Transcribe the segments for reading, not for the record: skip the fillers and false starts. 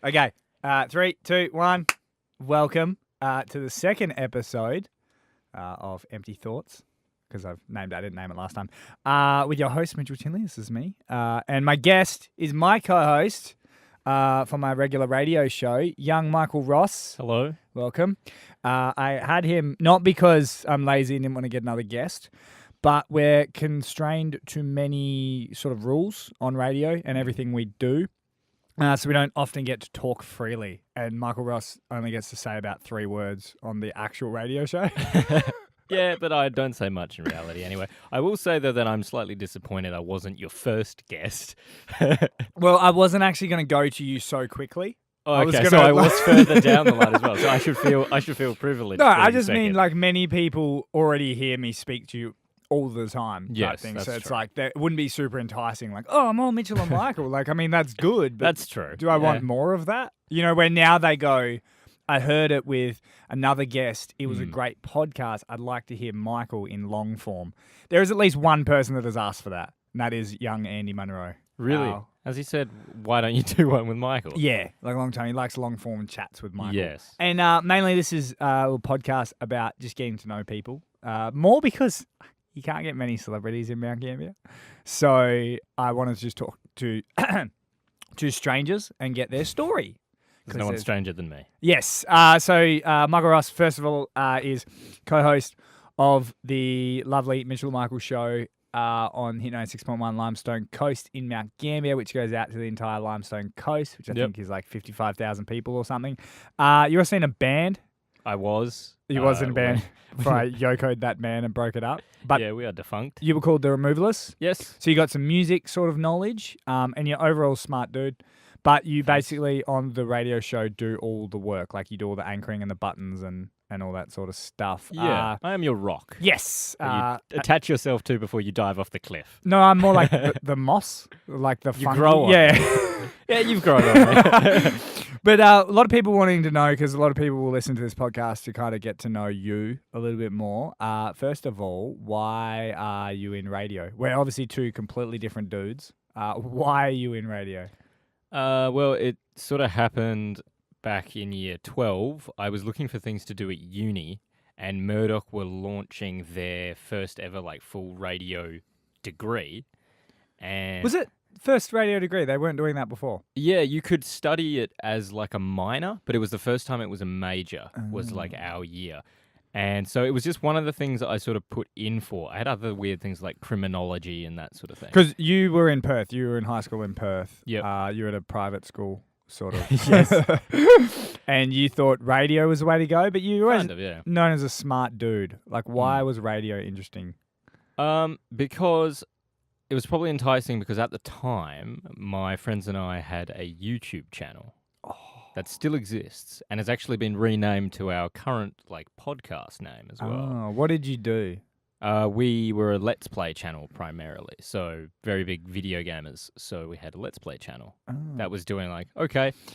Okay. 3, 2, 1. Welcome to the second episode of Empty Thoughts, because I've named it. I didn't name it last time. With your host, Mitchell Tinley. This is me. And my guest is my co-host for my regular radio show, young Michael Ross. Hello. Welcome. I had him not because I'm lazy and didn't want to get another guest, but we're constrained to many sort of rules on radio and everything we do. So we don't often get to talk freely. And Michael Ross only gets to say about 3 words on the actual radio show. Yeah, but I don't say much in reality anyway. I will say, though, that I'm slightly disappointed I wasn't your first guest. Well, I wasn't actually going to go to you so quickly. Oh, okay, so I was further down the line as well. So I should feel privileged. No, I just mean like many people already hear me speak to you all the time. Yes, thing. that's So it's true. like, that wouldn't be super enticing. Like, oh, I'm on Mitchell and Michael. Like, I mean, that's good. But That's true. do I want more of that? You know, where now they go, I heard it with another guest. It was a great podcast. I'd like to hear Michael in long form. There is at least one person that has asked for that, and that is young Andy Munro. Really? As he said, why don't you do one with Michael? Yeah, like a long time. He likes long form chats with Michael. Yes. And mainly this is a little podcast about just getting to know people. More because you can't get many celebrities in Mount Gambier. So I wanted to just talk to to strangers and get their story. There's no one stranger than me. Yes. So Michael Ross, first of all, is co-host of the lovely Mitchell and Michael show on Hit 96.1 Limestone Coast in Mount Gambier, which goes out to the entire Limestone Coast, which I think is like 55,000 people or something. You also in a band. I was. You was in a band before I yokoed that band and broke it up. But yeah, we are defunct. you were called The Removalists. Yes. So you got some music sort of knowledge, and you're overall smart dude. But you basically, on the radio show, do all the work. Like, you do all the anchoring and the buttons and all that sort of stuff. Yeah. I am your rock. Yes. That you attach yourself to before you dive off the cliff. No, I'm more like the moss. Like the You funky. grow on. Yeah. Yeah, you've grown on. But a lot of people wanting to know, because a lot of people will listen to this podcast to kind of get to know you a little bit more. First of all, why are you in radio? We're obviously 2 completely different dudes. Why are you in radio? Well, it sort of happened back in year 12. I was looking for things to do at uni, and Murdoch were launching their first ever full radio degree. And Was it first radio degree? They weren't doing that before. yeah, you could study it as a minor, but it was the first time it was a major, was our year. And so it was just one of the things that I sort of put in for. I had other weird things like criminology and that sort of thing. Because you were in Perth. You were in high school in Perth. Yep. You were at a private school, sort of. Yes. And you thought radio was the way to go, but you were Kind of, yeah. known as a smart dude. Like, why was radio interesting? Because it was probably enticing because at the time, my friends and I had a YouTube channel that still exists and has actually been renamed to our current podcast name as well. Oh, what did you do? We were a Let's Play channel primarily, so very big video gamers. So we had a Let's Play channel that was doing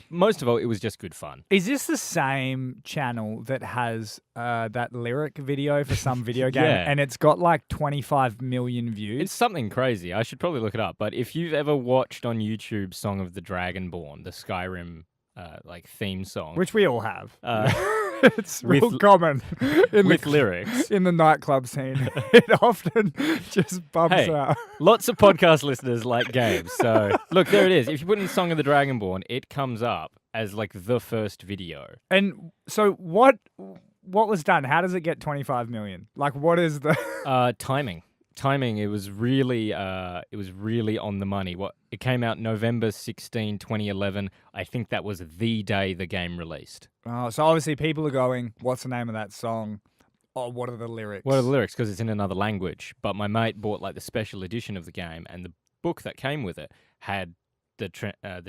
most of all, it was just good fun. Is this the same channel that has that lyric video for some video game? Yeah. And it's got 25 million views? It's something crazy. I should probably look it up. But if you've ever watched on YouTube Song of the Dragonborn, the Skyrim theme song, Which we all have. It's real common with lyrics. in the nightclub scene. It often just bumps Hey, out. lots of podcast listeners like games. So look, there it is. If you put in Song of the Dragonborn, it comes up as the first video. And so what was done? How does it get 25 million? What is the Timing, it was really on the money. It came out November 16, 2011. I think that was the day the game released. Oh, so obviously people are going, what's the name of that song? Oh, what are the lyrics? What are the lyrics? Because it's in another language. But my mate bought the special edition of the game, and the book that came with it had the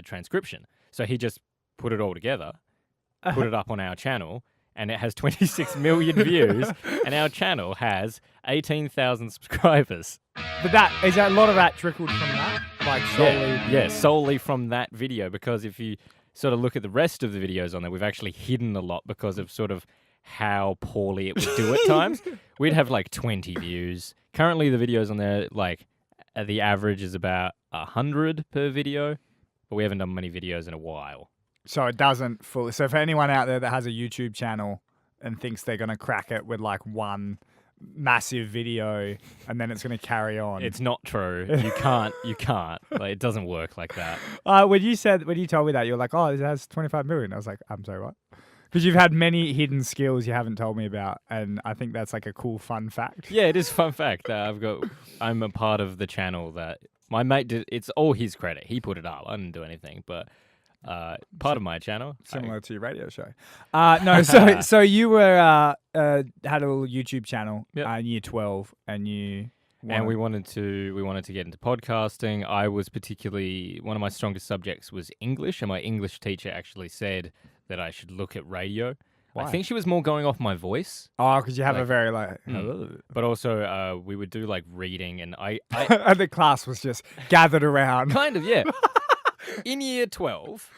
transcription. So he just put it all together, put it up on our channel, and it has 26 million views, and our channel has 18,000 subscribers. But is that a lot of that trickled from that? Solely? Yeah, solely from that video, because if you sort of look at the rest of the videos on there, we've actually hidden a lot because of sort of how poorly it would do at times. We'd have 20 views. Currently, the videos on there, the average is about 100 per video, but we haven't done many videos in a while. So it doesn't fully. So for anyone out there that has a YouTube channel and thinks they're going to crack it with like one massive video and then it's going to carry on. It's not true. You can't. Like, it doesn't work like that. When you told me that, you were like, oh, it has 25 million. I was like, I'm sorry, what? Because you've had many hidden skills you haven't told me about, and I think that's like a cool fun fact. Yeah, it is a fun fact. I'm a part of the channel that my mate did. It's all his credit. He put it up. I didn't do anything, but part of my channel. Similar to your radio show. No, so you were had a little YouTube channel in year 12, and we wanted to get into podcasting. I was particularly, one of my strongest subjects was English, and my English teacher actually said that I should look at radio. Why? I think she was more going off my voice. Oh, because you have a very But also, we would do like reading, and I and the class was just gathered around. Kind of, yeah. In year 12,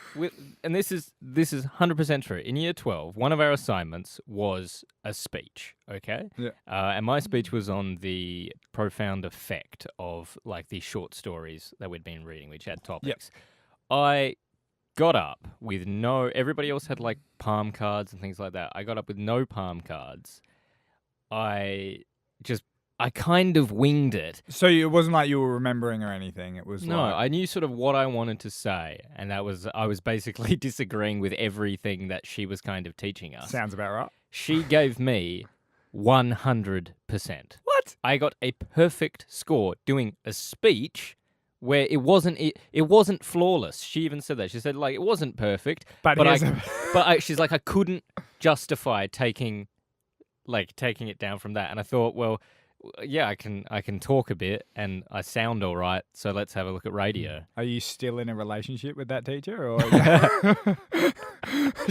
and this is 100% true. In year 12, one of our assignments was a speech, okay? Yeah. And my speech was on the profound effect of like these short stories that we'd been reading, which had topics. Yep. I got up with everybody else had like palm cards and things like that. I got up with no palm cards. I kind of winged it. So it wasn't like you were remembering or anything. It was I knew sort of what I wanted to say, and I was basically disagreeing with everything that she was kind of teaching us. Sounds about right. She gave me 100%. What? I got a perfect score doing a speech where it wasn't flawless. She even said that. She said like it wasn't perfect, but she's like I couldn't justify taking it down from that. And I thought, well, yeah, I can talk a bit and I sound all right, so let's have a look at radio. Are you still in a relationship with that teacher? Or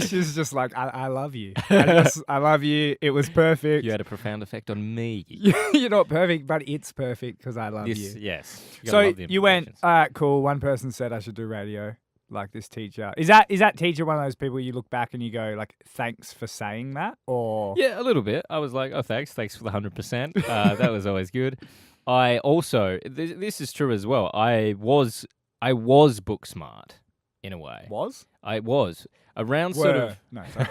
she's just like, I love you. I love you. It was perfect. You had a profound effect on me. You're not perfect, but it's perfect because I love you. Yes. So you went, all right, cool. One person said I should do radio. Like this teacher, is that teacher one of those people you look back and you go like, thanks for saying that? Or yeah, a little bit. I was like, oh, thanks for the 100%. That was always good. I also this is true as well. I was book smart in a way. I was around sort of no. Sorry.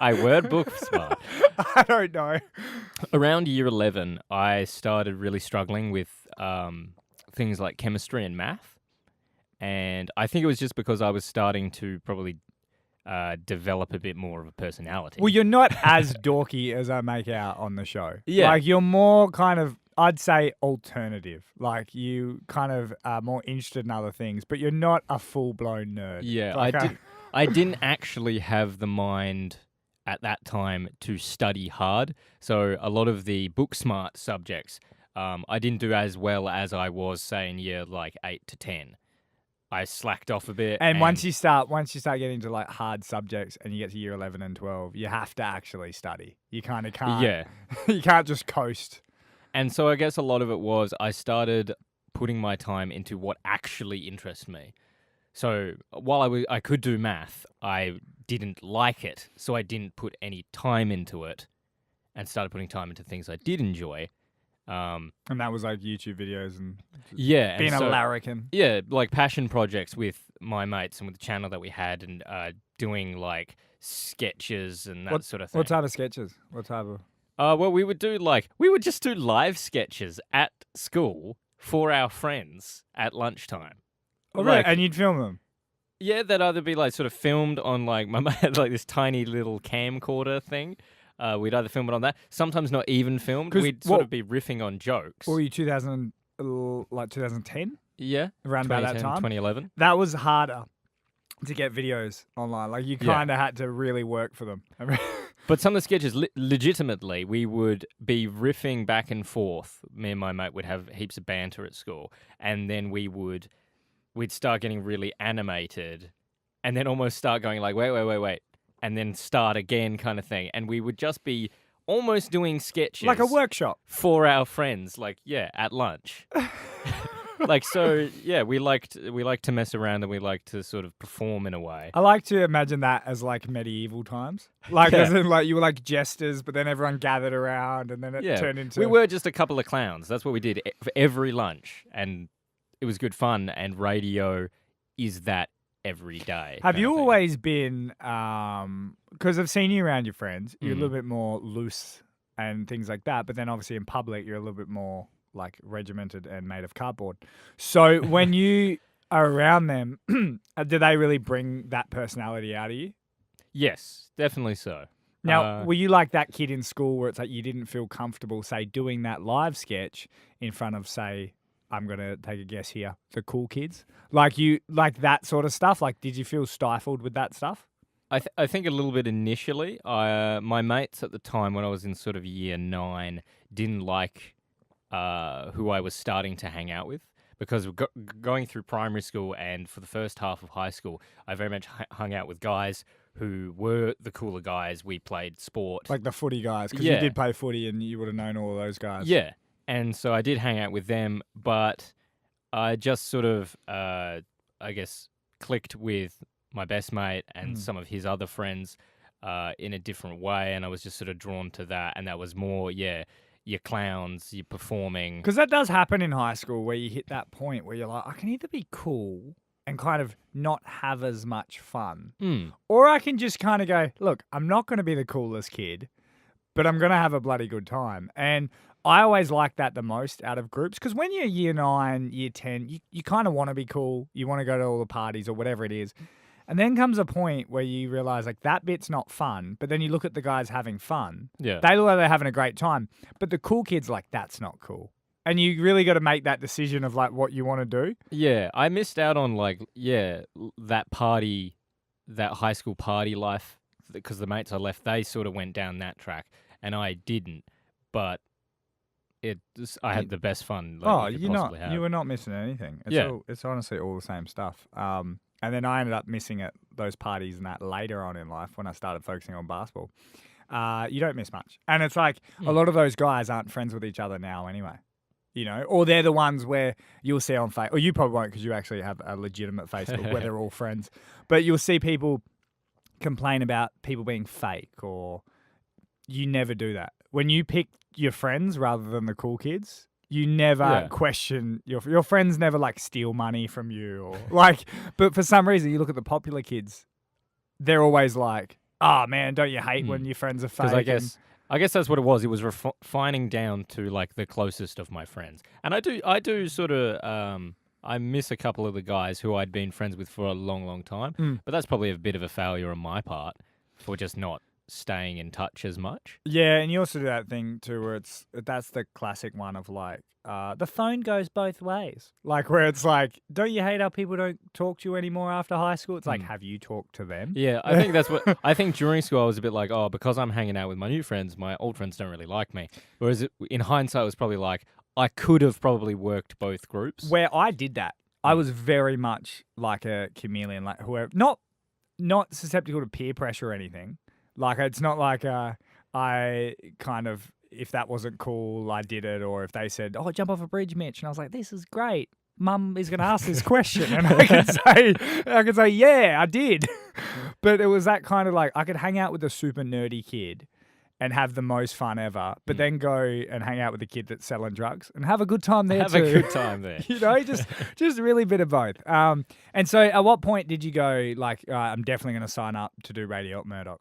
I were book smart. I don't know. Around year 11, I started really struggling with things like chemistry and math. And I think it was just because I was starting to probably develop a bit more of a personality. Well, you're not as dorky as I make out on the show. Yeah. Like, you're more kind of, I'd say, alternative. Like, you kind of are more interested in other things, but you're not a full-blown nerd. Yeah, like I didn't actually have the mind at that time to study hard. So a lot of the book smart subjects, I didn't do as well as I was, say, in year like 8 to 10. I slacked off a bit. And once you start getting into like hard subjects and you get to year 11 and 12, you have to actually study. You kind of can't. Yeah. You can't just coast. And so I guess a lot of it was I started putting my time into what actually interests me. So while I could do math, I didn't like it. So I didn't put any time into it and started putting time into things I did enjoy. And that was like YouTube videos and being a larrikin. Yeah, like passion projects with my mates and with the channel that we had and doing like sketches and that sort of thing. What type of sketches? What type of? Well, we would just do live sketches at school for our friends at lunchtime. Oh, right. And you'd film them? Yeah, they'd either be like sort of filmed on like, my mate had like this tiny little camcorder thing. We'd either film it on that, sometimes not even filmed. We'd sort of be riffing on jokes. What were you, 2010? Yeah. Around about that time? 2011. That was harder to get videos online. Like, you kind of had to really work for them. But some of the sketches, legitimately, we would be riffing back and forth. Me and my mate would have heaps of banter at school. And then we'd start getting really animated and then almost start going like, wait. And then start again kind of thing. And we would just be almost doing sketches. Like a workshop. For our friends, like, yeah, at lunch. Like, so, yeah, we liked to mess around and we liked to sort of perform in a way. I like to imagine that as like medieval times. Like, as in like you were like jesters, but then everyone gathered around and then it turned into... We were just a couple of clowns. That's what we did for every lunch. And it was good fun. And radio is that every day. Have kind you of thing. always been, because I've seen you around your friends, you're a little bit more loose and things like that, but then obviously in public, you're a little bit more like regimented and made of cardboard. So when you are around them, do they really bring that personality out of you? Yes, definitely so. Now, were you like that kid in school where it's like you didn't feel comfortable, say, doing that live sketch in front of, say, I'm going to take a guess here, the cool kids? Like that sort of stuff? Like, did you feel stifled with that stuff? I think a little bit initially. My mates at the time when I was in sort of year 9 didn't like who I was starting to hang out with because going through primary school and for the first half of high school, I very much hung out with guys who were the cooler guys. We played sport. Like the footy guys, because you did play footy and you would have known all of those guys. Yeah. And so I did hang out with them, but I just sort of, I guess, clicked with my best mate and some of his other friends in a different way. And I was just sort of drawn to that. And that was more, your clowns, you're performing. Because that does happen in high school where you hit that point where you're like, I can either be cool and kind of not have as much fun, or I can just kind of go, look, I'm not going to be the coolest kid, but I'm going to have a bloody good time. And I always like that the most out of groups because when you're year 9, year 10, you kind of want to be cool. You want to go to all the parties or whatever it is. And then comes a point where you realize like that bit's not fun, but then you look at the guys having fun. Yeah. They look like they're having a great time, but the cool kids like, that's not cool. And you really got to make that decision of like what you want to do. Yeah, I missed out on that party, that high school party life because the mates I left, they sort of went down that track and I didn't. But I had the best fun. You were not missing anything. It's honestly all the same stuff. And then I ended up missing those parties and that later on in life when I started focusing on basketball. You don't miss much. And it's like a lot of those guys aren't friends with each other now anyway. You know, or they're the ones where you'll see on Facebook, or you probably won't because you actually have a legitimate Facebook where they're all friends. But you'll see people complain about people being fake, or you never do that. When you pick your friends rather than the cool kids, you never question your friends never like steal money from you or like, but for some reason you look at the popular kids, they're always like, oh man, don't you hate when your friends are fake? Because I guess that's what it was. It was refining down to like the closest of my friends. And I do sort of, I miss a couple of the guys who I'd been friends with for a long, long time. But that's probably a bit of a failure on my part for just not staying in touch as much. Yeah, and you also do that thing too where that's the classic one of like, the phone goes both ways. Like where it's like, don't you hate how people don't talk to you anymore after high school? It's like, have you talked to them? Yeah, I think that's what I think during school I was a bit like, oh, because I'm hanging out with my new friends, my old friends don't really like me. Whereas in hindsight it was probably like I could have probably worked both groups. Where I did that. I was very much like a chameleon, like whoever not susceptible to peer pressure or anything. Like it's not like I kind of, if that wasn't cool, I did it, or if they said, "Oh, jump off a bridge, Mitch," and I was like, "This is great. Mum is going to ask this question," and I could say, "Yeah, I did." But it was that kind of like I could hang out with a super nerdy kid and have the most fun ever, but then go and hang out with the kid that's selling drugs and have a good time there too. Have a good time there. You know, just really a bit of both. And so, at what point did you go like, I'm definitely going to sign up to do radio at Murdoch?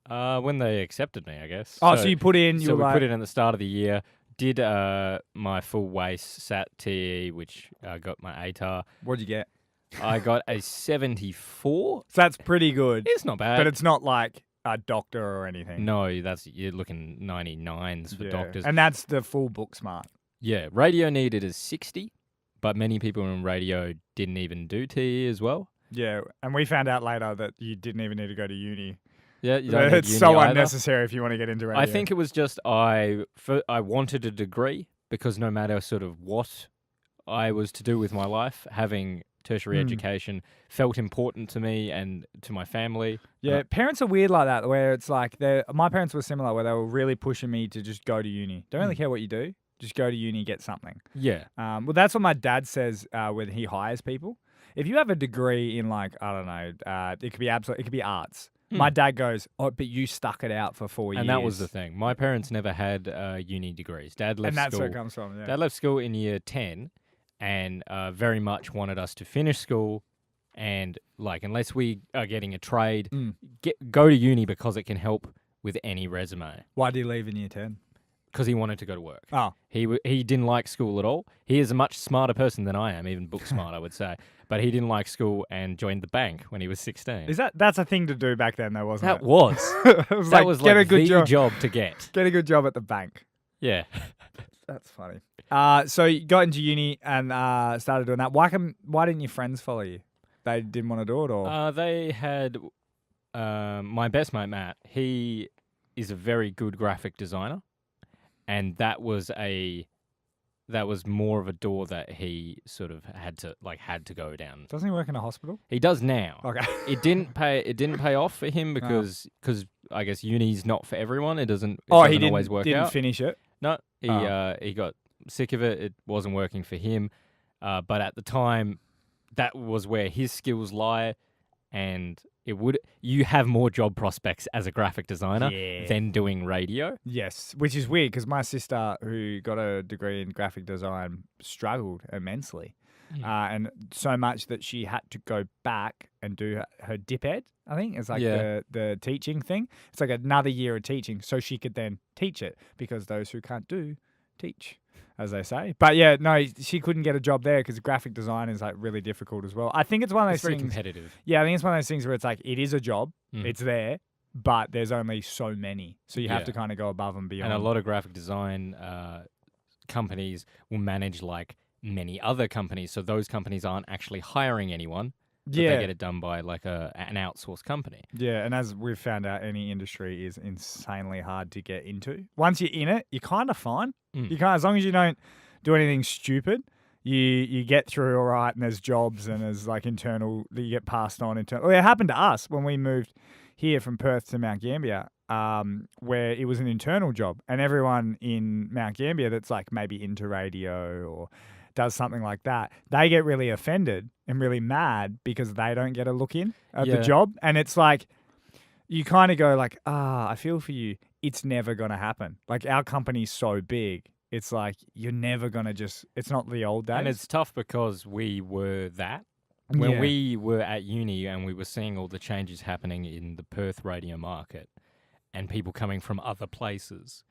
When they accepted me, I guess. Oh, so you put in... So we put in at the start of the year, did my full WACE SAT TE, which got my ATAR. What'd you get? I got a 74. So that's pretty good. It's not bad. But it's not like a doctor or anything. No, you're looking 99s for doctors. And that's the full book smart. Yeah, radio needed is 60, but many people in radio didn't even do TE as well. Yeah, and we found out later that you didn't even need to go to uni. Yeah, you don't need it's uni so either. unnecessary if you want to get into radio. I think it was just I wanted a degree because no matter sort of what I was to do with my life, having tertiary education felt important to me and to my family. Yeah, parents are weird like that, where it's like my parents were similar, where they were really pushing me to just go to uni. Don't really care what you do, just go to uni, get something. Yeah. Well, that's what my dad says when he hires people. If you have a degree in like, I don't know, it could be arts. My dad goes, oh, but you stuck it out for 4 years. And that was the thing. My parents never had uni degrees. Dad left school. And that's where it comes from, yeah. Dad left school in year 10 and very much wanted us to finish school, And like, unless we are getting a trade, Mm. go to uni because it can help with any resume. Why did he leave in year 10? Because he wanted to go to work. Oh. He didn't like school at all. He is a much smarter person than I am, even book smart, I would say. But he didn't like school and joined the bank when he was 16. That's a thing to do back then, though, wasn't That it? was. It That was get like a good the job. job to get. Get a good job at the bank. Yeah. That's funny. So you got into uni and started doing that. Why didn't your friends follow you? They didn't want to do it, or They had my best mate, Matt. He is a very good graphic designer. And that was more of a door that he sort of had to go down. doesn't he work in a hospital? He does now. Okay. It didn't pay off for him because I guess uni's not for everyone. It doesn't He always work didn't out. finish it. No, he got sick of it. It wasn't working for him. But at the time, that was where his skills lie, and you have more job prospects as a graphic designer than doing radio. Yes, which is weird because my sister, who got a degree in graphic design, struggled immensely. And so much that she had to go back and do her dip ed, I think. It's like the teaching thing. It's like another year of teaching so she could then teach it, because those who can't do, teach, as they say. But yeah, no, she couldn't get a job there because graphic design is like really difficult as well. I think it's one of those It's very things. competitive. Yeah, I think it's one of those things where it's like, it is a job, Mm. it's there, but there's only so many. So you have Yeah. to kind of go above and beyond. And a lot of graphic design companies will manage like many other companies, so those companies aren't actually hiring anyone. But they get it done by like an outsourced company. Yeah, and as we've found out, any industry is insanely hard to get into. Once you're in it, you're kind of fine. Mm. You can't, as long as you don't do anything stupid, you get through all right, and there's jobs and there's like internal, you get passed on. Well, it happened to us when we moved here from Perth to Mount Gambier, where it was an internal job, and everyone in Mount Gambier that's like maybe into radio or does something like that, they get really offended and really mad because they don't get a look in at the job. And it's like, you kind of go like, I feel for you. It's never going to happen. Like, our company's so big. It's like, you're never going to it's not the old days. And it's tough because we were that. When we were at uni and we were seeing all the changes happening in the Perth radio market and people coming from other places,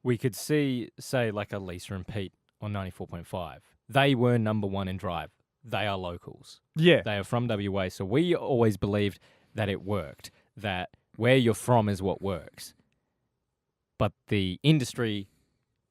we could see, say, like a Lisa and Pete on 94.5. They were number one in drive. They are locals. Yeah. They are from WA. So we always believed that it worked, that where you're from is what works. But the industry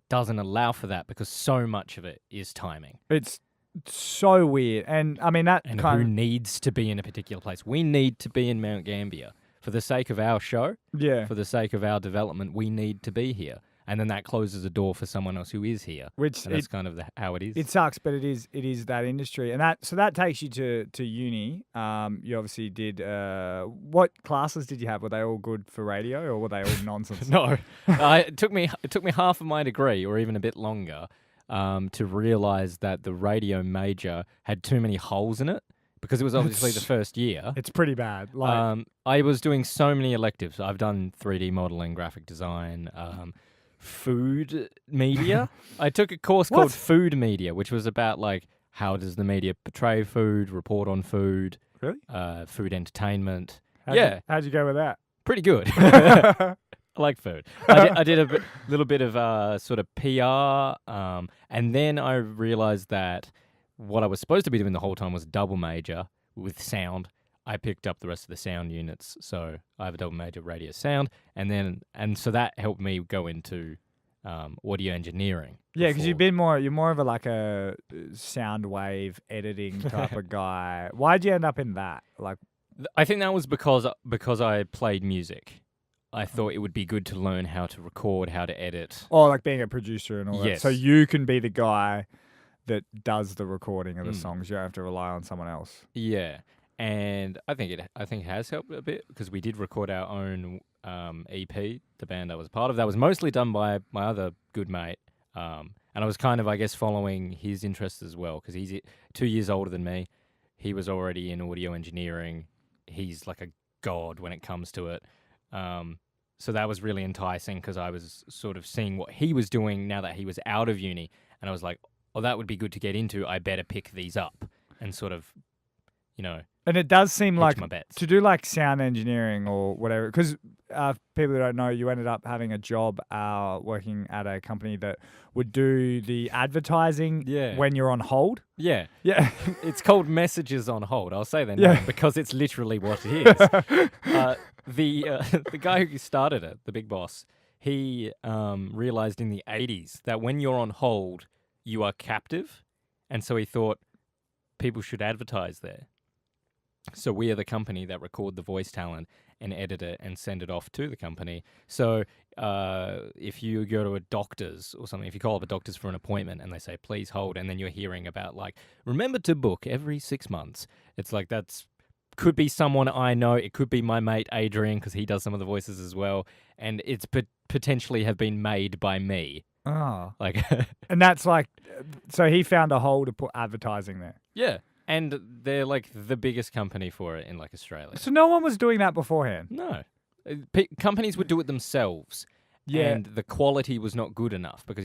doesn't allow for that because so much of it is timing. It's so weird. And I mean, who needs to be in a particular place? We need to be in Mount Gambier. For the sake of our show, for the sake of our development, we need to be here. And then that closes a door for someone else who is here. And that's kind of how it is. It sucks, but it is that industry. And that takes you to uni. You obviously did, what classes did you have? Were they all good for radio, or were they all nonsense? No. It took me half of my degree, or even a bit longer, to realise that the radio major had too many holes in it, because it was obviously the first year. It's pretty bad. Like, I was doing so many electives. I've done 3D modelling, graphic design, food media. I took a course called Food Media, which was about like, how does the media portray food, report on food, really? Food entertainment. How'd you go with that? Pretty good. I like food. I did a little bit of sort of PR, and then I realized that what I was supposed to be doing the whole time was double major with sound. I picked up the rest of the sound units, so I have a double major radio sound, and so that helped me go into audio engineering. Yeah, because you're more of a sound wave editing type of guy. Why'd you end up in that? Like, I think that was because I played music. I thought it would be good to learn how to record, how to edit. Oh, like being a producer and all that. Yes. So you can be the guy that does the recording of the songs. You don't have to rely on someone else. Yeah. And I think it has helped a bit, because we did record our own EP, the band I was part of. That was mostly done by my other good mate. And I was kind of, I guess, following his interests as well, because he's 2 years older than me. He was already in audio engineering. He's like a god when it comes to it. So that was really enticing, because I was sort of seeing what he was doing now that he was out of uni. And I was like, oh, that would be good to get into. I better pick these up and sort of, And it does seem hedge like my bets. to do like sound engineering or whatever, because people who don't know, you ended up having a job working at a company that would do the advertising Yeah. when you're on hold. Yeah. Yeah. It's called Messages on Hold. I'll say their Yeah. name because it's literally what it is. The guy who started it, the big boss, he realized in the 80s that when you're on hold, you are captive. And so he thought people should advertise there. So we are the company that record the voice talent and edit it and send it off to the company. So if you go to a doctor's or something, if you call up a doctor's for an appointment and they say, please hold, and then you're hearing about like, remember to book every 6 months. It's like could be someone I know. It could be my mate Adrian because he does some of the voices as well. And it's potentially have been made by me. Oh. Like, And that's like, so he found a hole to put advertising there. yeah. And they're like the biggest company for it in like Australia. So no one was doing that beforehand. No. Companies would do it themselves. Yeah. And the quality was not good enough because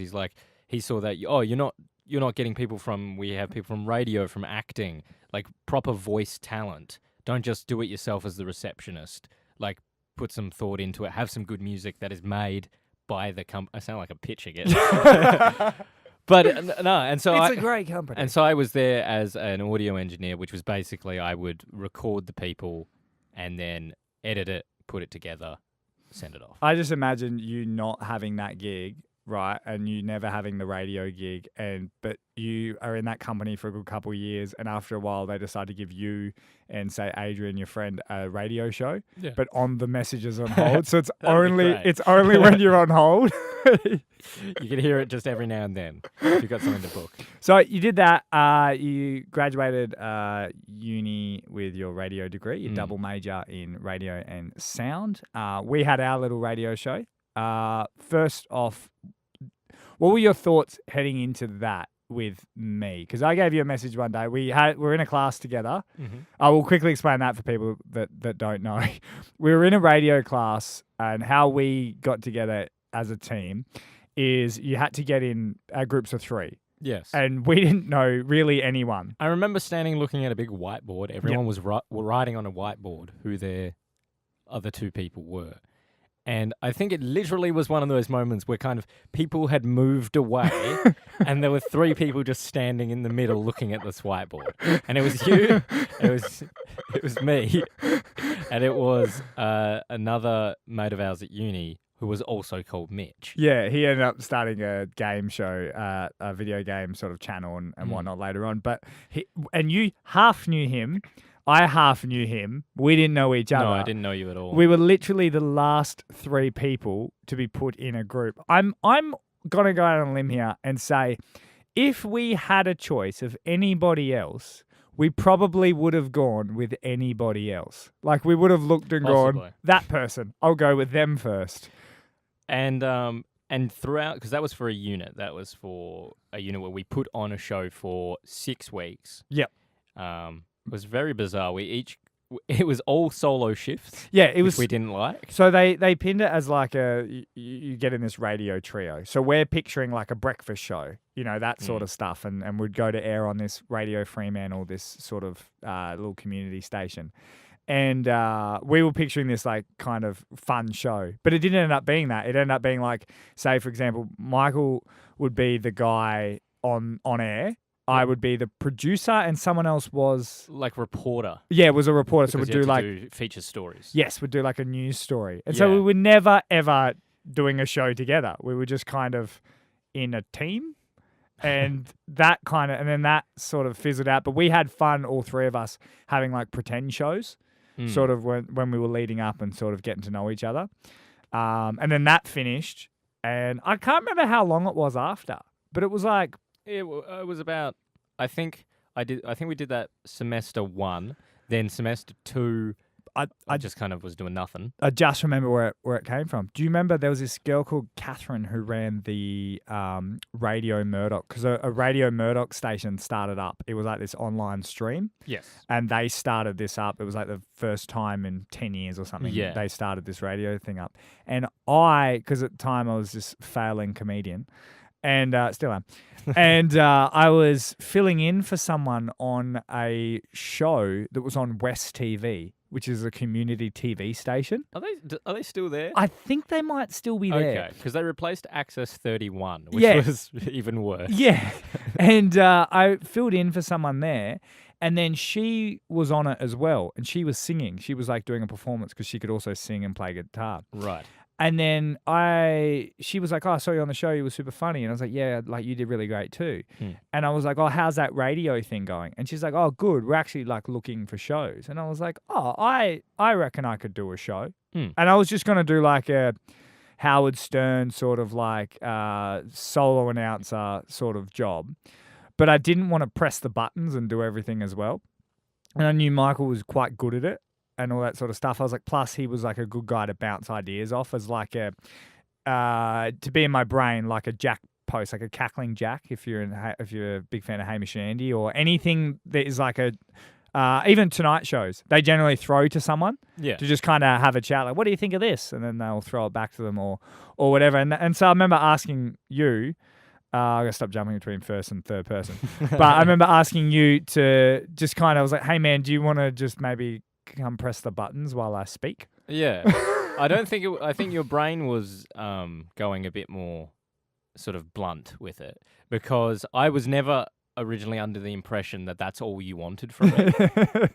he saw that, you're not getting people we have people from radio, from acting, like proper voice talent. Don't just do it yourself as the receptionist. Like put some thought into it. Have some good music that is made by the company. I sound like a pitch again. But no, and so It's a great company. And so I was there as an audio engineer, which was basically I would record the people and then edit it, put it together, send it off. I just imagine you not having that gig, right? And you never having the radio gig, but you are in that company for a good couple of years, and after a while they decide to give you and say Adrian, your friend, a radio show, Yeah. but on the Messages on hold. So it's That'd be great. only when you're on hold. You can hear it just every now and then if you've got something to book. So you did that. You graduated uni with your radio degree, your double major in radio and sound. We had our little radio show. First off, what were your thoughts heading into that with me? Because I gave you a message one day. We were in a class together. Mm-hmm. I will quickly explain that for people that don't know. We were in a radio class, and how we got together as a team is you had to get in groups of 3. Yes. And we didn't know really anyone. I remember standing looking at a big whiteboard. Everyone was writing on a whiteboard who their other 2 people were. And I think it literally was one of those moments where kind of people had moved away and there were 3 people just standing in the middle looking at this whiteboard. And it was you, it was me, and it was another mate of ours at uni who was also called Mitch. Yeah, he ended up starting a game show, a video game sort of channel and whatnot later on. But you half knew him. I half knew him. We didn't know each other. No, I didn't know you at all. We were literally the last 3 people to be put in a group. I'm gonna go out on a limb here and say, if we had a choice of anybody else, we probably would have gone with anybody else. Like we would have looked and gone, that person, I'll go with them first. And throughout, because that was for a unit. That was for a unit where we put on a show for 6 weeks. Yep. It was very bizarre. It was all solo shifts. Yeah, it was. Which we didn't like. So they pinned it as like you get in this radio trio. So we're picturing like a breakfast show, that sort of stuff, and we'd go to air on this Radio Fremantle, this sort of little community station. And we were picturing this like kind of fun show, but it didn't end up being that. It ended up being like, say for example, Michael would be the guy on air. I would be the producer, and someone else was like reporter. Yeah, was a reporter. So we'd do feature stories. Yes, we'd do like a news story, and so we were never ever doing a show together. We were just kind of in a team, and and then that sort of fizzled out. But we had fun, all 3 of us, having like pretend shows, sort of when we were leading up and sort of getting to know each other. And then that finished, and I can't remember how long it was after, but it was like. It was about, I think we did that semester 1, then semester 2, I just kind of was doing nothing. I just remember where it came from. Do you remember there was this girl called Catherine who ran the Radio Murdoch, because a Radio Murdoch station started up. It was like this online stream. Yes. And they started this up. It was like the first time in 10 years or something. Yeah. They started this radio thing up. And because at the time I was this failing comedian, and still am. And I was filling in for someone on a show that was on West TV, which is a community TV station. Are they still there? I think they might still be there. Okay, because they replaced Access 31, which Yeah. was even worse. Yeah. And I filled in for someone there, and then she was on it as well, and she was singing. She was like doing a performance because she could also sing and play guitar. Right. And then she was like, "Oh, I saw you on the show. You were super funny." And I was like, "Yeah, like you did really great too." And I was like, "Oh, how's that radio thing going?" And she's like, "Oh, good. We're actually like looking for shows." And I was like, "Oh, I reckon I could do a show." And I was just gonna do like a Howard Stern sort of like solo announcer sort of job, but I didn't want to press the buttons and do everything as well. And I knew Michael was quite good at it and all that sort of stuff. I was like, plus he was like a good guy to bounce ideas off as like a, to be in my brain, like a Jack post, like a cackling Jack, if you're a big fan of Hamish and Andy or anything that is like a, even Tonight shows, they generally throw to someone to just kind of have a chat, like, what do you think of this? And then they'll throw it back to them or whatever. And so I remember asking you, I gotta stop jumping between first and third person, but I remember asking you to just kind of, I was like, hey man, do you want to just maybe come press the buttons while I speak? Yeah. I think your brain was going a bit more sort of blunt with it, because I was never originally under the impression that that's all you wanted from me.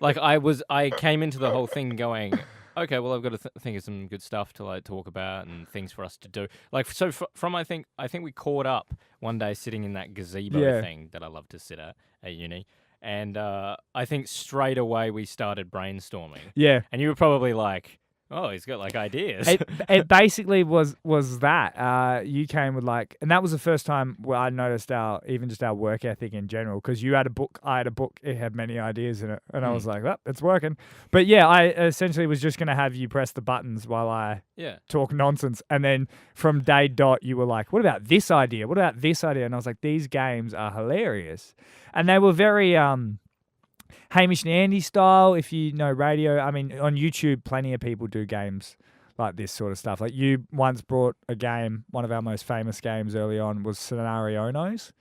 Like I came into the whole thing going, okay, well I've got to think of some good stuff to like talk about and things for us to do. Like so I think we caught up one day sitting in that gazebo thing that I love to sit at uni. And I think straight away we started brainstorming. Yeah. And you were probably like, oh, he's got like ideas. It basically was that. You came with like, and that was the first time where I noticed our work ethic in general, because you had a book, I had a book, it had many ideas in it. And I was like, well, it's working. But yeah, I essentially was just going to have you press the buttons while I talk nonsense. And then from day dot, you were like, what about this idea? What about this idea? And I was like, these games are hilarious. And they were very Hamish and Andy style, if you know radio. I mean, on YouTube, plenty of people do games like this sort of stuff. Like you once brought a game, one of our most famous games early on was Scenarionos.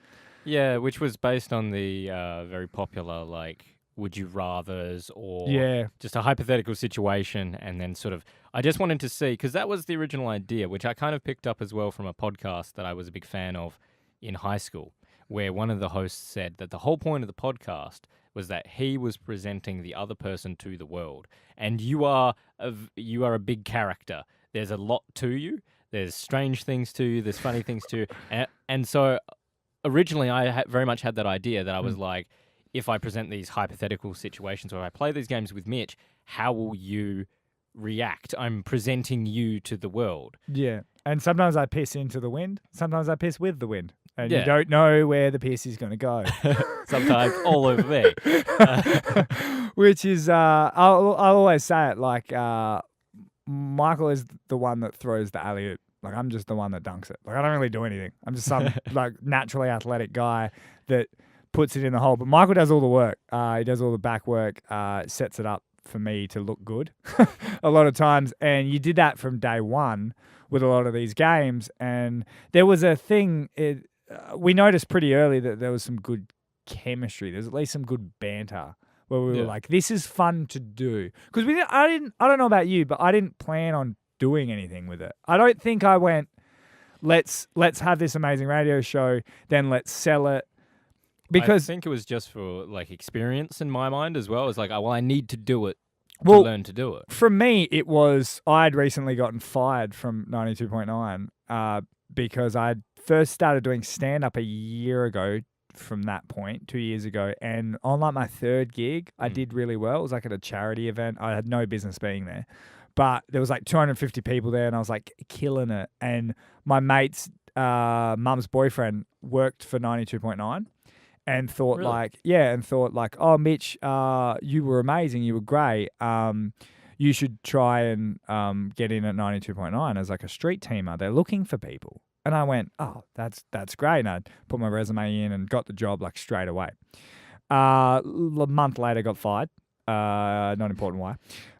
Yeah, which was based on the very popular, like, would you rathers or just a hypothetical situation. And then sort of, I just wanted to see, because that was the original idea, which I kind of picked up as well from a podcast that I was a big fan of in high school, where one of the hosts said that the whole point of the podcast was that he was presenting the other person to the world, and you are a big character. There's a lot to you. There's strange things to you. There's funny things to you. And so originally I very much had that idea that I was like, if I present these hypothetical situations or I play these games with Mitch, how will you react? I'm presenting you to the world. Yeah. And sometimes I piss into the wind. Sometimes I piss with the wind. And you don't know where the piss is going to go. Sometimes all over me. Which is, I'll always say it, like, Michael is the one that throws the alley-oop. Like, I'm just the one that dunks it. Like, I don't really do anything. I'm just some, like, naturally athletic guy that puts it in the hole. But Michael does all the work. He does all the back work, sets it up for me to look good a lot of times. And you did that from day one with a lot of these games. And there was a thing... we noticed pretty early that there was some good chemistry. There's at least some good banter where we were like, this is fun to do. Because I don't know about you, but I didn't plan on doing anything with it. I don't think I went, let's have this amazing radio show, then let's sell it. Because I think it was just for like experience in my mind as well. It's like, well, I need to do it to learn to do it. For me, it was, I'd recently gotten fired from 92.9 because I'd first started doing stand-up a year ago from that point, 2 years ago. And on like my third gig, I did really well. It was like at a charity event. I had no business being there. But there was like 250 people there and I was like killing it. And my mate's mum's boyfriend worked for 92.9 and thought oh, Mitch, you were amazing. You were great. You should try and get in at 92.9 as like a street teamer. They're looking for people. And I went, oh, that's great. And I put my resume in and got the job like straight away. A month later, got fired. Not important why.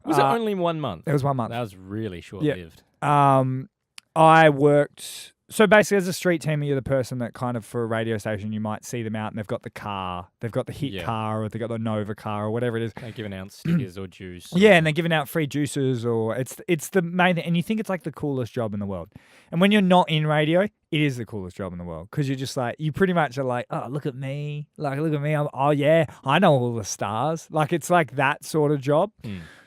Was it only 1 month? It was 1 month. That was really short-lived. I worked So basically, as a street teamer, you're the person that kind of, for a radio station, you might see them out and they've got the car, they've got the hit car, or they've got the Nova car, or whatever it is. They're giving out stickers or juice. Yeah, and they're giving out free juices, or it's the main thing. And you think it's like the coolest job in the world. And when you're not in radio, it is the coolest job in the world, because you're just like, you pretty much are like, oh, look at me. Like, look at me. Oh, yeah, I know all the stars. Like, it's like that sort of job.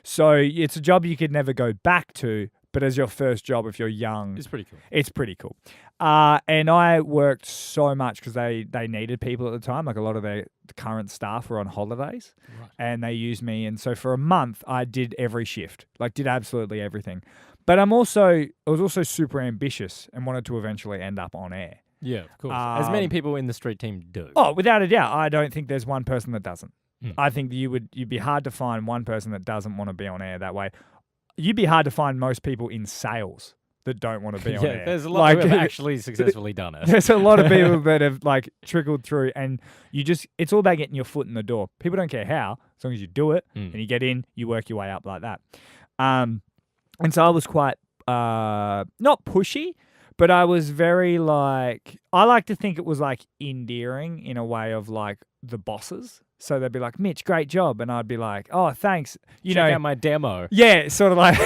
So it's a job you could never go back to. But as your first job, if you're young, It's pretty cool. It's pretty cool. And I worked so much because they needed people at the time. Like, a lot of their current staff were on holidays, and they used me. And so for a month, I did every shift, like did absolutely everything. But I was also super ambitious and wanted to eventually end up on air. Yeah, of course. As many people in the street team do. Oh, without a doubt. I don't think there's one person that doesn't. I think you'd be hard to find one person that doesn't want to be on air that way. You'd be hard to find most people in sales that don't want to be on air. There's a lot who have actually successfully done it. There's a lot of people that have like trickled through, and it's all about getting your foot in the door. People don't care how, as long as you do it and you get in, you work your way up like that. And so I was quite not pushy, but I was very like, I like to think it was like endearing in a way of like the bosses. So they'd be like, Mitch, great job. And I'd be like, oh, thanks. Check out my demo. Yeah, sort of like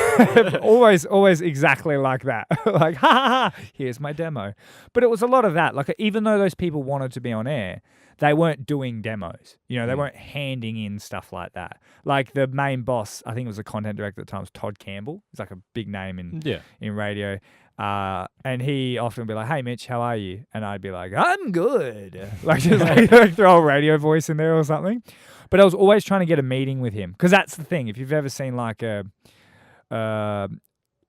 always exactly like that. Like, ha, ha, ha, here's my demo. But it was a lot of that. Like, even though those people wanted to be on air, they weren't doing demos. They weren't handing in stuff like that. Like, the main boss, I think it was the content director at the time, was Todd Campbell. He's like a big name in radio. And he often would be like, hey, Mitch, how are you? And I'd be like, I'm good. Like, just like throw a radio voice in there or something. But I was always trying to get a meeting with him. Because that's the thing. If you've ever seen like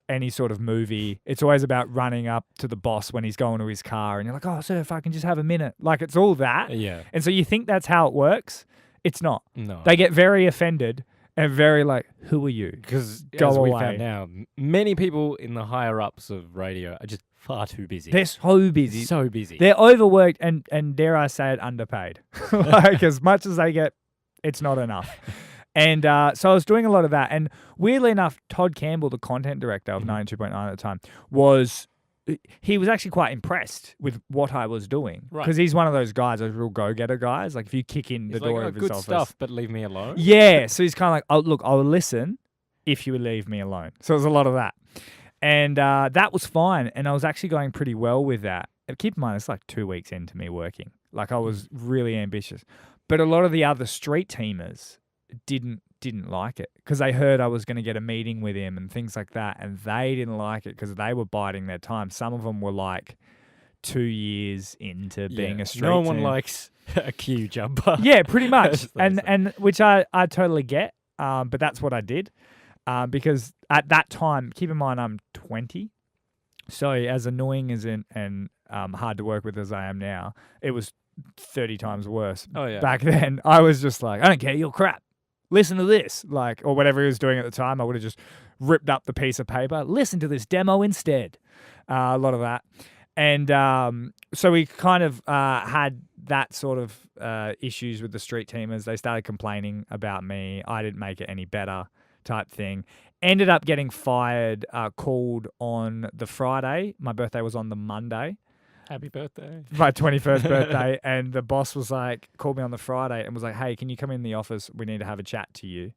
any sort of movie, it's always about running up to the boss when he's going to his car. And you're like, oh, sir, if I can just have a minute. Like, it's all that. Yeah. And so you think that's how it works. It's not. No. They get very offended. And very like, who are you? Because Go as we away. found now, many people in the higher ups of radio are just far too busy. They're so busy. So busy. They're overworked and dare I say it, underpaid. Like, as much as they get, it's not enough. And so I was doing a lot of that. And weirdly enough, Todd Campbell, the content director of 92.9 at the time, he was actually quite impressed with what I was doing. Right. Because he's one of those guys, those real go-getter guys. Like, if you kick in the door of his good office. stuff, but leave me alone. Yeah. So he's kind of like, oh, look, I'll listen if you would leave me alone. So there's a lot of that. And that was fine. And I was actually going pretty well with that. And keep in mind, it's like 2 weeks into me working. Like, I was really ambitious. But a lot of the other street teamers didn't like it because they heard I was going to get a meeting with him and things like that, and they didn't like it because they were biding their time. Some of them were like 2 years into being a street No one team. likes a queue jumper. Yeah, pretty much. and which I totally get, but that's what I did because at that time, keep in mind I'm 20, so as annoying as and hard to work with as I am now, it was 30 times worse. Oh, yeah. Back then, I was just like, I don't care, you're crap. Listen to this, like, or whatever he was doing at the time. I would have just ripped up the piece of paper. Listen to this demo instead. A lot of that. And so we kind of had that sort of issues with the street teamers. They started complaining about me. I didn't make it any better type thing. Ended up getting fired, called on the Friday. My birthday was on the Monday. Happy birthday. My 21st birthday. And the boss was like, called me on the Friday and was like, hey, can you come in the office? We need to have a chat to you.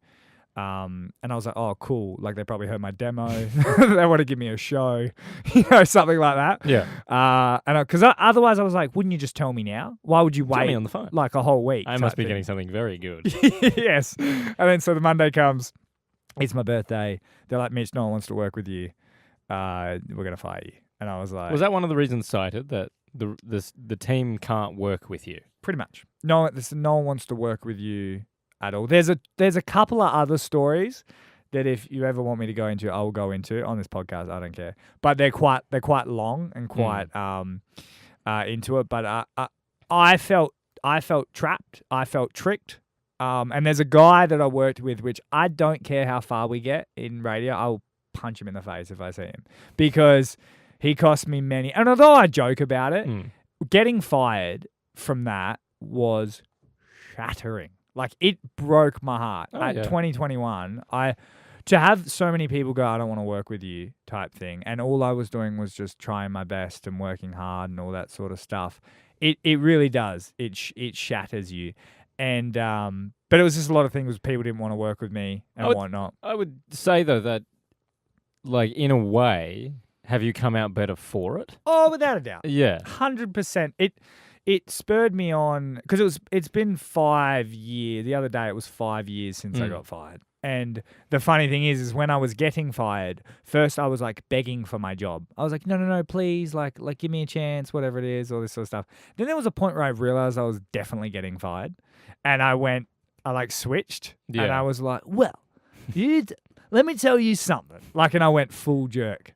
And I was like, oh, cool. Like, they probably heard my demo. They want to give me a show, something like that. Yeah. Because otherwise I was like, wouldn't you just tell me now? Why would you wait Tell me on the phone. like a whole week? I must be getting something very good. Yes. And then so the Monday comes. It's my birthday. They're like, Mitch, no one wants to work with you. We're going to fire you. And I was like... Was that one of the reasons cited, that the team can't work with you? Pretty much. No one wants to work with you at all. There's a couple of other stories that if you ever want me to go into, I'll go into on this podcast. I don't care. But they're quite long and quite into it. But I felt trapped. I felt tricked. And there's a guy that I worked with, which I don't care how far we get in radio. I'll punch him in the face if I see him, because he cost me many. And although I joke about it, getting fired from that was shattering. Like, it broke my heart. At 2021, to have so many people go, I don't want to work with you type thing. And all I was doing was just trying my best and working hard and all that sort of stuff. It really does. It shatters you. And but it was just a lot of things people didn't want to work with me and whatnot. I would say though that, like, in a way, have you come out better for it? Oh, without a doubt. Yeah. 100%. It spurred me on because it's been 5 years. The other day it was 5 years since I got fired. And the funny thing is when I was getting fired, first I was like begging for my job. I was like, no, please, like give me a chance, whatever it is, all this sort of stuff. Then there was a point where I realized I was definitely getting fired, and I like switched, and I was like, well, let me tell you something. Like, and I went full jerk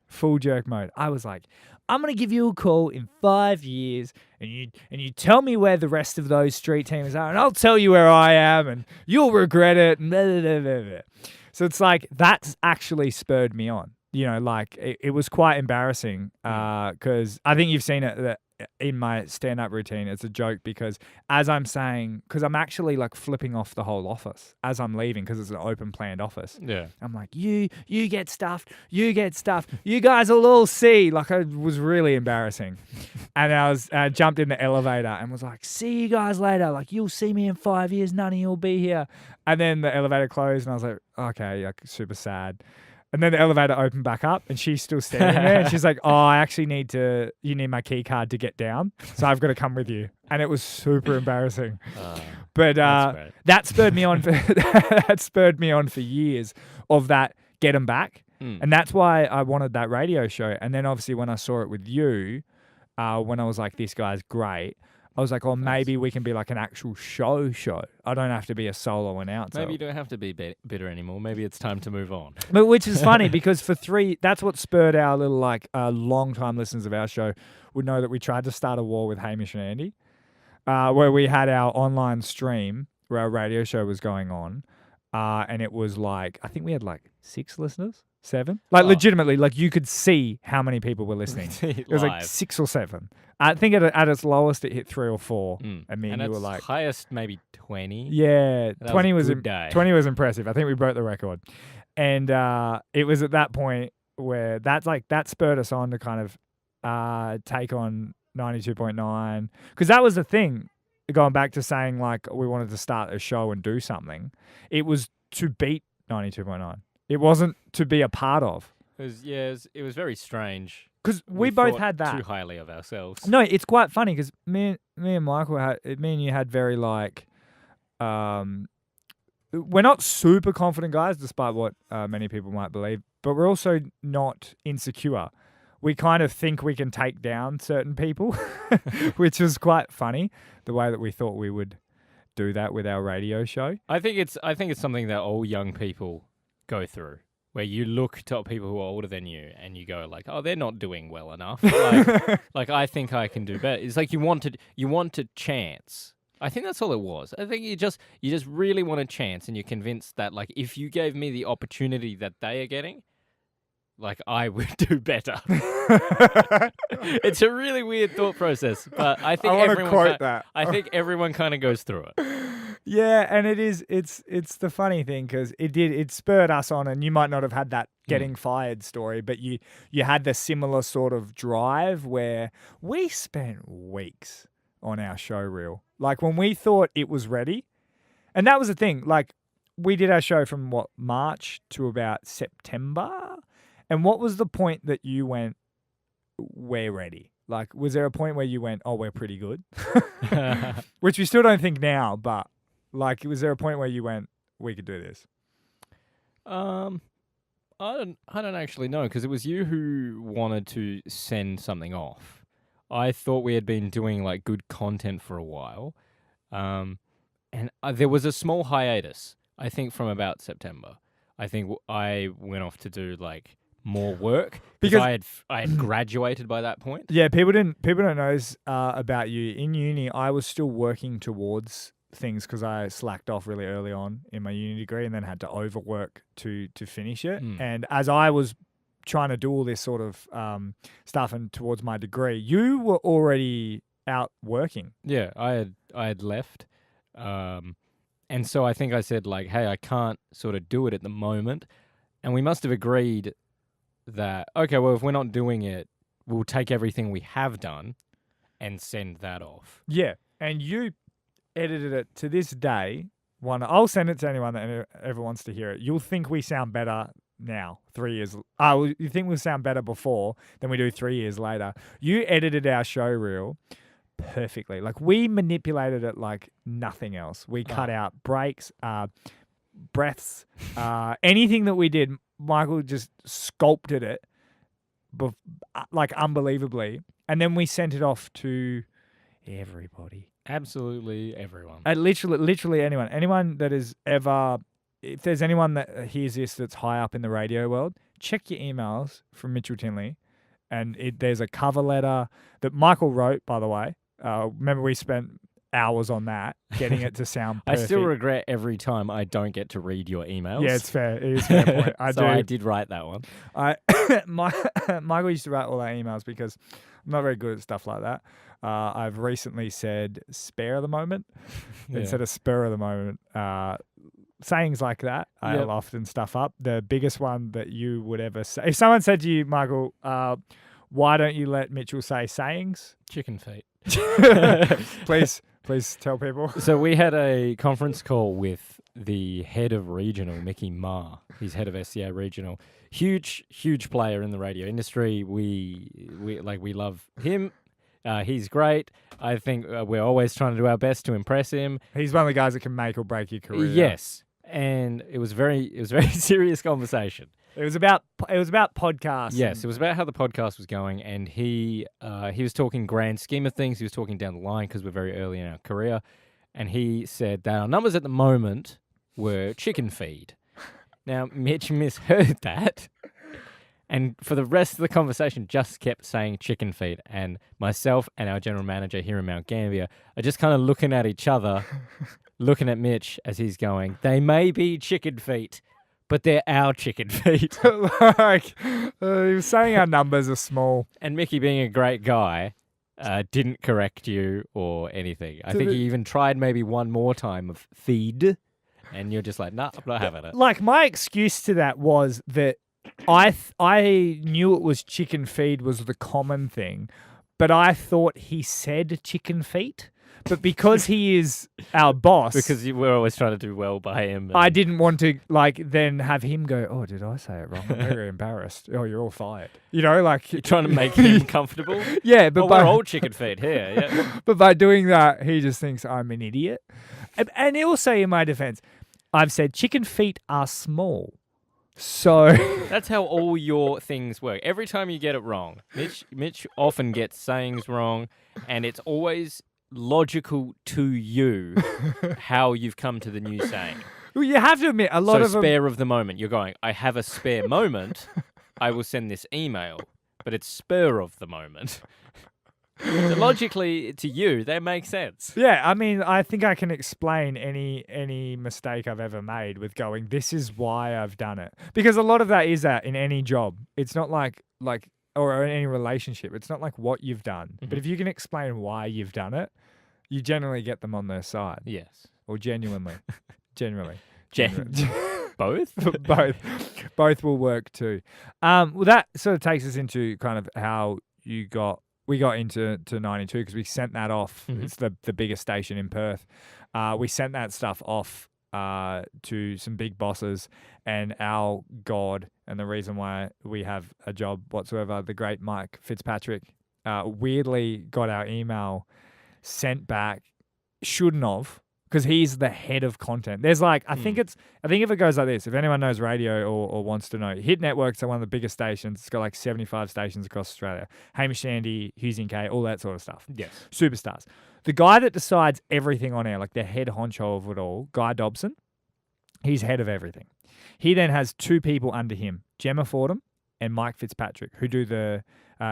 mode. I was like, I'm going to give you a call in 5 years and you tell me where the rest of those street teams are, and I'll tell you where I am and you'll regret it. And blah, blah, blah, blah, blah. So it's like, that's actually spurred me on. You know, like it was quite embarrassing because I think you've seen it in my stand-up routine. It's a joke because as I'm saying, because I'm actually like flipping off the whole office as I'm leaving because it's an open planned office. Yeah. I'm like, you get stuffed, you guys will all see. Like, it was really embarrassing. And I jumped in the elevator and was like, see you guys later. Like, you'll see me in 5 years, none of you'll be here. And then the elevator closed and I was like, okay, like super sad. And then the elevator opened back up and she's still standing there. And she's like, oh, I actually you need my key card to get down. So I've got to come with you. And it was super embarrassing. But that spurred me on for years of that get 'em back. And that's why I wanted that radio show. And then obviously when I saw it with you, when I was like, this guy's great, I was like, oh, maybe we can be like an actual show. I don't have to be a solo announcer. Maybe you don't have to be bitter anymore. Maybe it's time to move on. But which is funny because that's what spurred our little like long-time listeners of our show would know that we tried to start a war with Hamish and Andy, where we had our online stream where our radio show was going on, and it was like, I think we had like 6 listeners. 7? Like, legitimately, like you could see how many people were listening. It was like 6 or 7. I think at its lowest it hit 3 or 4. And me and you were like, highest maybe 20. Yeah, that 20 was 20 was impressive. I think we broke the record. And it was at that point where that spurred us on to kind of take on 92.9, because that was the thing. Going back to saying like we wanted to start a show and do something, it was to beat 92.9. It wasn't to be a part of. It was very strange. Because we both had that. Too highly of ourselves. No, it's quite funny because me and Michael me and you had very like, we're not super confident guys, despite what many people might believe, but we're also not insecure. We kind of think we can take down certain people, which was quite funny, the way that we thought we would do that with our radio show. I think it's something that all young people go through, where you look to people who are older than you and you go like, oh, they're not doing well enough. Like I think I can do better. It's like you want a chance. I think that's all it was. I think you just really want a chance, and you're convinced that like if you gave me the opportunity that they are getting, like I would do better. It's a really weird thought process, but I think I think everyone kind of goes through it. Yeah, and it's the funny thing because it spurred us on, and you might not have had that getting fired story, but you had the similar sort of drive where we spent weeks on our show reel. Like when we thought it was ready, and that was the thing, like we did our show from March to about September. And what was the point that you went, we're ready? Like, was there a point where you went, oh, we're pretty good? Which we still don't think now, but like, was there a point where you went, we could do this? I don't actually know, because it was you who wanted to send something off. I thought we had been doing like good content for a while, and there was a small hiatus. I think from about September. I think I went off to do like more work because I had graduated by that point. Yeah, people don't know this about you. In uni, I was still working towards things because I slacked off really early on in my uni degree and then had to overwork to finish it. And as I was trying to do all this sort of stuff and towards my degree, you were already out working. Yeah, I had left. And so I think I said like, hey, I can't sort of do it at the moment. And we must have agreed that, okay, well, if we're not doing it, we'll take everything we have done and send that off. Yeah, and you edited it to this day. I'll send it to anyone that ever wants to hear it. You'll think we sound better now, 3 years. You think we'll sound better before than we do 3 years later. You edited our show reel perfectly. Like, we manipulated it like nothing else. We cut out breaks, breaths, anything that we did. Michael just sculpted it, like, unbelievably, and then we sent it off to everybody. Absolutely everyone. Literally anyone that is ever. If there's anyone that hears this that's high up in the radio world, check your emails from Mitchell Tinley, and there's a cover letter that Michael wrote, by the way. Remember, we spent hours on that, getting it to sound perfect. I still regret every time I don't get to read your emails. Yeah, it's fair. It is a fair point. I did write that one. Michael used to write all our emails because I'm not very good at stuff like that. I've recently said spare of the moment instead of spur of the moment. Sayings like that, I'll often stuff up. The biggest one that you would ever say, if someone said to you, Michael, why don't you let Mitchell say sayings? Chicken feet. Please tell people. So we had a conference call with the head of regional, Mickey Ma. He's head of SCA regional. Huge player in the radio industry. We love him. He's great. I think we're always trying to do our best to impress him. He's one of the guys that can make or break your career. Yes, and it was very serious conversation. It was about podcasts. Yes, it was about how the podcast was going, and he was talking grand scheme of things. He was talking down the line because we're very early in our career, and he said that our numbers at the moment were chicken feed. Now, Mitch misheard that, and for the rest of the conversation just kept saying chicken feed, and myself and our general manager here in Mount Gambier are just kind of looking at each other, looking at Mitch as he's going, they may be chicken feet, but they're our chicken feet. He was saying our numbers are small. And Mickey, being a great guy, didn't correct you or anything. I think he even tried maybe one more time of feed, and you're just like, nah, I'm not having it. Like, my excuse to that was that I knew it was chicken feed was the common thing, but I thought he said chicken feet. But because he is our boss, because we're always trying to do well by him, I didn't want to then have him go, oh, did I say it wrong? I'm very embarrassed. Oh, you're all fired. Like, you're trying to make him comfortable. Yeah, but we're all chicken feed here. Yeah. But by doing that, he just thinks I'm an idiot. And also, in my defense, I've said chicken feet are small. So that's how all your things work. Every time you get it wrong, Mitch often gets sayings wrong, and it's always logical to you how you've come to the new saying. Well, you have to admit, a lot of spare of the moment. You're going, I have a spare moment. I will send this email, but it's spur of the moment. So logically, to you, that makes sense. Yeah, I mean, I think I can explain any mistake I've ever made with going, this is why I've done it. Because a lot of that is that in any job. It's not like or in any relationship. It's not like what you've done. Mm-hmm. But if you can explain why you've done it, you generally get them on their side. Yes. Or genuinely. Generally. Both? Both will work too. Well, that sort of takes us into kind of how we got into 92 because we sent that off. Mm-hmm. It's the biggest station in Perth. We sent that stuff off to some big bosses, and our God, and the reason why we have a job whatsoever, the great Mike Fitzpatrick, weirdly got our email sent back. Shouldn't have, because he's the head of content. There's I think if it goes like this, if anyone knows radio or wants to know, Hit Networks are one of the biggest stations. It's got 75 stations across Australia. Hamish Shandy, Hughes and Kay, all that sort of stuff. Yes. Superstars. The guy that decides everything on air, the head honcho of it all, Guy Dobson, he's head of everything. He then has two people under him, Gemma Fordham and Mike Fitzpatrick, who do the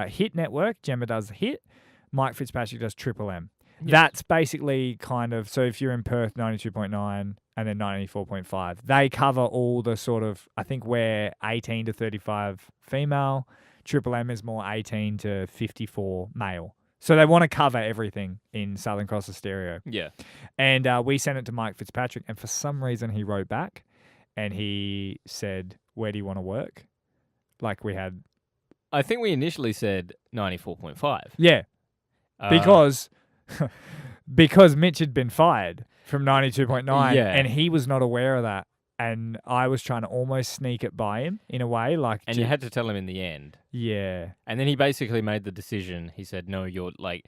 Hit Network. Gemma does Hit. Mike Fitzpatrick does Triple M. Yep. That's basically kind of, so if you're in Perth, 92.9 and then 94.5, they cover all the sort of, I think we're 18 to 35 female. Triple M is more 18 to 54 male. So they want to cover everything in Southern Cross stereo. Yeah. And we sent it to Mike Fitzpatrick, and for some reason he wrote back and he said, where do you want to work? Like we had, I think we initially said 94.5. yeah, Uh, because because Mitch had been fired from 92.9 Yeah. and he was not aware of that. And I was trying to almost sneak it by him in a way, like, and you had to tell him in the end. yeah, And then he basically made the decision. He said, "No, you're like,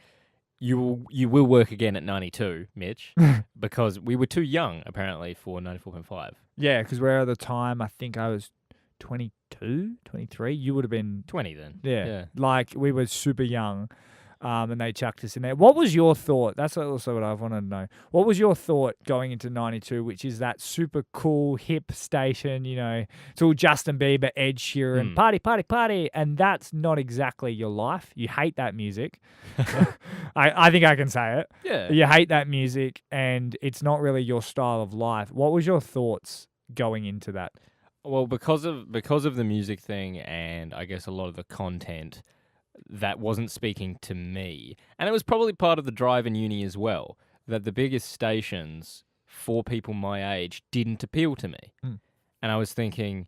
you will work again at 92, Mitch, because we were too young apparently for 94.5. yeah, because we're at the time, I think I was 22, 23. You would have been 20 then. Yeah. Like we were super young, and they chucked us in there. What was your thought? That's also what I wanted to know. What was your thought going into 92, which is that super cool, hip station, you know, it's all Justin Bieber, Ed Sheeran, party, party, party, and that's not exactly your life. You hate that music. I think I can say it. Yeah. You hate that music, and it's not really your style of life. What was your thoughts going into that? Well, because of the music thing and I guess a lot of the content that wasn't speaking to me, and it was probably part of the drive in uni as well, that the biggest stations for people my age didn't appeal to me. Mm. And I was thinking,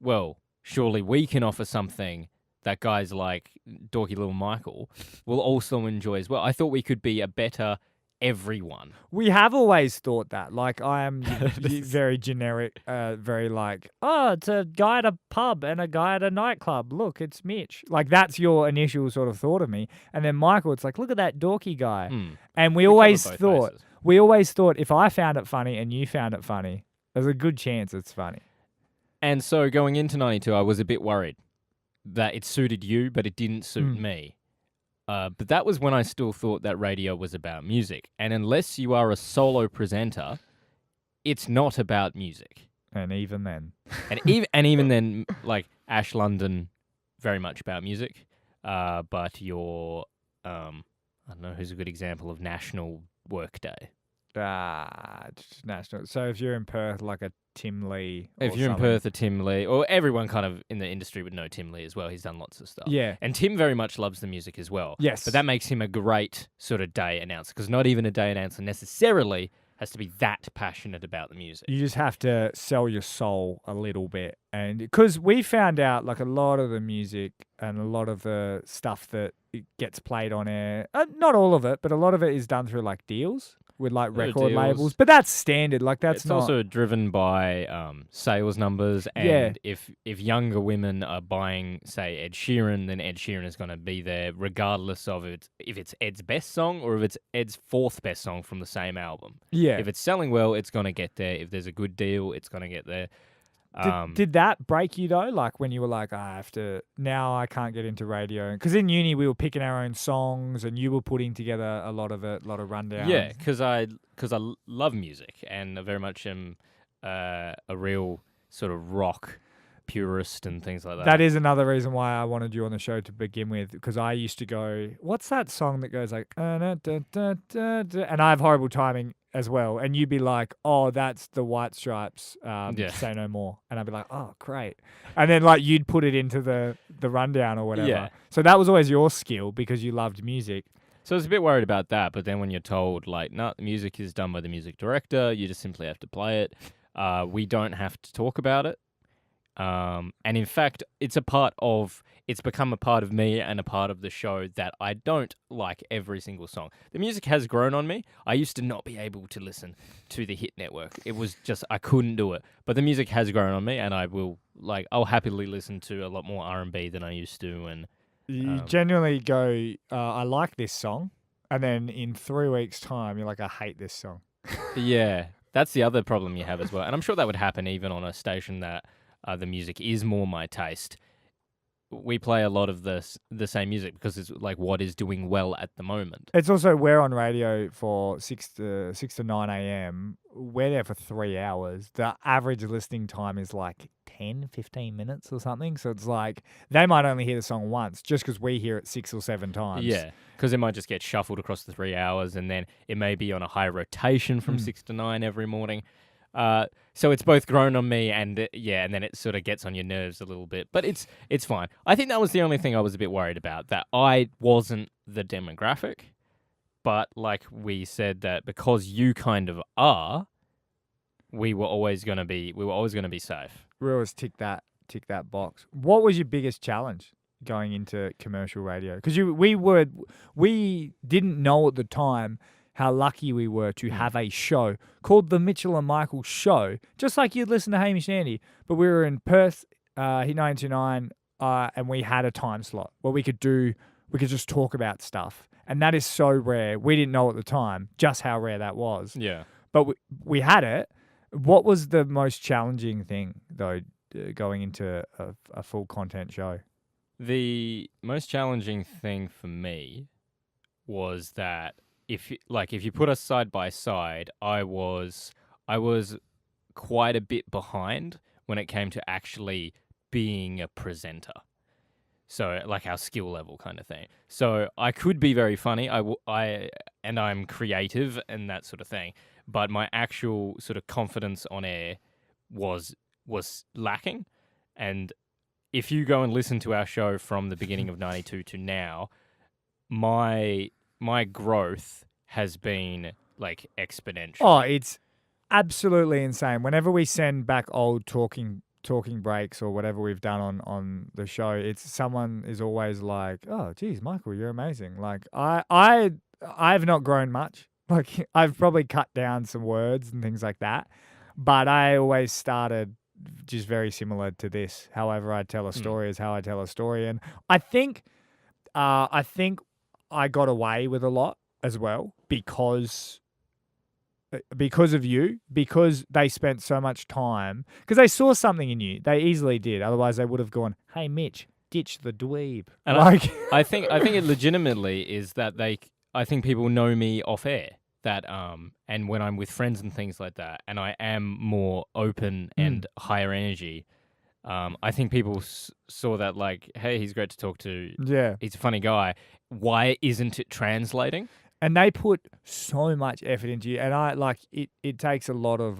well, surely we can offer something that guys like Dorky Little Michael will also enjoy as well. I thought we could be a better everyone. We have always thought that. Like, I am very generic, very like, oh, it's a guy at a pub and a guy at a nightclub. Look, it's Mitch. Like, that's your initial sort of thought of me. And then Michael, it's like, look at that dorky guy. And we always thought if I found it funny and you found it funny, there's a good chance it's funny. And so going into 92, I was a bit worried that it suited you, but it didn't suit me. But that was when I still thought that radio was about music. And unless you are a solo presenter, it's not about music. And even then. and even then, like Ash London, very much about music. But your, I don't know, who's a good example of National Work Day? National. So if you're in Perth, like a Tinley. If you're in Perth, a Tinley, or everyone kind of in the industry would know Tinley as well. He's done lots of stuff. Yeah. And Tim very much loves the music as well. Yes. But that makes him a great sort of day announcer, because not even a day announcer necessarily has to be that passionate about the music. You just have to sell your soul a little bit. And because we found out like a lot of the music and a lot of the stuff that it gets played on air, not all of it, but a lot of it is done through like deals with like record labels. But that's standard. Like that's it's also driven by sales numbers. And if younger women are buying, say, Ed Sheeran, then Ed Sheeran is going to be there regardless of if it's Ed's best song or if it's Ed's fourth best song from the same album. Yeah. If it's selling well, it's going to get there. If there's a good deal, it's going to get there. Did that break you though? Like when you were like, now I can't get into radio. Because in uni we were picking our own songs and you were putting together a lot of rundowns. Yeah, because I love music and I very much am a real sort of rock purist and things like that. That is another reason why I wanted you on the show to begin with, because I used to go, what's that song that goes like, and I have horrible timing as well. And you'd be like, oh, that's the White Stripes, Say No More. And I'd be like, oh, great. And then like you'd put it into the rundown or whatever. Yeah. So that was always your skill because you loved music. So I was a bit worried about that, but then when you're told, like, no, the music is done by the music director, you just simply have to play it. We don't have to talk about it. And in fact, it's become a part of me and a part of the show that I don't like every single song. The music has grown on me. I used to not be able to listen to the Hit Network. It was just, I couldn't do it. But the music has grown on me and I'll happily listen to a lot more R&B than I used to. And you genuinely go, I like this song. And then in 3 weeks' time, you're like, I hate this song. Yeah, that's the other problem you have as well. And I'm sure that would happen even on a station that the music is more my taste. We play a lot of the same music because it's like what is doing well at the moment. It's also, we're on radio for 6 to 9 a.m. We're there for 3 hours. The average listening time is like 10, 15 minutes or something. So it's like they might only hear the song once just because we hear it 6 or 7 times. Yeah, because it might just get shuffled across the 3 hours and then it may be on a high rotation from 6 to 9 every morning. So it's both grown on me and then it sort of gets on your nerves a little bit, but it's fine. I think that was the only thing I was a bit worried about, that I wasn't the demographic, but like we said, that because you kind of are, we were always going to be safe. We always tick that box. What was your biggest challenge going into commercial radio? Because we didn't know at the time how lucky we were to have a show called The Mitchell and Michael Show, just like you'd listen to Hamish and Andy. But we were in Perth, Hit 929, and we had a time slot where we could just talk about stuff. And that is so rare. We didn't know at the time just how rare that was. Yeah. But we had it. What was the most challenging thing, though, going into a full content show? The most challenging thing for me was that if you put us side by side, I was quite a bit behind when it came to actually being a presenter. So like our skill level kind of thing. So I could be very funny. I'm creative and that sort of thing. But my actual sort of confidence on air was lacking. And if you go and listen to our show from the beginning of 92 to now, my growth has been like exponential. Oh, it's absolutely insane. Whenever we send back old talking breaks or whatever we've done on the show, it's someone is always like, "Oh, geez, Michael, you're amazing." Like I've not grown much. Like I've probably cut down some words and things like that, but I always started just very similar to this. However, I tell a story is how I tell a story, and I think I got away with a lot as well because of you, because they spent so much time, because they saw something in you. They easily did. Otherwise, they would have gone, "Hey, Mitch, ditch the dweeb." And like, I think it legitimately is that I think people know me off air. That and when I'm with friends and things like that, and I am more open and higher energy, I think people saw that like, hey, he's great to talk to. Yeah, he's a funny guy. Why isn't it translating? And they put so much effort into you, and I like it. It takes a lot of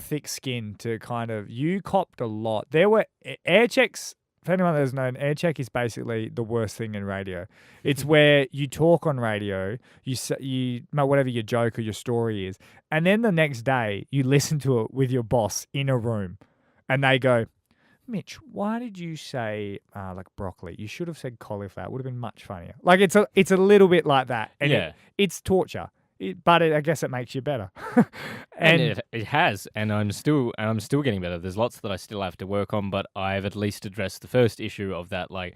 thick skin to kind of. You copped a lot. There were air checks. For anyone that doesn't know, an air check is basically the worst thing in radio. It's where you talk on radio, you whatever your joke or your story is, and then the next day you listen to it with your boss in a room, and they go, "Mitch, why did you say like broccoli? You should have said cauliflower. It would have been much funnier." Like it's a little bit like that, and it's torture. But I guess it makes you better. and it has, and I'm still getting better. There's lots that I still have to work on, but I've at least addressed the first issue of that. Like,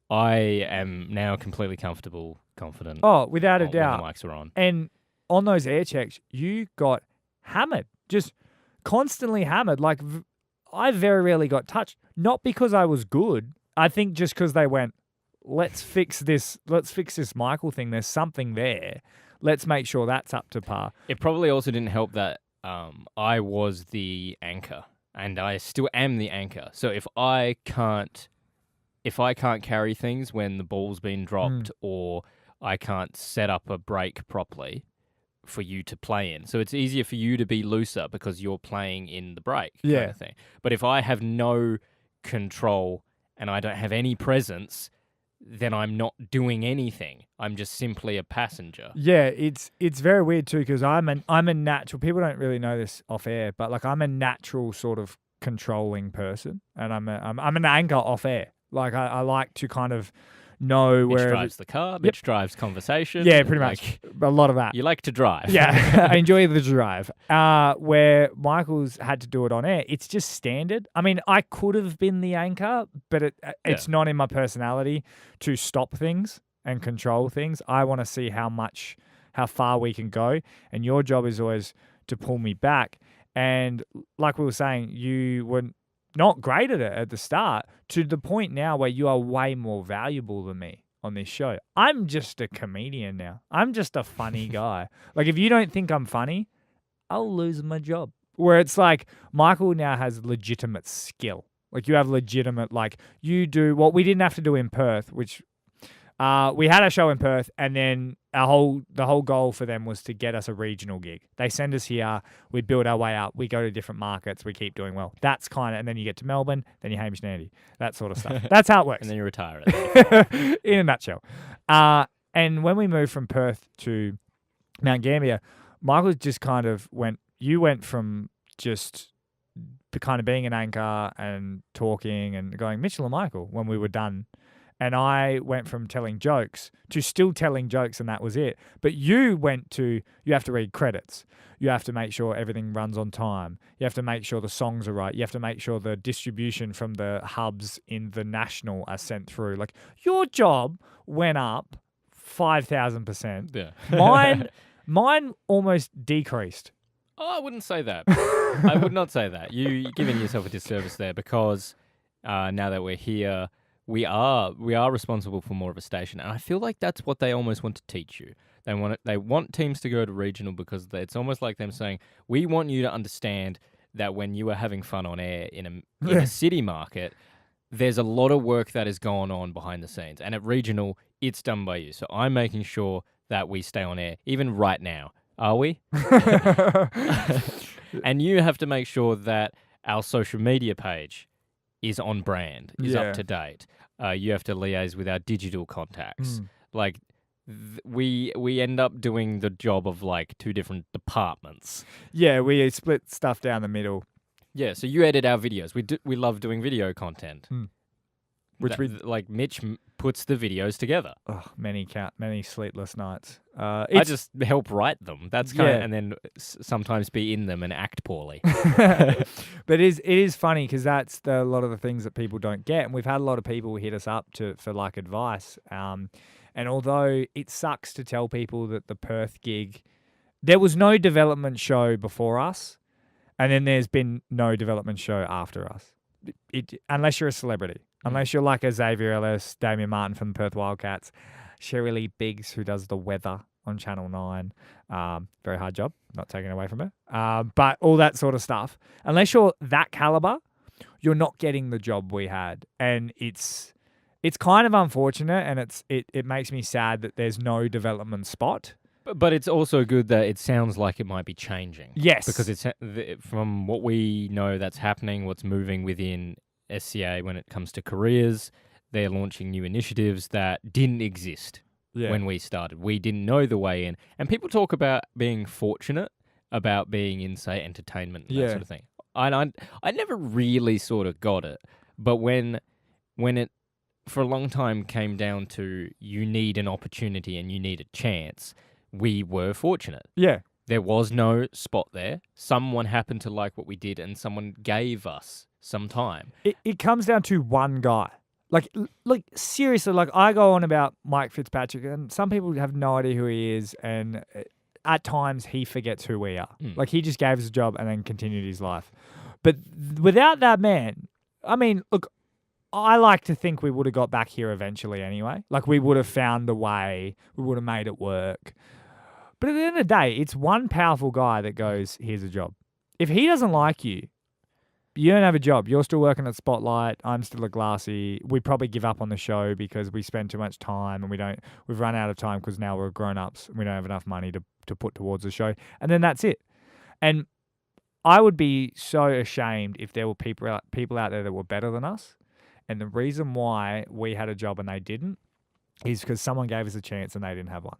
I am now completely confident. Oh, without a doubt. When the mics are on. And on those air checks, you got hammered, just constantly hammered. Like, I very rarely got touched, not because I was good. I think just because they went, let's fix this Michael thing. There's something there. Let's make sure that's up to par. It probably also didn't help that I was the anchor, and I still am the anchor. So if I can't carry things when the ball's been dropped, or I can't set up a break properly for you to play in, so it's easier for you to be looser because you're playing in the break, kind of thing. But if I have no control and I don't have any presence, then I'm not doing anything. I'm just simply a passenger. Yeah, it's very weird too, because I'm a natural. People don't really know this off air, but like I'm a natural sort of controlling person, and I'm an anchor off air. Like I like to kind of know Mitch where drives the car. Mitch drives conversation. Yeah, pretty much. A lot of that. You like to drive. Yeah, I enjoy the drive. Where Michael's had to do it on air, it's just standard. I mean, I could have been the anchor, but it's not in my personality to stop things and control things. I want to see how far we can go, and your job is always to pull me back. And like we were saying, you were not great at it at the start, to the point now where you are way more valuable than me on this show. I'm just a comedian now. I'm just a funny guy. Like, if you don't think I'm funny, I'll lose my job. Where it's like, Michael now has legitimate skill. Like, you have legitimate, like, you do what we didn't have to do in Perth, which we had a show in Perth, and then the whole goal for them was to get us a regional gig. They send us here, we build our way up, we go to different markets, we keep doing well. That's kind of, and then you get to Melbourne, then you're Hamish and Andy, that sort of stuff. That's how it works. And then you retire. In a nutshell. And when we moved from Perth to Mount Gambier, Michael just kind of you went from just kind of being an anchor and talking and going, Mitchell and Michael, when we were done. And I went from telling jokes to still telling jokes, and that was it. But you went to, you have to read credits. You have to make sure everything runs on time. You have to make sure the songs are right. You have to make sure the distribution from the hubs in the national are sent through. Like, your job went up 5,000%. Yeah. Mine almost decreased. Oh, I wouldn't say that. I would not say that. You're giving yourself a disservice there because now that we're here, we are responsible for more of a station, and I feel like that's what they almost want to teach you. They want teams to go to regional because it's almost like them saying, we want you to understand that when you are having fun on air in a city market, there's a lot of work that is going on behind the scenes, and at regional, it's done by you. So I'm making sure that we stay on air, even right now. Are we? And you have to make sure that our social media page is on brand, is up to date. You have to liaise with our digital contacts. Like, we end up doing the job of like two different departments. Yeah, we split stuff down the middle. Yeah, so you edit our videos. We love doing video content. Which like Mitch puts the videos together. Oh, many sleepless nights. I just help write them. That's kind of, and then sometimes be in them and act poorly. But it is funny because that's a lot of the things that people don't get, and we've had a lot of people hit us up for like advice. And although it sucks to tell people that the Perth gig, there was no development show before us, and then there's been no development show after us. Unless you're a celebrity. Unless you're like a Xavier Ellis, Damien Martin from the Perth Wildcats, Sherry Lee Biggs, who does the weather on Channel 9. Very hard job, not taking away from her. But all that sort of stuff. Unless you're that caliber, you're not getting the job we had. And it's kind of unfortunate, and it makes me sad that there's no development spot. But it's also good that it sounds like it might be changing. Yes. Because it's from what we know that's happening, what's moving within SCA when it comes to careers, they're launching new initiatives that didn't exist when we started. We didn't know the way in. And people talk about being fortunate about being in, say, entertainment and that sort of thing. I never really sort of got it. But when it, for a long time, came down to you need an opportunity and you need a chance, we were fortunate. Yeah. There was no spot there. Someone happened to like what we did and someone gave us some time. It comes down to one guy. Like seriously, like I go on about Mike Fitzpatrick, and some people have no idea who he is, and at times he forgets who we are. Like, he just gave us a job and then continued his life. But without that man, I mean, look, I like to think we would have got back here eventually anyway. Like, we would have found a way, we would have made it work. But at the end of the day, it's one powerful guy that goes, here's a job. If he doesn't like you, you don't have a job. You're still working at Spotlight. I'm still at Glassy. We probably give up on the show because we spend too much time, and we've run out of time because now we're grown-ups and we don't have enough money to put towards the show. And then that's it. And I would be so ashamed if there were people out there that were better than us. And the reason why we had a job and they didn't is because someone gave us a chance and they didn't have one.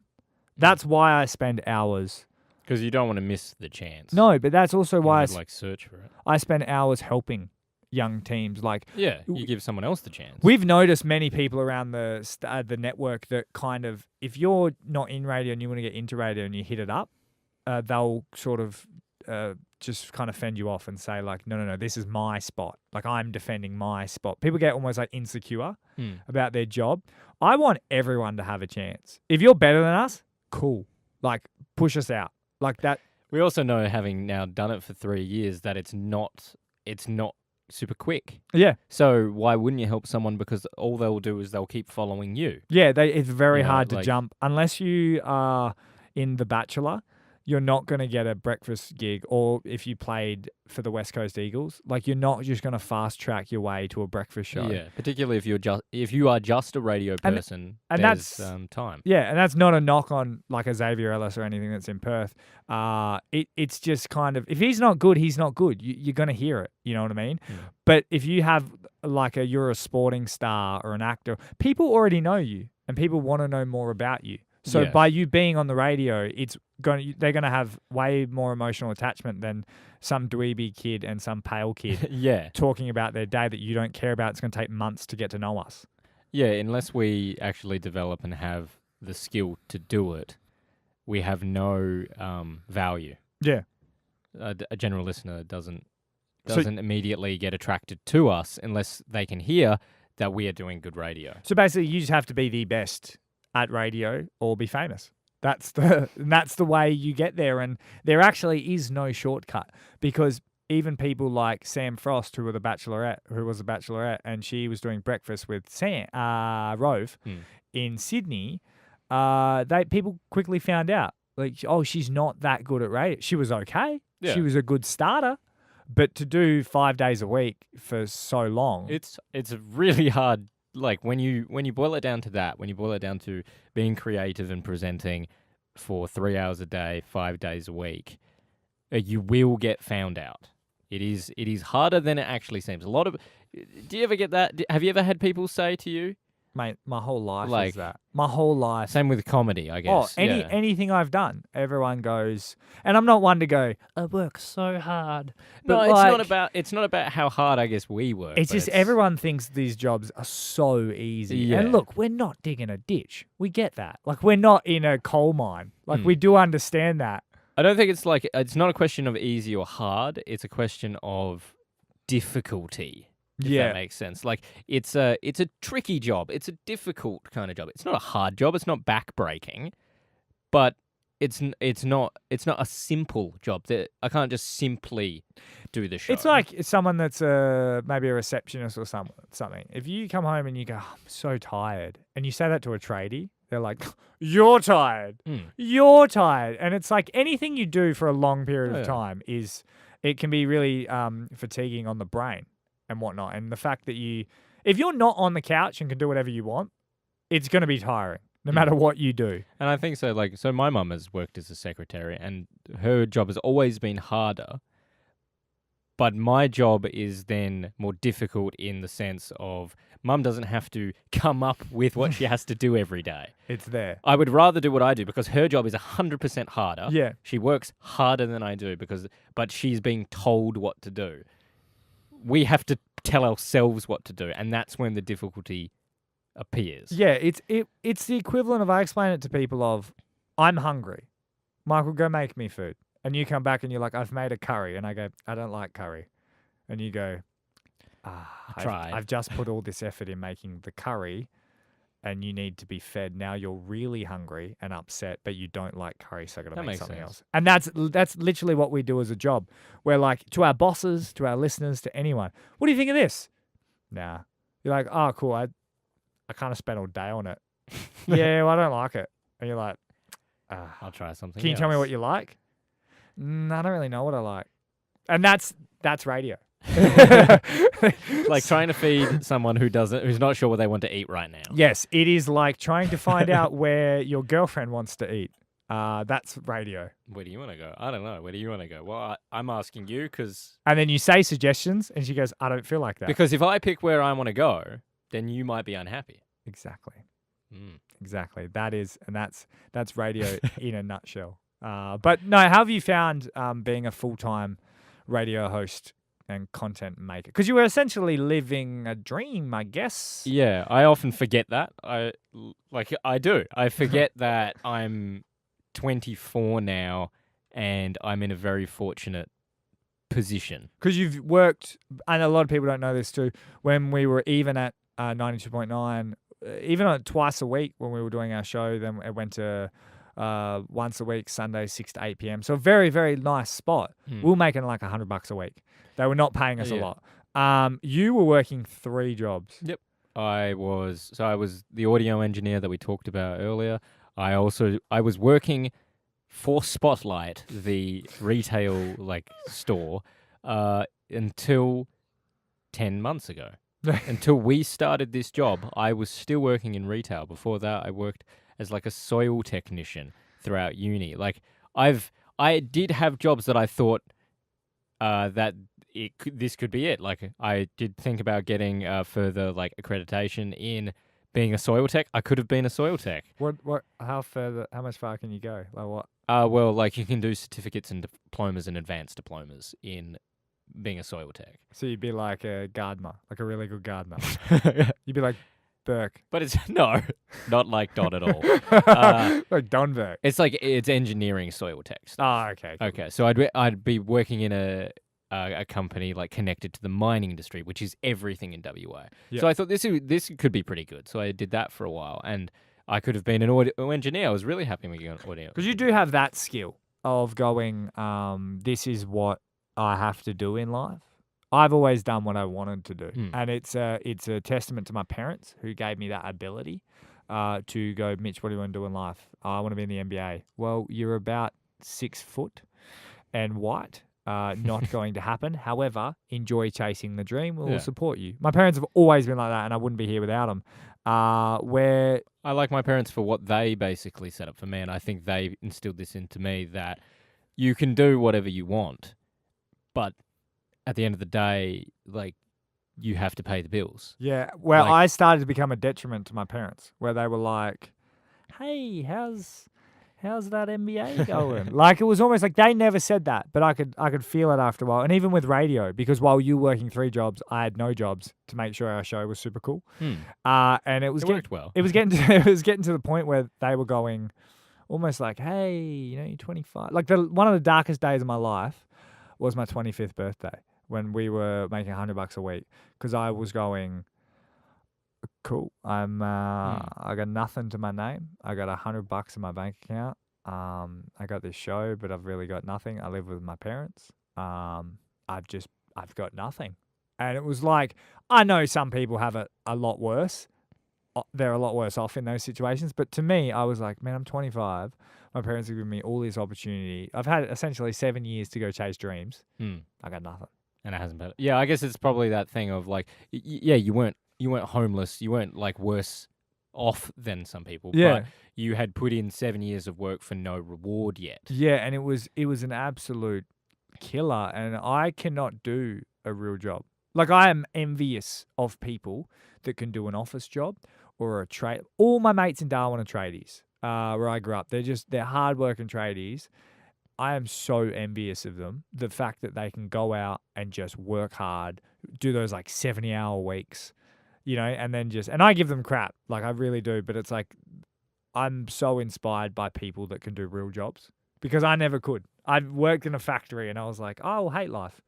That's why I spend hours. Because you don't want to miss the chance. No, but that's also why search for it. I spend hours helping young teams. Like, you give someone else the chance. We've noticed many people around the network that kind of, if you're not in radio and you want to get into radio and you hit it up, they'll sort of just kind of fend you off and say like, no, this is my spot. Like, I'm defending my spot. People get almost like insecure about their job. I want everyone to have a chance. If you're better than us, cool. Like, push us out. Like that. We also know, having now done it for 3 years, that it's not super quick. Yeah. So why wouldn't you help someone? Because all they'll do is they'll keep following you. Yeah, it's very hard to jump. Unless you are in The Bachelor, you're not going to get a breakfast gig, or if you played for the West Coast Eagles, like, you're not just going to fast track your way to a breakfast show. Yeah, particularly if you are just a radio person, and there's time. Yeah, and that's not a knock on like a Xavier Ellis or anything that's in Perth. It's just kind of, if he's not good, he's not good. You're going to hear it. You know what I mean? Yeah. But if you have like you're a sporting star or an actor, people already know you, and people want to know more about you. So Yeah. by you being on the radio, they're gonna have way more emotional attachment than some dweeby kid and some pale kid Yeah. talking about their day that you don't care about. It's gonna take months to get to know us. Yeah, unless we actually develop and have the skill to do it, we have no value. Yeah. A general listener doesn't So- immediately get attracted to us unless they can hear that we are doing good radio. So basically, you just have to be the best at radio or be famous. That's the way you get there, and there actually is no shortcut because even people like Sam Frost, who was a bachelorette, and she was doing breakfast with Rove in Sydney. People quickly found out, like, oh, she's not that good at radio. She was okay. Yeah. She was a good starter, but to do 5 days a week for so long, It's really hard. Like when you boil it down to that, when you boil it down to being creative and presenting for 3 hours a day, 5 days a week, you will get found out. It is harder than it actually seems. Do you ever get that? Have you ever had people say to you? mate, my whole life Like- is that. My whole life. Same with comedy, I Oh, guess. anything I've done, everyone goes, and I'm not one to go, I work so hard. No, But it's not about how hard I guess we work. It's but just everyone thinks these jobs are so easy. Yeah. And look, we're not digging a ditch. We get that. Like, we're not in a coal mine. Like, Mm. we do understand that. I don't think it's not a question of easy or hard. It's a question of difficulty. If that makes sense. Like it's a tricky job. It's a difficult kind of job. It's not a hard job. It's not backbreaking, but it's not a simple job. That I can't just simply do the show. It's like someone that's maybe a receptionist or something. If you come home and you go, I'm so tired, and you say that to a tradie, they're like, you're tired. You're tired. And it's like anything you do for a long period of time it can be really fatiguing on the brain and whatnot. And the fact that if you're not on the couch and can do whatever you want, it's going to be tiring no matter what you do. And I think so. Like, so my mum has worked as a secretary, and her job has always been harder. But my job is then more difficult in the sense of mum doesn't have to come up with what she has to do every day. It's there. I would rather do what I do because her job is 100% harder. Yeah. She works harder than I do but she's being told what to do. We have to tell ourselves what to do, and that's when the difficulty appears. Yeah, it's the equivalent of, I explain it to people of, I'm hungry. Michael, go make me food. And you come back and you're like, I've made a curry. And I go, I don't like curry. And you go, tried. I've just put all this effort in making the curry and you need to be fed. Now you're really hungry and upset, but you don't like curry, so I got to That make makes something sense. else. And that's literally what we do as a job. We're like, to our bosses, to our listeners, to anyone, what do you think of this? Nah. You're like, oh, cool. I kind of spent all day on it. Yeah, well, I don't like it. And you're like, I'll try something can you tell me else. what you like? I don't really know what I like. And that's radio. Like trying to feed someone who's not sure what they want to eat right now. Yes, it is like trying to find out where your girlfriend wants to eat. That's radio. Where do you want to go? I don't know. Where do you want to go? Well, I'm asking you because And then you say suggestions and she goes, I don't feel like that. if I pick where I want to go, then you might be unhappy. Exactly. Mm. Exactly. That's radio in a nutshell. But no, how have you found being a full-time radio host and content maker? Because you were essentially living a dream, I guess. Yeah, I often forget that. I do. I forget that I'm 24 now and I'm in a very fortunate position. Because you've worked, and a lot of people don't know this too, when we were even at 92.9, even on twice a week when we were doing our show, then it went to once a week, Sunday, 6 to 8 p.m. So a very, very nice spot. We were making like $100 a week. They were not paying us a lot. You were working 3 jobs. Yep. I was the audio engineer that we talked about earlier. I was working for Spotlight, the retail store, until 10 months ago. Until we started this job, I was still working in retail. Before that, I worked as like a soil technician throughout uni. Like I did have jobs that I thought that this could be it. Like I did think about getting further like accreditation in being a soil tech, I could have been a soil tech. How much far can you go? Like what? Well, like you can do certificates and diplomas and advanced diplomas in being a soil tech. So you'd be like a gardener, like a really good gardener. You'd be like Burke. But it's not like Dot at all. Like Don Burke. It's like it's engineering soil tech stuff. Oh, okay. Cool. Okay, so I'd be working in a company like connected to the mining industry, which is everything in WA. Yep. So I thought this could be pretty good. So I did that for a while, and I could have been an audio engineer. I was really happy with an audio. Because you do have that skill of going, this is what I have to do in life. I've always done what I wanted to do. And it's a testament to my parents who gave me that ability to go, Mitch, what do you want to do in life? I want to be in the NBA. Well, you're about 6 foot and white. Not going to happen. However, enjoy chasing the dream. We'll support you. My parents have always been like that, and I wouldn't be here without them. Where I like my parents for what they basically set up for me, and I think they instilled this into me that you can do whatever you want, but at the end of the day, like, you have to pay the bills. Yeah, well, I started to become a detriment to my parents, where they were like, "Hey, how's that NBA going?" Like, it was almost like they never said that, but I could feel it after a while. And even with radio, because while you were working 3 jobs, I had no jobs to make sure our show was super cool. And it worked well. It was getting to the point where they were going, almost like, "Hey, you're 25." Like one of the darkest days of my life was my 25th birthday when we were making $100 a week, because I was going, cool. I got nothing to my name. I got $100 in my bank account. I got this show, but I've really got nothing. I live with my parents. I've got nothing. And it was like, I know some people have it a lot worse. They're a lot worse off in those situations. But to me, I was like, man, I'm 25. My parents have given me all this opportunity. I've had essentially 7 years to go chase dreams. I got nothing. And it hasn't been. Yeah, I guess it's probably that thing of like, you weren't homeless. You weren't like worse off than some people. Yeah. But you had put in 7 years of work for no reward yet. Yeah, and it was an absolute killer. And I cannot do a real job. Like, I am envious of people that can do an office job or a trade. All my mates in Darwin are tradies, where I grew up. They're hardworking tradies. I am so envious of them. The fact that they can go out and just work hard, do those like 70-hour weeks, and then and I give them crap. Like, I really do. But it's like, I'm so inspired by people that can do real jobs, because I never could. I worked in a factory and I was like, oh, I hate life.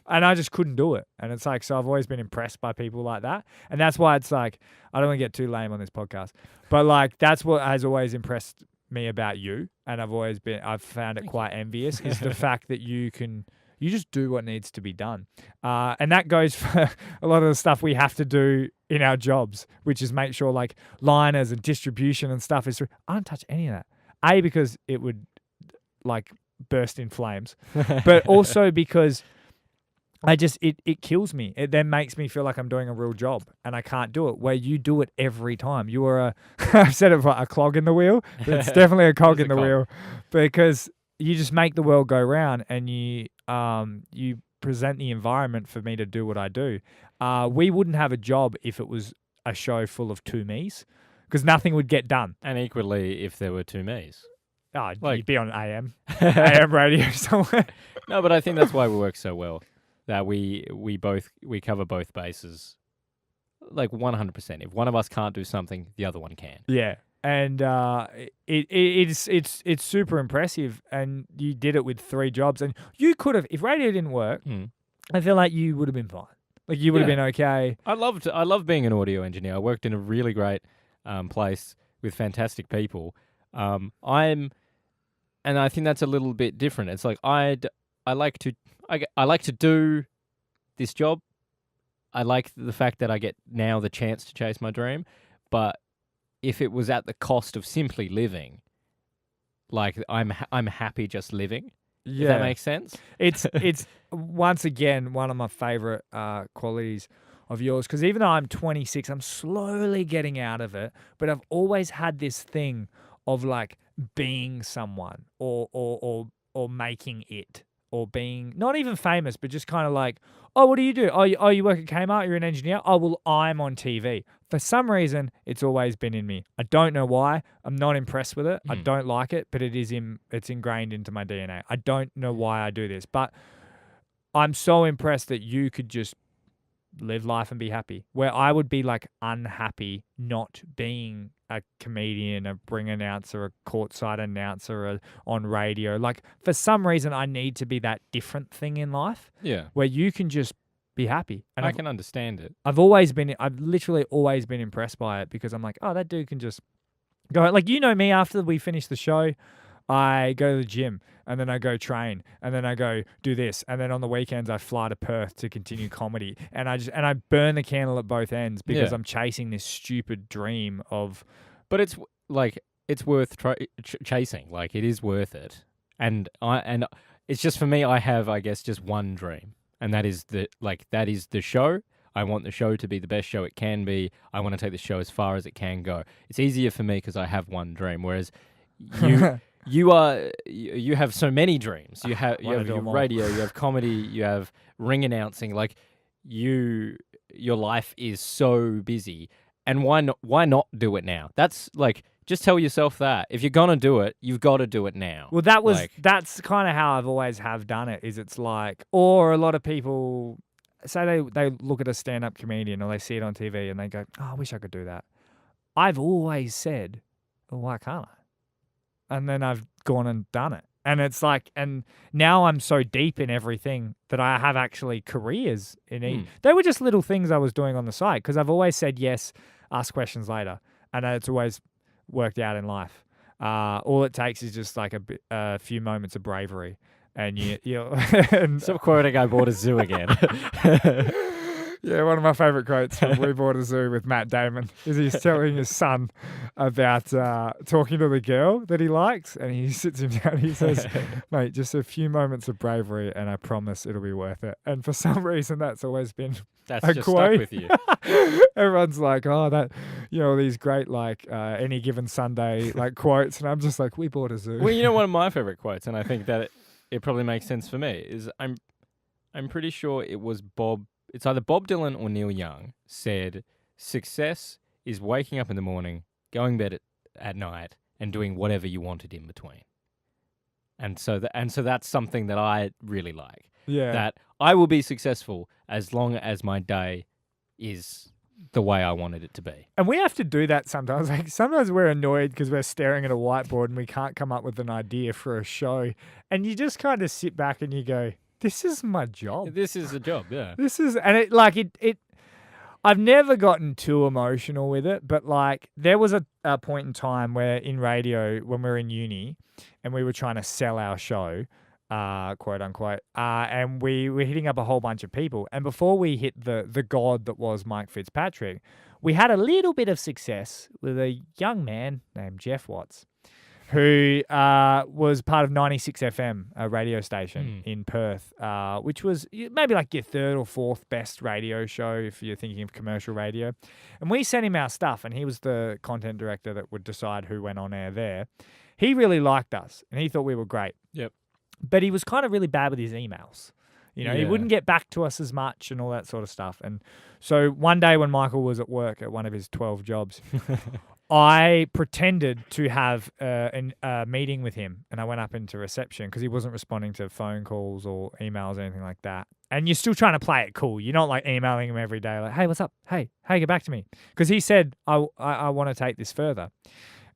And I just couldn't do it. And it's like, so I've always been impressed by people like that. And that's why it's like, I don't want to get too lame on this podcast, but like, that's what has always impressed me about you. And I've found it quite envious, is the fact that you just do what needs to be done. And that goes for a lot of the stuff we have to do in our jobs, which is make sure like liners and distribution and stuff is through. I don't touch any of that. Because it would like burst in flames, but also because it kills me. It then makes me feel like I'm doing a real job and I can't do it, where you do it every time. You are I've said it, a clog in the wheel, but it's definitely a cog in the wheel, because you just make the world go round, and you present the environment for me to do what I do. We wouldn't have a job if it was a show full of two me's, because nothing would get done. And equally, if there were two me's. Oh, you'd be on AM radio somewhere. No, but I think that's why we work so well. That we cover both bases, like 100%. If one of us can't do something, the other one can. Yeah, and it's super impressive. And you did it with 3 jobs, and you could have, if radio didn't work, I feel like you would have been fine. Like, you would have been okay. I love being an audio engineer. I worked in a really great place with fantastic people. And I think that's a little bit different. It's like I like to do this job. I like the fact that I get now the chance to chase my dream. But if it was at the cost of simply living, like I'm happy just living. Yeah. Does that make sense? It's once again one of my favorite qualities of yours, because even though I'm 26, I'm slowly getting out of it. But I've always had this thing of like being someone or making it, or being not even famous, but just kind of like, oh, what do you do? Oh, you work at Kmart, you're an engineer? Oh, well, I'm on TV. For some reason, it's always been in me. I don't know why. I'm not impressed with it. I don't like it, but it's ingrained into my DNA. I don't know why I do this, but I'm so impressed that you could just live life and be happy, where I would be like unhappy not being a comedian, a ring announcer, a courtside announcer, on radio. Like for some reason, I need to be that different thing in life. Yeah. Where you can just be happy. And I can understand it. I've literally always been impressed by it because I'm like, oh, that dude can just go. Like, me, after we finish the show, I go to the gym and then I go train and then I go do this. And then on the weekends, I fly to Perth to continue comedy. And I burn the candle at both ends because I'm chasing this stupid dream of. But it's like, it's worth chasing. Like, it is worth it. And it's just, for me, I have, I guess, just one dream. And that is the show. I want the show to be the best show it can be. I want to take the show as far as it can go. It's easier for me because I have one dream. Whereas you have so many dreams. You have your radio, you have comedy, you have ring announcing. Like your life is so busy. And why not do it now? That's like, just tell yourself that if you're gonna do it, you've got to do it now. Well, that's kind of how I've always have done it. Is it's like, or a lot of people say they look at a stand-up comedian or they see it on TV and they go, oh, I wish I could do that. I've always said, well, why can't I? And then I've gone and done it. And it's like, and now I'm so deep in everything that I have actually careers in it. They were just little things I was doing on the side because I've always said yes, ask questions later. And it's always worked out in life. All it takes is just like a few moments of bravery. And Stop quoting I bought a zoo again. Yeah, one of my favourite quotes from We Bought a Zoo with Matt Damon is he's telling his son about talking to the girl that he likes, and he sits him down and he says, mate, just a few moments of bravery and I promise it'll be worth it. And for some reason, that's always been that's a just quote. Stuck with you. Everyone's like, oh, that, these great, like, any given Sunday, like, quotes, and I'm just like, we bought a zoo. Well, one of my favourite quotes, and I think that it probably makes sense for me, is I'm pretty sure it was it's either Bob Dylan or Neil Young said, success is waking up in the morning, going to bed at night, and doing whatever you wanted in between. And so that's something that I really like. Yeah. That I will be successful as long as my day is the way I wanted it to be. And we have to do that sometimes. Like sometimes we're annoyed because we're staring at a whiteboard and we can't come up with an idea for a show. And you just kind of sit back and you go, this is my job. This is a job, yeah. I've never gotten too emotional with it, but like there was a point in time where in radio, when we were in uni and we were trying to sell our show, quote unquote, and we were hitting up a whole bunch of people. And before we hit the god that was Mike Fitzpatrick, we had a little bit of success with a young man named Jeff Watts, who was part of 96 FM, a radio station in Perth, which was maybe like your third or fourth best radio show if you're thinking of commercial radio. And we sent him our stuff, and he was the content director that would decide who went on air there. He really liked us, and he thought we were great. Yep. But he was kind of really bad with his emails. He wouldn't get back to us as much and all that sort of stuff. And so one day when Michael was at work at one of his 12 jobs, I pretended to have a meeting with him, and I went up into reception because he wasn't responding to phone calls or emails or anything like that. And you're still trying to play it cool. You're not like emailing him every day like, hey, what's up? Hey, get back to me. Because he said, I want to take this further.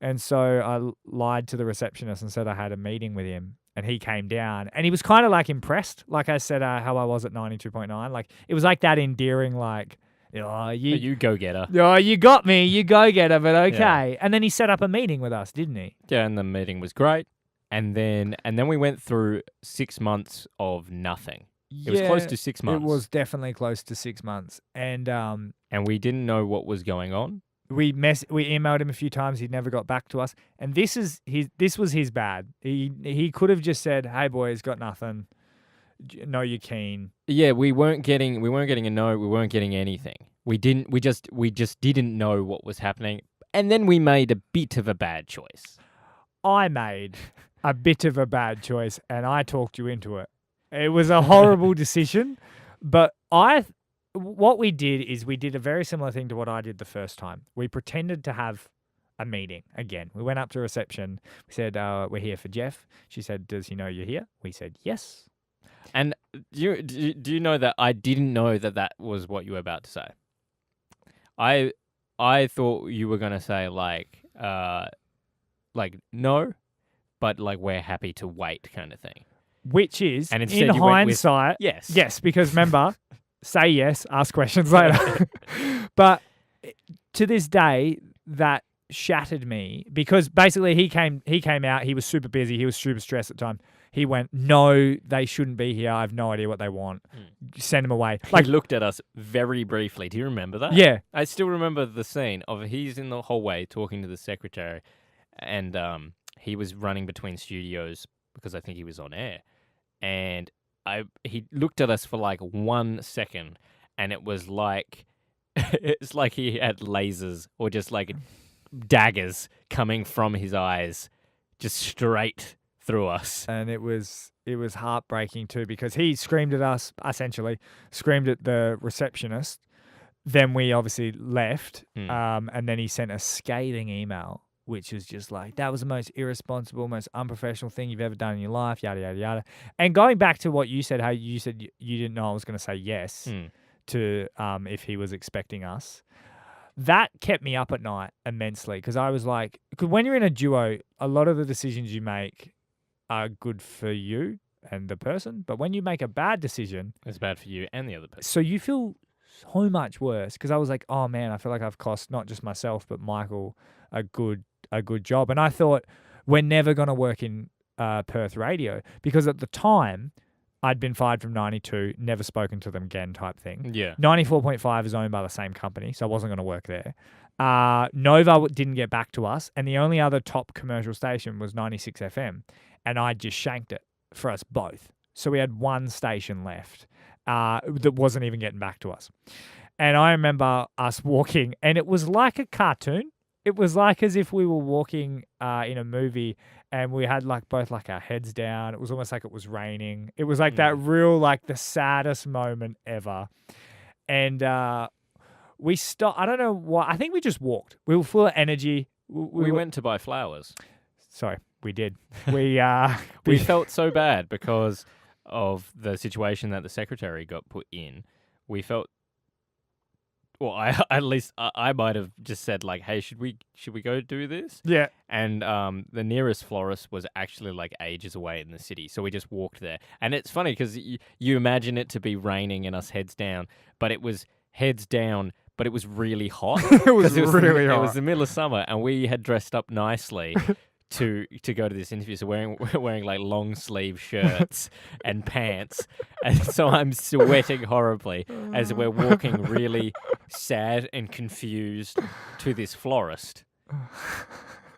And so I lied to the receptionist and said I had a meeting with him. And he came down and he was kind of like impressed. Like I said, how I was at 92.9. Like it was like that endearing, like, oh, you go getter. Oh, you got me. You go getter, but okay. Yeah. And then he set up a meeting with us, didn't he? Yeah, and the meeting was great. And then we went through 6 months of nothing. It was close to 6 months. It was definitely close to 6 months. And we didn't know what was going on. We emailed him a few times. He never got back to us. And this was his bad. He could have just said, "Hey boys, got nothing. No, you're keen." Yeah, we weren't getting a no. We weren't getting anything. We just didn't know what was happening. And then we made a bit of a bad choice. I made a bit of a bad choice, and I talked you into it. It was a horrible decision, but what we did is we did a very similar thing to what I did the first time. We pretended to have a meeting again. We went up to reception. We said, we're here for Jeff. She said, does he know you're here? We said, yes. And do you know that I didn't know that was what you were about to say? I thought you were gonna say like no, but like we're happy to wait kind of thing. Which is, And in instead you went with hindsight, yes. yes, because remember, say yes, ask questions later. But to this day, that shattered me because basically he came out, he was super busy, he was super stressed at the time. He went, no, they shouldn't be here. I have no idea what they want. Send them away. Like, he looked at us very briefly. Do you remember that? Yeah. I still remember the scene of he's in the hallway talking to the secretary, and he was running between studios because I think he was on air. And he looked at us for like 1 second, and it was like it's like he had lasers or just like daggers coming from his eyes, just straight through us. And it was heartbreaking too because he screamed at us, essentially screamed at the receptionist. Then we obviously left, and then he sent a scathing email, which was just like, that was the most irresponsible, most unprofessional thing you've ever done in your life, yada, yada, yada. And going back to what you said, how you said you didn't know I was going to say yes to if he was expecting us. That kept me up at night immensely because I was like, because when you're in a duo, a lot of the decisions you make are good for you and the person. But when you make a bad decision, it's bad for you and the other person. So you feel so much worse because I was like, oh man, I feel like I've cost not just myself, but Michael a good job. And I thought we're never going to work in Perth radio because at the time I'd been fired from 92, never spoken to them again type thing. Yeah. 94.5 is owned by the same company, so I wasn't going to work there. Nova didn't get back to us, and the only other top commercial station was 96 FM, and I just shanked it for us both. So we had one station left that wasn't even getting back to us. And I remember us walking, and it was like a cartoon. It was like as if we were walking in a movie and we had like both like our heads down. It was almost like it was raining. It was like that real, like the saddest moment ever. And we stopped. I don't know why. I think we just walked. We were full of energy. We went to buy flowers. Sorry, we did. We felt so bad because of the situation that the secretary got put in. We felt. Well, I might have just said like, "Hey, should we go do this?" Yeah. And the nearest florist was actually like ages away in the city, so we just walked there. And it's funny because you imagine it to be raining and us heads down, but it was heads down, but it was really hot. It was really hot. It was the middle of summer, and we had dressed up nicely. To go to this interview, so wearing like long sleeve shirts and pants, and so I'm sweating horribly as we're walking really sad and confused to this florist,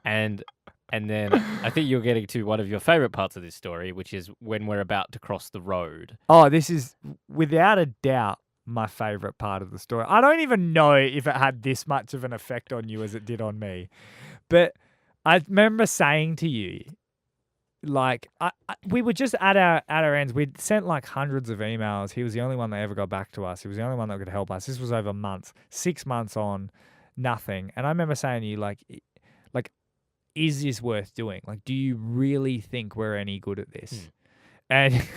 and then I think you're getting to one of your favorite parts of this story, which is when we're about to cross the road. Oh, this is without a doubt my favorite part of the story. I don't even know if it had this much of an effect on you as it did on me, but I remember saying to you, like, we were just at our ends. We'd sent like hundreds of emails. He was the only one that ever got back to us. He was the only one that could help us. This was over months, 6 months on, nothing. And I remember saying to you, like, is this worth doing? Like, do you really think we're any good at this? And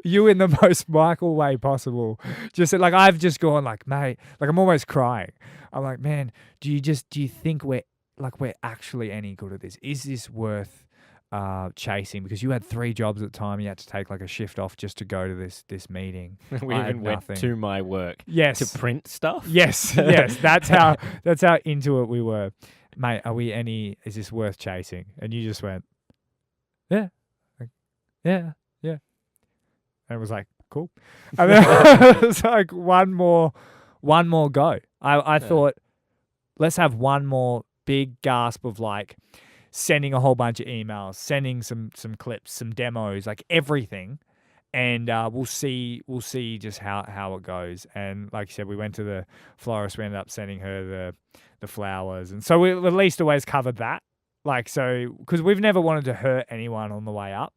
you, in the most Michael way possible, just said, like, I've just gone, like, mate, like, I'm almost crying. I'm like, man, do you think we're actually any good at this? Is this worth chasing? Because you had 3 jobs at the time. You had to take like a shift off just to go to this meeting. We even went to my work to print stuff. Yes. That's how into it we were. Mate, is this worth chasing? And you just went, yeah. And it was like, cool. And then it was like one more go. I thought, let's have one more big gasp of like sending a whole bunch of emails, sending some clips, some demos, like everything, and we'll see just how it goes. And like you said, we went to the florist. We ended up sending her the flowers, and so we at least always covered that. Like, so because we've never wanted to hurt anyone on the way up.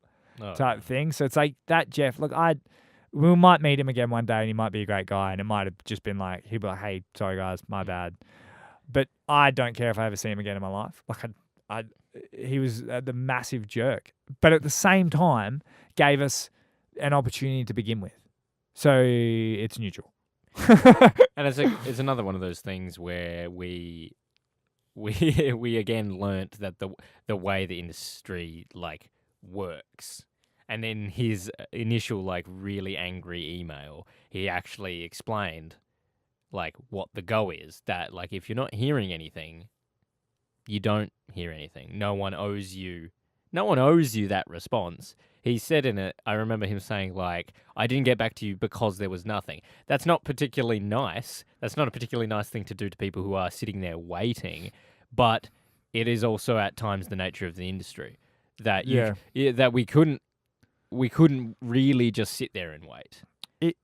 type thing. So it's like that Jeff. Look, we might meet him again one day, and he might be a great guy, and it might have just been like he'd be like, "Hey, sorry guys, my bad." But I don't care if I ever see him again in my life. Like he was the massive jerk, but at the same time gave us an opportunity to begin with. So it's neutral. And it's another one of those things where we again learnt that the way the industry like works. And in his initial like really angry email, he actually explained like what the go is. That like if you're not hearing anything, you don't hear anything. No one owes you that response. He said in it, I remember him saying like, I didn't get back to you because there was nothing. That's not particularly nice. That's not a particularly nice thing to do to people who are sitting there waiting. But it is also at times the nature of the industry that that we couldn't really just sit there and wait.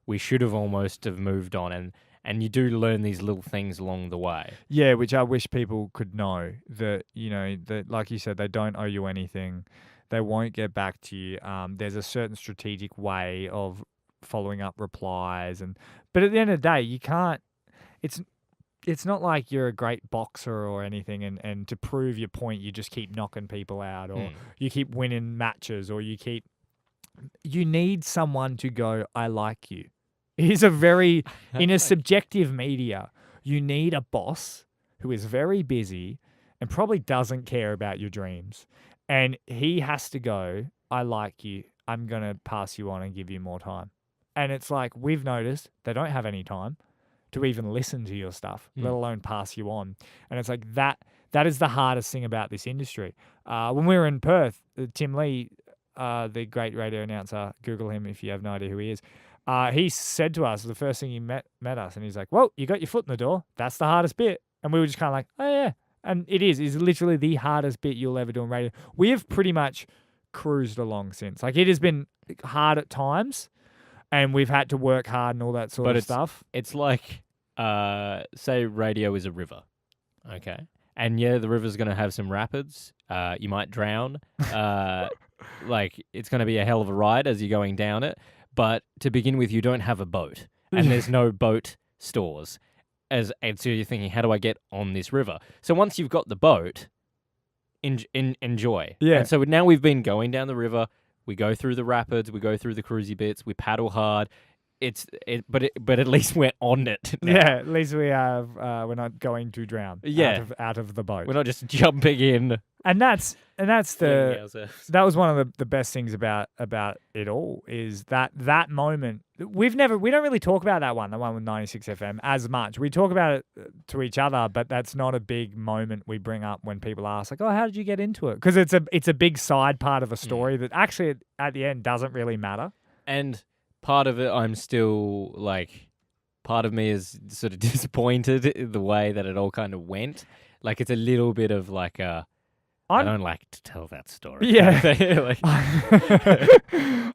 We should have almost have moved on, and you do learn these little things along the way. Yeah, which I wish people could know that, that like you said, they don't owe you anything. They won't get back to you. There's a certain strategic way of following up replies, but at the end of the day, you can't. It's not like you're a great boxer or anything, and to prove your point, you just keep knocking people out, or you keep winning matches, or you need someone to go, I like you. It's in a subjective media, you need a boss who is very busy and probably doesn't care about your dreams. And he has to go, I like you. I'm going to pass you on and give you more time. And it's like, we've noticed they don't have any time to even listen to your stuff, let alone pass you on. And it's like that is the hardest thing about this industry. When we were in Perth, Tinley, the great radio announcer, Google him if you have no idea who he is. He said to us, the first thing he met us, and he's like, well, you got your foot in the door. That's the hardest bit. And we were just kind of like, oh, yeah. And it's literally the hardest bit you'll ever do on radio. We have pretty much cruised along since. Like, it has been hard at times, and we've had to work hard and all that sort of stuff. It's like, say radio is a river, okay? And yeah, the river's going to have some rapids. You might drown. Like, it's going to be a hell of a ride as you're going down it. But to begin with, you don't have a boat, and there's no boat stores. And so you're thinking, how do I get on this river? So once you've got the boat, enjoy. Yeah. And so now we've been going down the river. We go through the rapids. We go through the cruisy bits. We paddle hard. But at least we're on it now. Yeah, at least we have. We're not going to drown. Yeah. out of the boat. We're not just jumping in. And that was one of the best things about it all is that moment. We don't really talk about that one with 96 FM as much. We talk about it to each other, but that's not a big moment we bring up when people ask like, "Oh, how did you get into it?" Because it's a big side part of a story that actually at the end doesn't really matter. And part of it, I'm still like, part of me is sort of disappointed in the way that it all kind of went. Like, it's a little bit of like I don't like to tell that story. Yeah.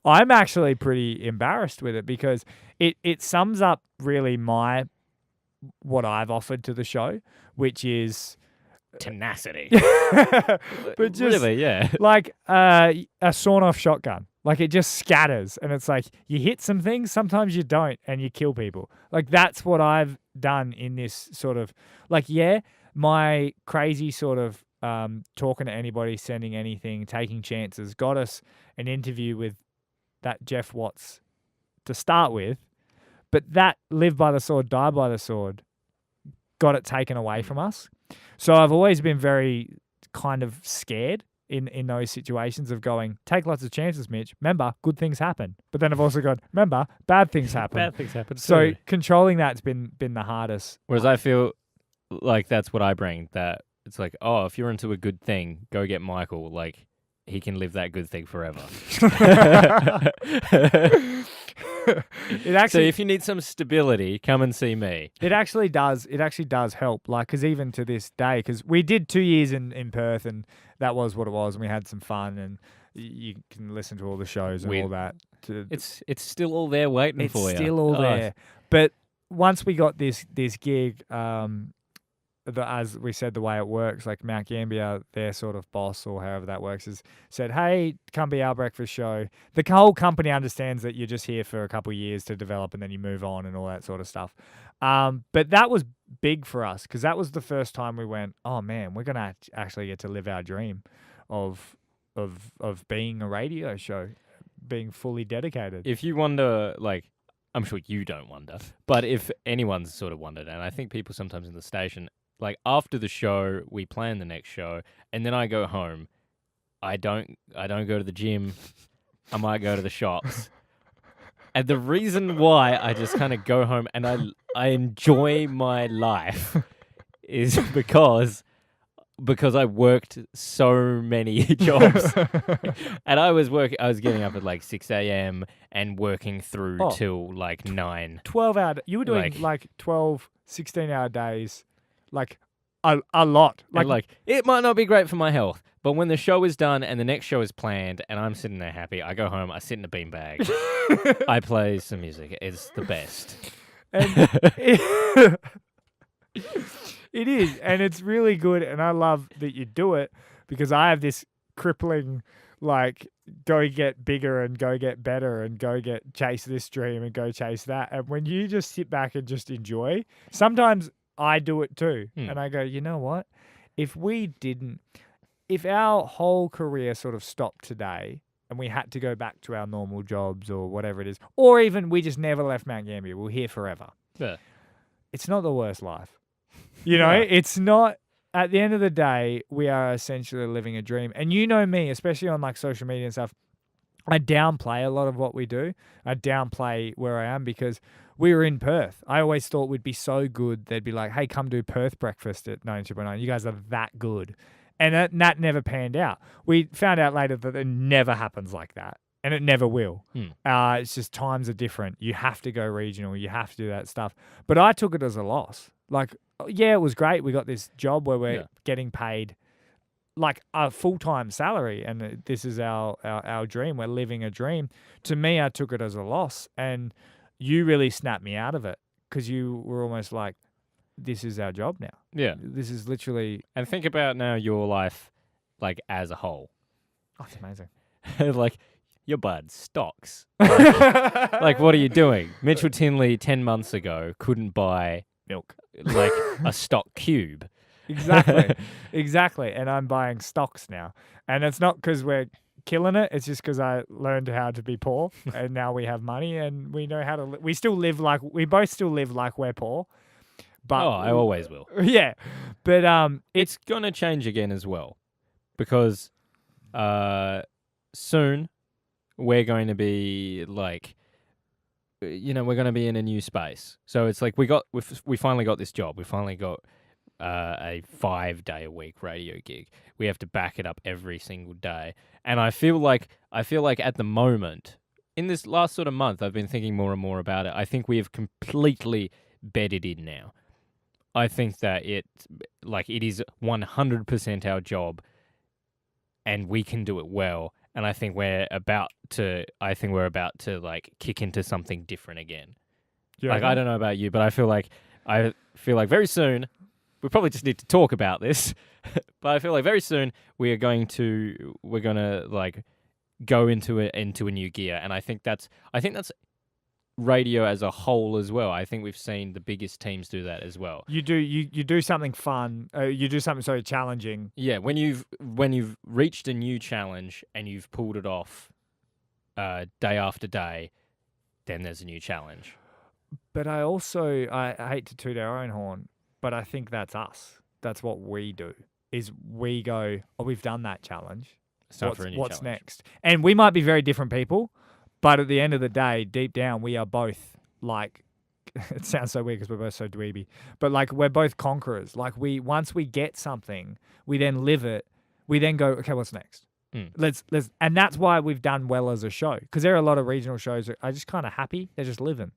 I'm actually pretty embarrassed with it because it sums up really what I've offered to the show, which is tenacity. But just really, yeah. Like a sawn-off shotgun. Like, it just scatters, and it's like you hit some things, sometimes you don't, and you kill people. Like, that's what I've done in this sort of, like, my crazy sort of talking to anybody, sending anything, taking chances, got us an interview with that Jeff Watts to start with, but that live by the sword, die by the sword got it taken away from us. So I've always been very kind of scared in those situations of going, take lots of chances, Mitch. Remember, good things happen. But then I've also gone, remember, bad things happen. Bad things happen. So controlling that's been the hardest. Whereas I feel like that's what I bring, that it's like, oh, if you're into a good thing, go get Michael. Like, he can live that good thing forever. So if you need some stability, come and see me. It actually does help. Like, because even to this day, because we did 2 years in Perth, and that was what it was, and we had some fun, and you can listen to all the shows and all that. It's still all there waiting for you. It's still all there. But once we got this gig, as we said, the way it works, like Mount Gambier, their sort of boss or however that works, is said, hey, come be our breakfast show. The whole company understands that you're just here for a couple of years to develop and then you move on and all that sort of stuff. But that was big for us because that was the first time we went, oh man, we're going to actually get to live our dream of being a radio show, being fully dedicated. If you wonder, like, I'm sure you don't wonder, but if anyone's sort of wondered, and I think people sometimes in the station, like after the show, we plan the next show, and then I go home. I don't go to the gym. I might go to the shops. And the reason why I just kind of go home and I enjoy my life is because I worked so many jobs. And I was getting up at like 6 a.m. and working through till like 9. 12 hour. You were doing like 12, 16-hour days, like a lot. Like it might not be great for my health, but when the show is done and the next show is planned and I'm sitting there happy, I go home, I sit in a beanbag, I play some music. It's the best. And it is, and it's really good, and I love that you do it because I have this crippling, like, go get bigger and go get better and go chase this dream and go chase that. And when you just sit back and just enjoy, sometimes I do it too. And I go, you know what? If our whole career sort of stopped today and we had to go back to our normal jobs or whatever it is, or even we just never left Mount Gambier, we're here forever. Yeah. It's not the worst life. You know, it's not, at the end of the day, we are essentially living a dream. And you know me, especially on like social media and stuff, I downplay a lot of what we do. I downplay where I am because we were in Perth. I always thought we'd be so good. They'd be like, hey, come do Perth breakfast at 92.9. You guys are that good. And that never panned out. We found out later that it never happens like that. And it never will. It's just times are different. You have to go regional. You have to do that stuff. But I took it as a loss. Like, yeah, it was great. We got this job where we're getting paid like a full-time salary. And this is our dream. We're living a dream. To me, I took it as a loss. And you really snapped me out of it because you were almost like, this is our job now. Yeah. This is literally... And think about now your life like as a whole. Oh, it's amazing. Like... Your bud, stocks. Like, what are you doing? Mitchell Tinley 10 months ago couldn't buy milk, like a stock cube. Exactly. And I'm buying stocks now. And it's not because we're killing it. It's just because I learned how to be poor and now we have money and we know how to we both still live like we're poor. But I always will. Yeah. But it's going to change again as well because soon we're going to be like, you know, we're going to be in a new space. So it's like we finally got this job. We finally got a 5-day-a-week radio gig. We have to back it up every single day. And I feel like at the moment, in this last sort of month, I've been thinking more and more about it. I think we have completely bedded in now. I think that it is 100% our job and we can do it well. And I think we're about to like kick into something different again. Yeah. Like, I don't know about you, but I feel like very soon, we probably just need to talk about this, but I feel like very soon we're gonna like go into a new gear. And I think that's radio as a whole as well. I think we've seen the biggest teams do that as well. You do something fun. You do something so challenging. Yeah, when you've reached a new challenge and you've pulled it off day after day, then there's a new challenge. But I hate to toot our own horn, but I think that's us. That's what we do. Is we go, oh, we've done that challenge. What's next? And we might be very different people. But at the end of the day, deep down, we are both like, it sounds so weird because we're both so dweeby, but like we're both conquerors. Like once we get something, we then live it. We then go, okay, what's next? Let's, and that's why we've done well as a show. Because there are a lot of regional shows that are just kind of happy. They're just living.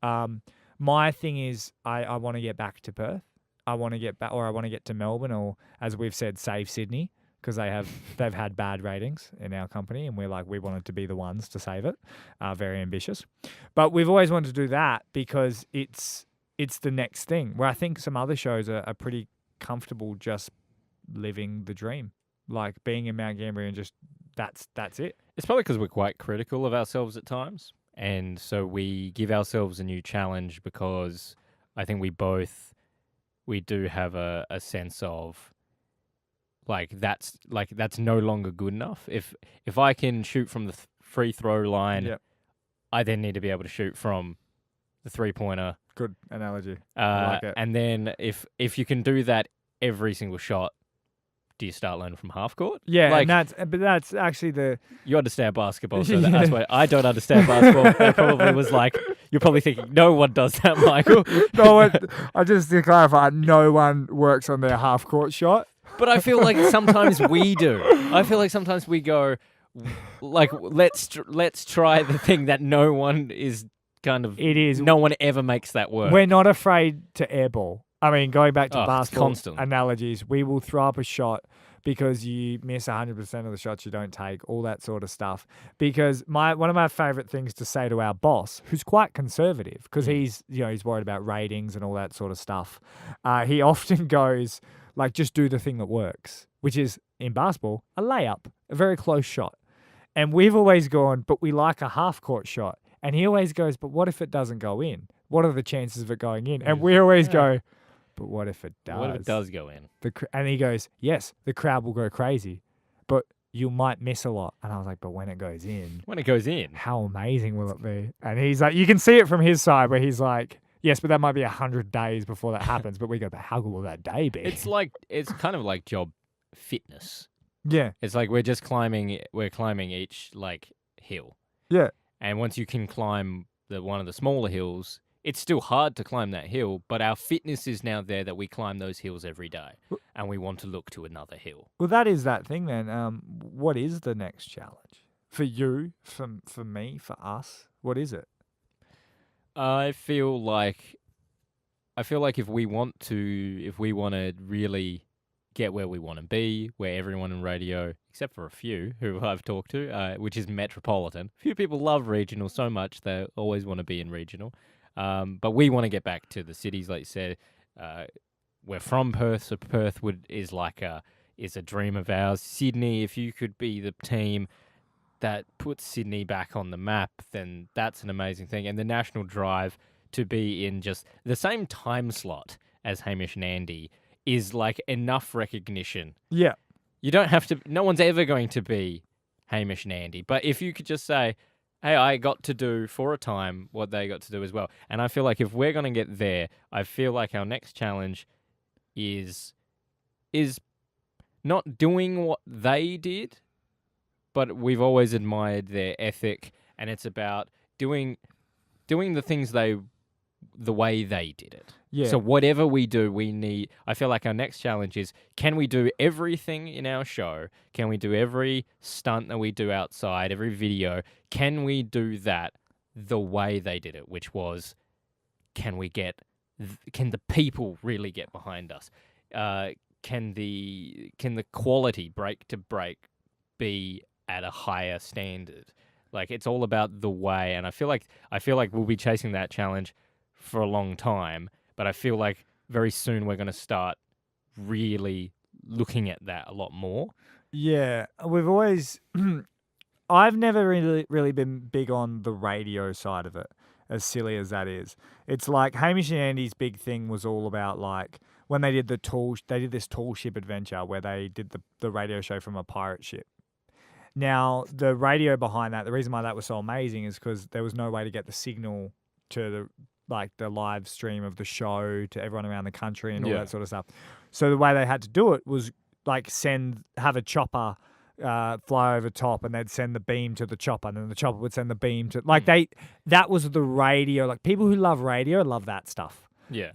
My thing is I want to get back to Perth. I want to get back, or I want to get to Melbourne, or as we've said, save Sydney. Because they've had bad ratings in our company, and we wanted to be the ones to save it. Very ambitious, but we've always wanted to do that because it's the next thing. Where I think some other shows are pretty comfortable just living the dream, like being in Mount Gambier and just that's it. It's probably because we're quite critical of ourselves at times. And so we give ourselves a new challenge because I think we do have a sense of that's no longer good enough. If I can shoot from the free throw line, Yep. I then need to be able to shoot from the 3-pointer. Good analogy. I like it. And then if you can do that every single shot, do you start learning from half court? Yeah, and that's actually the you understand basketball, so that's why I don't understand basketball. That probably was you're probably thinking no one does that, Michael. No one. I just to clarify, no one works on their half court shot. But I feel like sometimes we do. I feel like sometimes we go let's try the thing that no one is kind of. It is. No one ever makes that work. We're not afraid to airball. I mean, going back to basketball constantly. analogies, we will throw up a shot because you miss 100% of the shots you don't take, all that sort of stuff. Because one of my favorite things to say to our boss, who's quite conservative, because he's worried about ratings and all that sort of stuff. He often goes just do the thing that works, which is in basketball a layup, a very close shot. And we've always gone, but we like a half court shot. And he always goes, but what if it doesn't go in? What are the chances of it going in? And we always go, but what if it does? What if it does go in? And he goes, yes, the crowd will go crazy, but you might miss a lot. And I was like, but when it goes in, how amazing will it be? And he's like, you can see it from his side where he's like, yes, but that might be 100 days before that happens. But we go, but how good will that day be? It's kind of like job fitness. Yeah. It's like we're climbing each hill. Yeah. And once you can climb one of the smaller hills, it's still hard to climb that hill, but our fitness is now there that we climb those hills every day, and we want to look to another hill. Well, that is that thing then. What is the next challenge? For you, for me, for us, what is it? I feel like if we want to really get where we want to be, where everyone in radio, except for a few who I've talked to, which is metropolitan. Few people love regional so much they always want to be in regional. But we want to get back to the cities, like you said. We're from Perth, so Perth is a dream of ours. Sydney, if you could be the team that puts Sydney back on the map, then that's an amazing thing. And the national drive to be in just the same time slot as Hamish and Andy is enough recognition. Yeah. You don't have to. No one's ever going to be Hamish and Andy. But if you could just say, hey, I got to do for a time what they got to do as well. And I feel like if we're going to get there, I feel like our next challenge is not doing what they did, but we've always admired their ethic, and it's about doing the things the way they did it. Yeah. So whatever we do, I feel like our next challenge is, can we do everything in our show? Can we do every stunt that we do outside, every video? Can we do that the way they did it, which was, can the people really get behind us? Can the quality break to break be at a higher standard? It's all about the way, and I feel like we'll be chasing that challenge for a long time. But I feel like very soon we're going to start really looking at that a lot more. Yeah, we've always. I've never really been big on the radio side of it, as silly as that is. It's like Hamish and Andy's big thing was all about when they did this tall ship adventure where they did the radio show from a pirate ship. Now, the radio behind that, the reason why that was so amazing is because there was no way to get the signal to the live stream of the show to everyone around the country and all that sort of stuff. So the way they had to do it was have a chopper fly over top, and they'd send the beam to the chopper, and then the chopper would send the beam to that was the radio. People who love radio love that stuff. Yeah.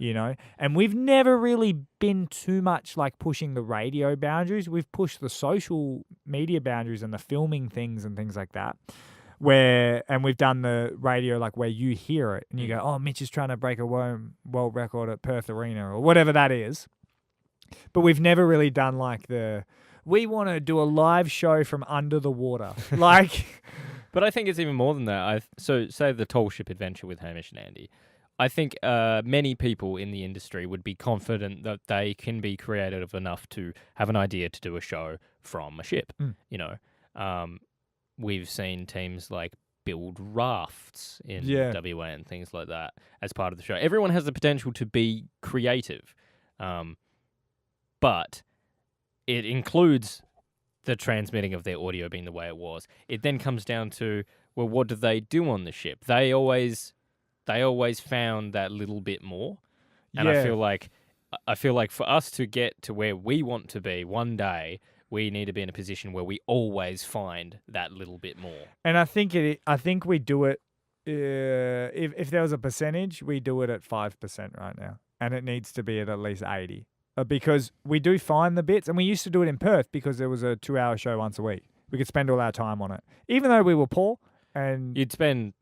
And we've never really been too much pushing the radio boundaries. We've pushed the social media boundaries and the filming things and things like that. And we've done the radio where you hear it and you go, oh, Mitch is trying to break a world record at Perth Arena or whatever that is. But we've never really done we want to do a live show from under the water. But I think it's even more than that. So say the tall ship adventure with Hamish and Andy. I think many people in the industry would be confident that they can be creative enough to have an idea to do a show from a ship. You know, we've seen teams like build rafts in Yeah. WA and things like that as part of the show. Everyone has the potential to be creative, but it includes the transmitting of their audio being the way it was. It then comes down to, well, what do they do on the ship? They always found that little bit more. And Yeah. I feel like for us to get to where we want to be one day, we need to be in a position where we always find that little bit more. And I think we do it. If there was a percentage, we do it at 5% right now, and it needs to be at least 80, because we do find the bits, and we used to do it in Perth because there was a 2-hour show once a week. We could spend all our time on it, even though we were poor. And you'd spend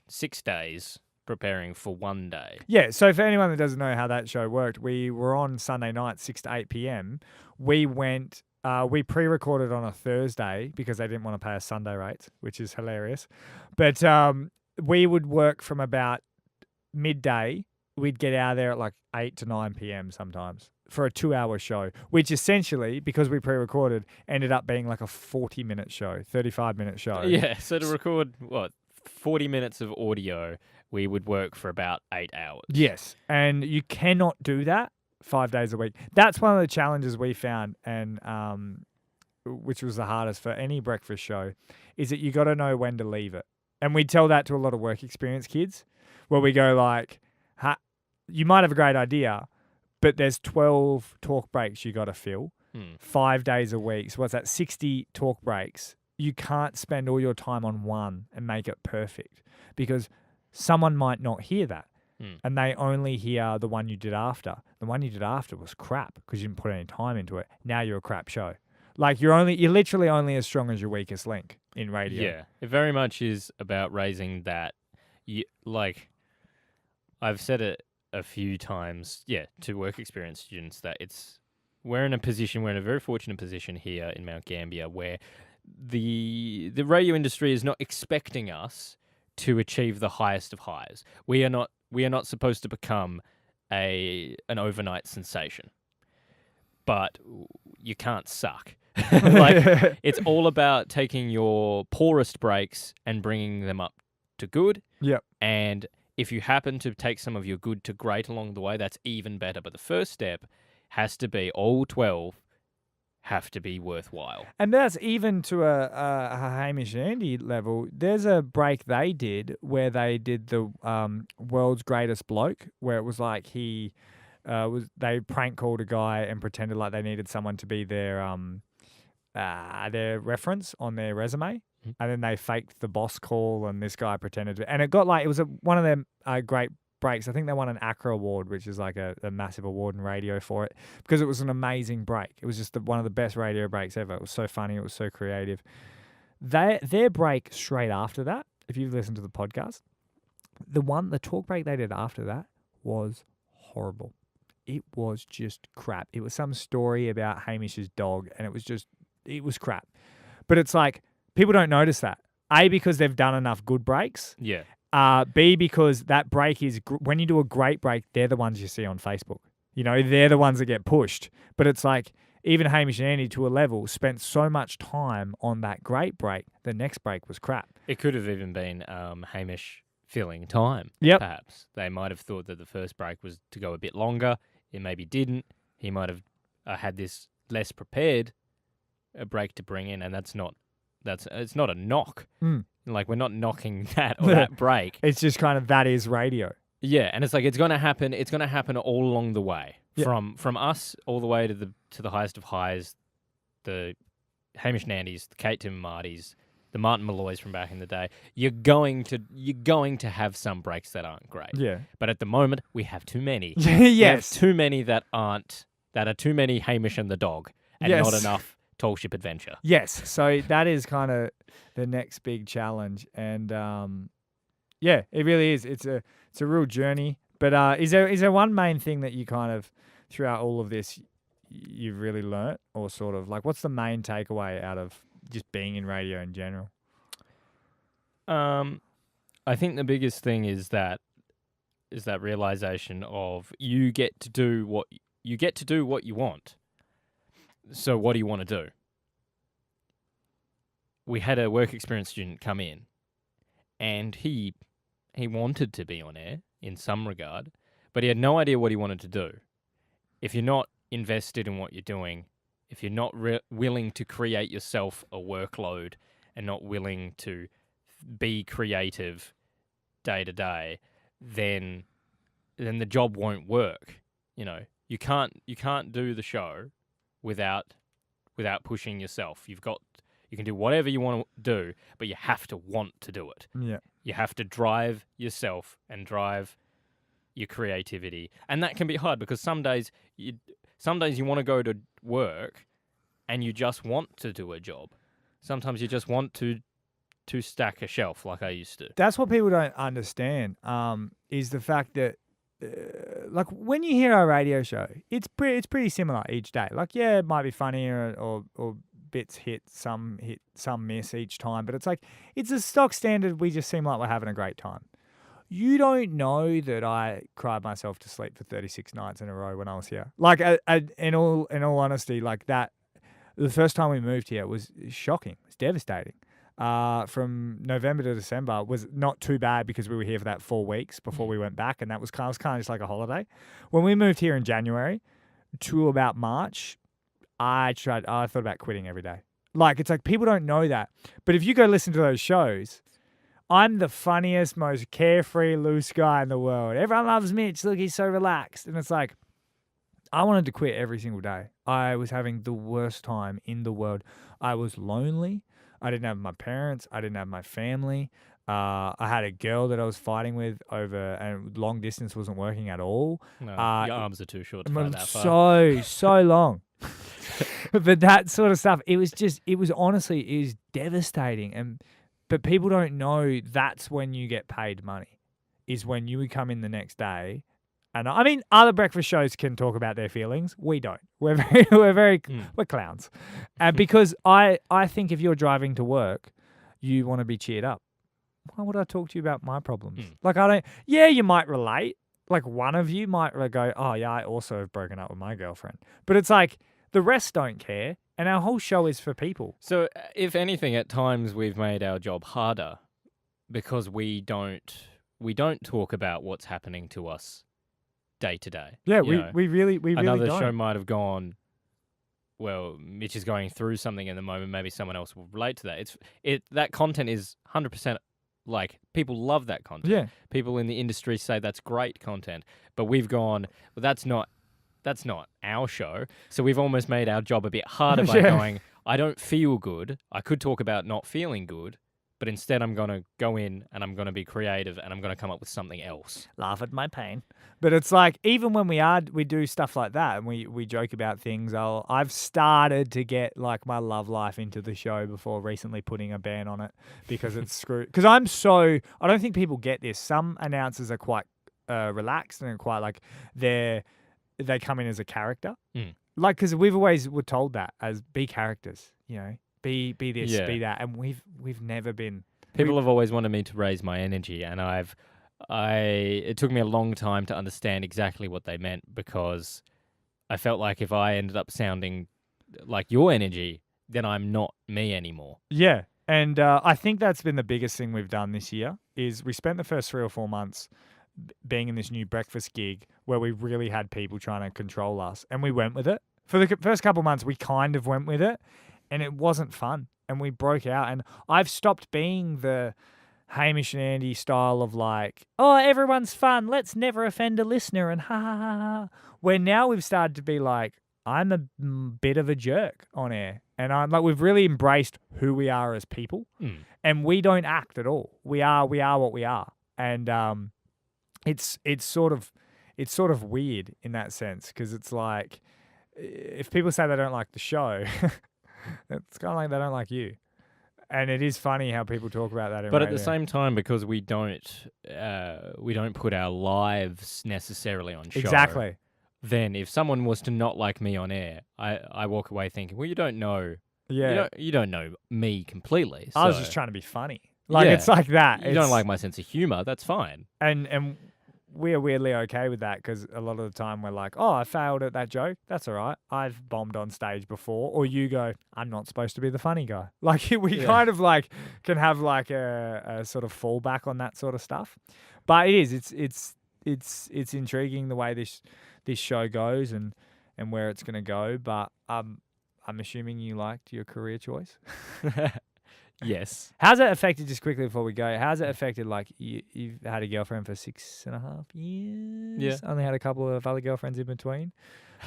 6 days preparing for one day. Yeah, so for anyone that doesn't know how that show worked, we were on Sunday night, 6 to 8 p.m. We went, we pre-recorded on a Thursday because they didn't want to pay us Sunday rates, which is hilarious. But we would work from about midday. We'd get out of there at like 8 to 9 p.m. sometimes for a 2-hour show, which essentially, because we pre-recorded, ended up being like a 40-minute show, 35-minute show. Yeah, so to record, 40 minutes of audio, we would work for about 8 hours. Yes, and you cannot do that 5 days a week. That's one of the challenges we found, and which was the hardest for any breakfast show, is that you got to know when to leave it. And we tell that to a lot of work experience kids, where we go like, you might have a great idea, but there's 12 talk breaks you got to fill 5 days a week. So what's that? 60 talk breaks. You can't spend all your time on one and make it perfect, because someone might not hear that, and they only hear the one you did after. The one you did after was crap because you didn't put any time into it. Now you're a crap show. Like you're literally only as strong as your weakest link in radio. Yeah, it very much is about raising that. Like I've said it a few times, to work experience students, that we're in a very fortunate position here in Mount Gambier where the radio industry is not expecting us to achieve the highest of highs. We are not supposed to become an overnight sensation. But you can't suck. Like it's all about taking your poorest breaks and bringing them up to good. Yep. And if you happen to take some of your good to great along the way, that's even better. But the first step has to be all 12 have to be worthwhile. And that's even to a Hamish and Andy level. There's a break they did where they did the world's greatest bloke, where it was like they prank called a guy and pretended like they needed someone to be their reference on their resume. And then they faked the boss call, and this guy pretended to, and it got like, it was one of them great breaks. I think they won an ACRA award, which is like a massive award in radio for it, because it was an amazing break. It was just one of the best radio breaks ever. It was so funny. It was so creative. Their break straight after that, if you've listened to the podcast, the talk break they did after that was horrible. It was just crap. It was some story about Hamish's dog, and it was crap. But it's like, people don't notice that. A, because they've done enough good breaks. Yeah. B, because that break is, when you do a great break, they're the ones you see on Facebook. You know, they're the ones that get pushed. But it's like, even Hamish and Andy, to a level, spent so much time on that great break, the next break was crap. It could have even been Hamish filling time, perhaps. They might have thought that the first break was to go a bit longer. It maybe didn't. He might have had this less prepared a break to bring in, and it's not a knock. Like, we're not knocking that or that break. It's just kind of, that is radio. Yeah, and it's like, it's going to happen all along the way. Yep. From us all the way to the highest of highs, the Hamish and Andy's, the Kate, Tim and Marty's, the Martin Malloys from back in the day. You're going to have some breaks that aren't great. Yeah. But at the moment, we have too many. Yes. We have too many that are too many Hamish and the dog, and not enough Tall Ship Adventure. Yes. So that is kind of the next big challenge. And it really is. It's a real journey. But is there one main thing that you kind of, throughout all of this, you've really learnt, or sort of like, what's the main takeaway out of just being in radio in general? I think the biggest thing is that that realization of you get to do what you want. So what do you want to do? We had a work experience student come in, and he wanted to be on air in some regard, but he had no idea what he wanted to do. If you're not invested in what you're doing, if you're not willing to create yourself a workload and not willing to be creative day to day, then the job won't work. You know, you can't do the show without pushing yourself. You can do whatever you want to do, but you have to want to do it. Yeah. You have to drive yourself and drive your creativity. And that can be hard because some days you want to go to work and you just want to do a job. Sometimes you just want to stack a shelf like I used to. That's what people don't understand, is the fact that, like, when you hear our radio show, it's pretty similar each day. Like, yeah, it might be funny or bits hit, some miss each time, but it's like, it's a stock standard. We just seem like we're having a great time. You don't know that I cried myself to sleep for 36 nights in a row when I was here. Like, in all honesty, like that, the first time we moved here was shocking. It was devastating. From November to December was not too bad because we were here for that 4 weeks before we went back, and that was kind of just like a holiday. When we moved here in January to about March, I thought about quitting every day. Like, it's like people don't know that. But if you go listen to those shows, I'm the funniest, most carefree, loose guy in the world. Everyone loves Mitch. Look, he's so relaxed. And it's like, I wanted to quit every single day. I was having the worst time in the world. I was lonely. I didn't have my parents. I didn't have my family. I had a girl that I was fighting with over, and long distance wasn't working at all. No, your arms are too short to fight that far. So long. But that sort of stuff, it was devastating. But people don't know that's when you get paid money, is when you would come in the next day. And I mean, other breakfast shows can talk about their feelings. We don't. We're clowns. And because I think if you're driving to work, you want to be cheered up. Why would I talk to you about my problems? Like, you might relate. Like, one of you might go, oh yeah, I also have broken up with my girlfriend. But it's like, the rest don't care. And our whole show is for people. So if anything, at times we've made our job harder because we don't talk about what's happening to us day to day. Yeah, we really another don't. show might have gone, well, Mitch is going through something in the moment. Maybe someone else will relate to that. That content is 100% like, people love that content. Yeah. People in the industry say that's great content. But we've gone, well, that's not our show. So we've almost made our job a bit harder by going, I don't feel good. I could talk about not feeling good, but instead I'm going to go in and I'm going to be creative and I'm going to come up with something else. Laugh at my pain. But it's like, even when we do stuff like that and we joke about things, I've started to get like my love life into the show before recently putting a ban on it because it's screwed. Because I don't think people get this. Some announcers are quite relaxed and quite like they come in as a character. Like, because we've always were told that as be characters, you know, be this, be that. And we've never been. People have always wanted me to raise my energy, and it took me a long time to understand exactly what they meant, because I felt like if I ended up sounding like your energy, then I'm not me anymore. Yeah. And I think that's been the biggest thing we've done this year is we spent the first 3 or 4 months being in this new breakfast gig where we really had people trying to control us, and we went with it. For the first couple of months, we kind of went with it, and it wasn't fun, and we broke out. And I've stopped being the Hamish and Andy style of like, oh, everyone's fun, let's never offend a listener, and ha ha ha ha. Where now we've started to be like, I'm a bit of a jerk on air, and I'm like, we've really embraced who we are as people, and we don't act at all. We are what we are, and it's sort of weird in that sense, because it's like, if people say they don't like the show, it's kind of like they don't like you. And it is funny how people talk about that in But radio. at the same time, because we don't put our lives necessarily on show. Exactly. Then if someone was to not like me on air, I walk away thinking, well, you don't know. Yeah. You don't know me completely. I was so just trying to be funny. Like, it's like that. You don't like my sense of humor. That's fine. And we're weirdly okay with that because a lot of the time we're like, oh, I failed at that joke. That's all right. I've bombed on stage before. Or you go, I'm not supposed to be the funny guy. Like we Yeah. kind of like can have like a sort of fallback on that sort of stuff. But it's intriguing the way this show goes and where it's gonna go. But I'm assuming you liked your career choice. Yes. How's it affected, just quickly before we go, how's it affected, like, you've had a girlfriend for 6.5 years? Yeah. Only had a couple of other girlfriends in between?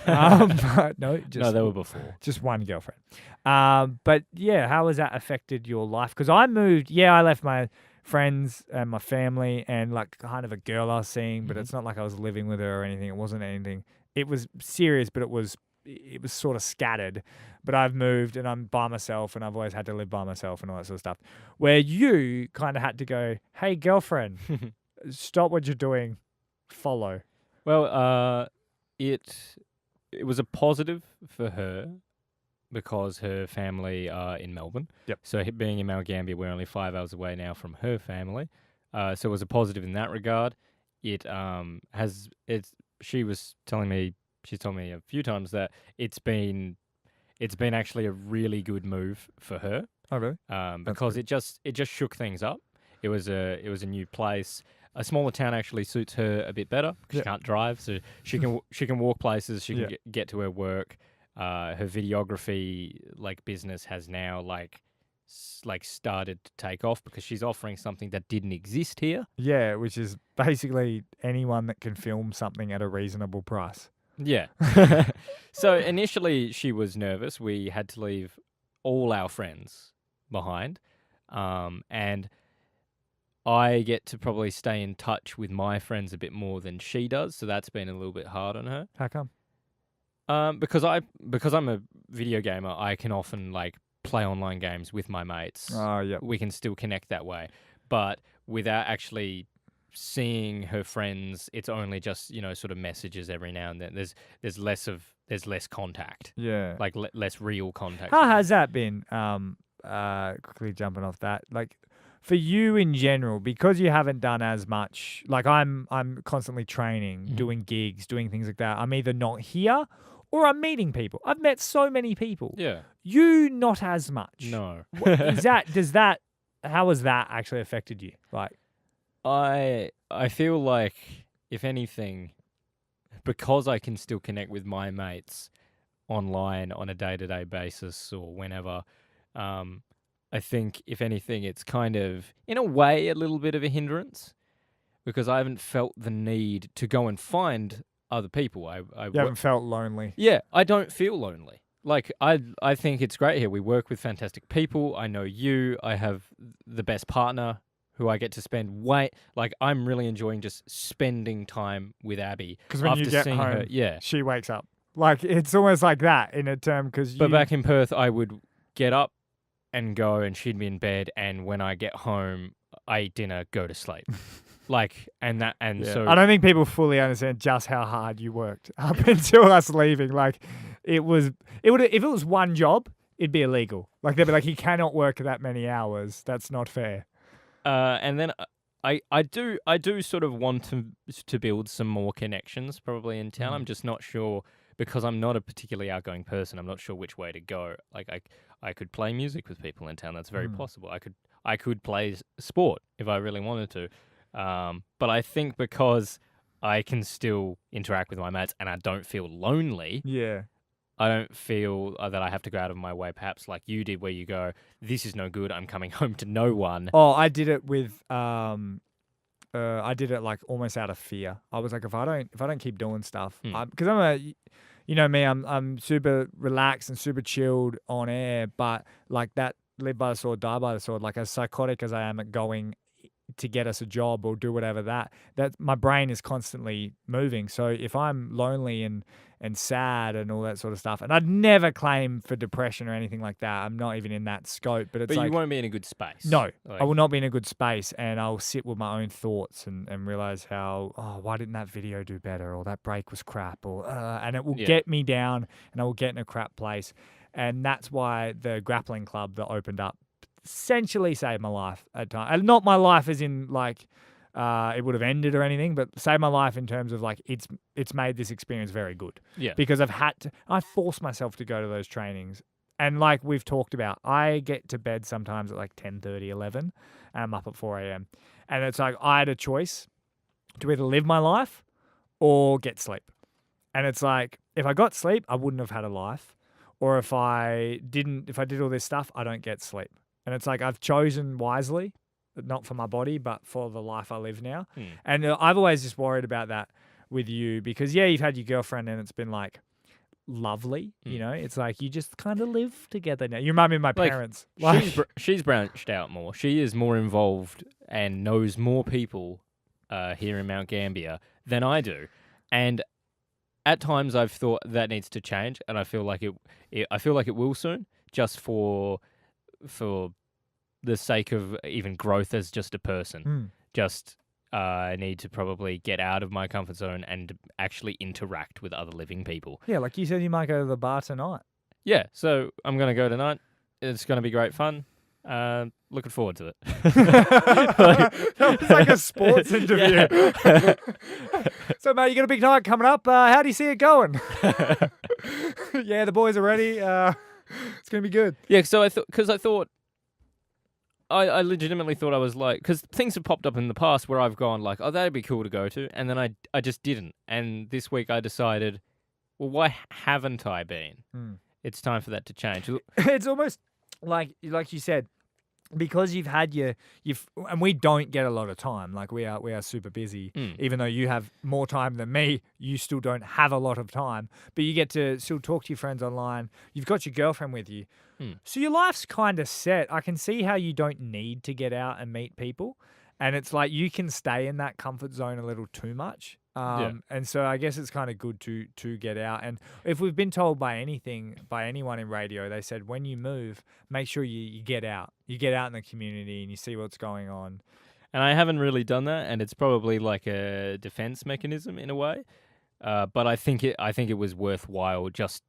But no, No, they were before. just one girlfriend. But, yeah, how has that affected your life? Because I moved, I left my friends and my family and, like, kind of a girl I was seeing, but it's not like I was living with her or anything. It wasn't anything. It was serious, but it was sort of scattered. But I've moved and I'm by myself and I've always had to live by myself and all that sort of stuff. Where you kind of had to go, hey, girlfriend, stop what you're doing, follow. Well, it was a positive for her because her family are in Melbourne. Yep. So being in Mount Gambier, we're only 5 hours away now from her family. So it was a positive in that regard. She's told me a few times that it's been actually a really good move for her. Oh, really? Because it just shook things up. It was a new place. A smaller town actually suits her a bit better. She can't drive, so she can walk places. She can get to her work. Her videography business has now started to take off because she's offering something that didn't exist here. Yeah, which is basically anyone that can film something at a reasonable price. Yeah. So initially she was nervous. We had to leave all our friends behind. And I get to probably stay in touch with my friends a bit more than she does. So that's been a little bit hard on her. How come? Because I'm a video gamer, I can often play online games with my mates. Oh, yeah. We can still connect that way. But without actually seeing her friends, it's only just sort of messages every now and then. There's less contact. Yeah, less real contact. How has that been? Quickly jumping off that, for you in general, because you haven't done as much. I'm constantly training, doing gigs, doing things like that. I'm either not here or I'm meeting people. I've met so many people. Yeah. You not as much. No. How has that actually affected you? I feel like, if anything, because I can still connect with my mates online on a day-to-day basis or whenever, I think, if anything, it's kind of, in a way, a little bit of a hindrance because I haven't felt the need to go and find other people. You haven't felt lonely. Yeah, I don't feel lonely. I think it's great here. We work with fantastic people. I know you. I have the best partner who I get to spend I'm really enjoying just spending time with Abby. Because when after you get seeing home, her, she wakes up. It's almost like that in a term. But back in Perth, I would get up and go, and she'd be in bed. And when I get home, I eat dinner, go to sleep. So I don't think people fully understand just how hard you worked up until us leaving. If it was one job, it'd be illegal. They'd be like, you cannot work that many hours. That's not fair. And then I do sort of want to build some more connections probably in town. I'm just not sure because I'm not a particularly outgoing person. I'm not sure which way to go. I could play music with people in town. That's very possible. I could play sport if I really wanted to. But I think because I can still interact with my mates and I don't feel lonely. Yeah. I don't feel that I have to go out of my way, perhaps like you did, where you go, "This is no good. I'm coming home to no one." Oh, I did it with I did it almost out of fear. I was like, if I don't keep doing stuff, because I'm super relaxed and super chilled on air, but that live by the sword, die by the sword. As psychotic as I am at going to get us a job or do whatever, that my brain is constantly moving. So if I'm lonely and sad and all that sort of stuff, and I'd never claim for depression or anything like that. I'm not even in that scope. But it's you won't be in a good space. No, I will not be in a good space, and I'll sit with my own thoughts and realize why didn't that video do better, or that break was crap, or and it will get me down, and I will get in a crap place, and that's why the grappling club that opened up essentially saved my life at times. And not my life as in it would have ended or anything, but saved my life in terms of like it's made this experience very good. Yeah. Because I force myself to go to those trainings. And like we've talked about, I get to bed sometimes at like 10:30, 11, and I'm up at 4 a.m. And it's like I had a choice to either live my life or get sleep. And it's like if I got sleep, I wouldn't have had a life. Or if I did all this stuff, I don't get sleep. And it's like I've chosen wisely, not for my body, but for the life I live now. And I've always just worried about that with you because, yeah, you've had your girlfriend and it's been like lovely. You know, it's like you just kind of live together now. You remind me of my parents. She's branched out more. She is more involved and knows more people here in Mount Gambier than I do. And at times I've thought that needs to change, and I feel like it will soon, just for the sake of even growth as just a person. Just I need to probably get out of my comfort zone and actually interact with other living people. Yeah, like you said, you might go to the bar tonight. Yeah, so I'm going to go tonight. It's going to be great fun. Looking forward to it. That was like a sports interview. Yeah. So, mate, you got a big night coming up. How do you see it going? Yeah, the boys are ready. It's going to be good. Yeah, so I legitimately thought I was like, because things have popped up in the past where I've gone like, oh, that'd be cool to go to, and then I just didn't. And this week I decided, well, why haven't I been? It's time for that to change. It's almost like you said, because you've had and we don't get a lot of time. Like we are super busy. Even though you have more time than me, you still don't have a lot of time. But you get to still talk to your friends online. You've got your girlfriend with you. So your life's kind of set. I can see how you don't need to get out and meet people. And it's like you can stay in that comfort zone a little too much. And so I guess it's kind of good to get out. And if we've been told by anyone in radio, they said when you move, make sure you get out. You get out in the community and you see what's going on. And I haven't really done that, and it's probably like a defense mechanism in a way. But I think it was worthwhile just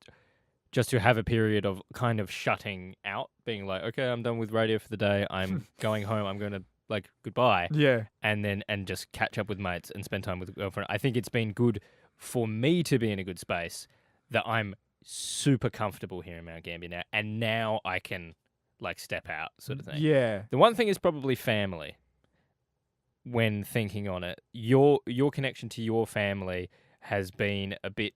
to have a period of kind of shutting out, being like, okay, I'm done with radio for the day. I'm going home. I'm going to like goodbye. Yeah. And just catch up with mates and spend time with a girlfriend. I think it's been good for me to be in a good space that I'm super comfortable here in Mount Gambier now, and now I can like step out sort of thing. Yeah. The one thing is probably family. When thinking on it, your connection to your family has been a bit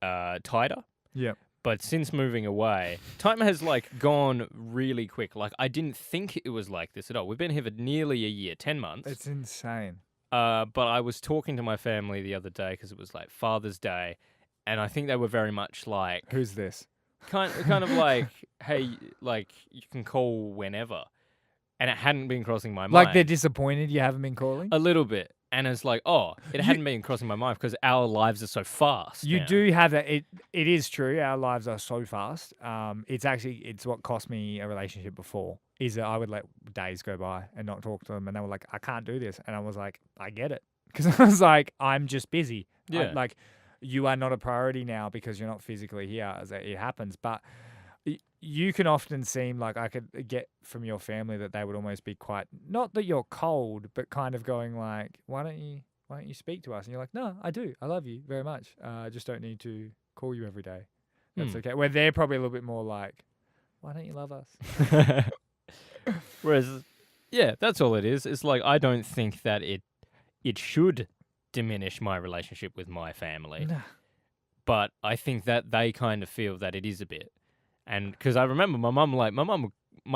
tighter. Yeah. But since moving away, time has like gone really quick. Like I didn't think it was like this at all. We've been here for nearly a year, 10 months. It's insane. But I was talking to my family the other day because it was like Father's Day, and I think they were very much like, "Who's this?" Kind of like, "Hey, like you can call whenever," and it hadn't been crossing my mind. Like they're disappointed you haven't been calling. A little bit. And it's like, it hadn't been crossing my mind because our lives are so fast. You now. do have that. It is true. Our lives are so fast. It's what cost me a relationship before. Is that I would let days go by and not talk to them, and they were like, "I can't do this," and I was like, "I get it," because I was like, "I'm just busy." Yeah. Like, you are not a priority now because you're not physically here. As it happens, but you can often seem like I could get from your family that they would almost be quite, not that you're cold, but kind of going like, why don't you speak to us? And you're like, no, I do. I love you very much. I just don't need to call you every day. That's okay. Where they're probably a little bit more like, why don't you love us? Whereas, yeah, that's all it is. It's like, I don't think that it should diminish my relationship with my family. Nah. But I think that they kind of feel that it is a bit. And because I remember my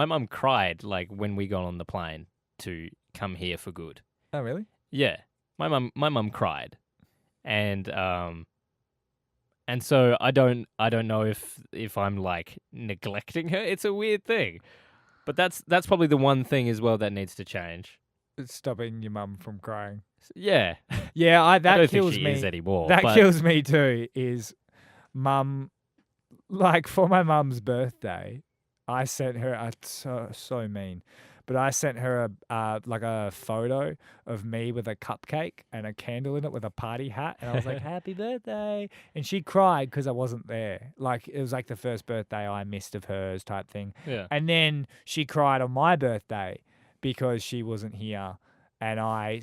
mum cried like when we got on the plane to come here for good. Oh, really? Yeah, my mum cried, and so I don't know if I'm like neglecting her. It's a weird thing, but that's probably the one thing as well that needs to change. It's stopping your mum from crying. Yeah, yeah. That I don't kills think she me. is anymore. That kills me too. Is mum. Like, for my mum's birthday, I sent her so mean, but I sent her a photo of me with a cupcake and a candle in it with a party hat, and I was like, "Happy birthday!" And she cried because I wasn't there. Like, it was like the first birthday I missed of hers type thing. Yeah. And then she cried on my birthday because she wasn't here. And I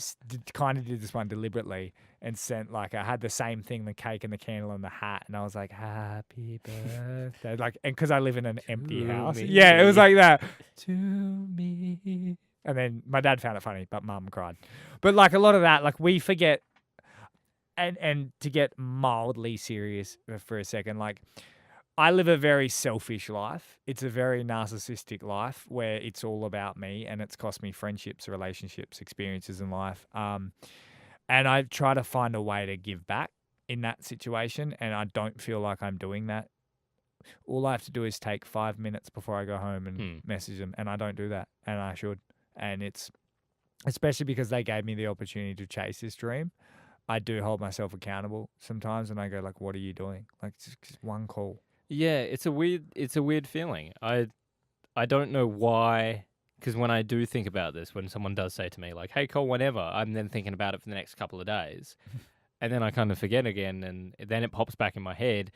kind of did this one deliberately and sent like I had the same thing, the cake and the candle and the hat, and I was like, "Happy birthday!" Like, and because I live in an empty To house, me. yeah, it was like that to me. And then my dad found it funny, but mum cried. But like a lot of that, like we forget. And to get mildly serious for a second, like I live a very selfish life. It's a very narcissistic life where it's all about me, and it's cost me friendships, relationships, experiences in life. And I try to find a way to give back in that situation, and I don't feel like I'm doing that. All I have to do is take 5 minutes before I go home and message them, and I don't do that, and I should. And it's especially because they gave me the opportunity to chase this dream. I do hold myself accountable sometimes, and I go like, "What are you doing?" Like just one call. Yeah, it's a weird feeling. I don't know why, because when I do think about this, when someone does say to me like, "Hey, call whenever," I'm then thinking about it for the next couple of days, and then I kind of forget again, and then it pops back in my head,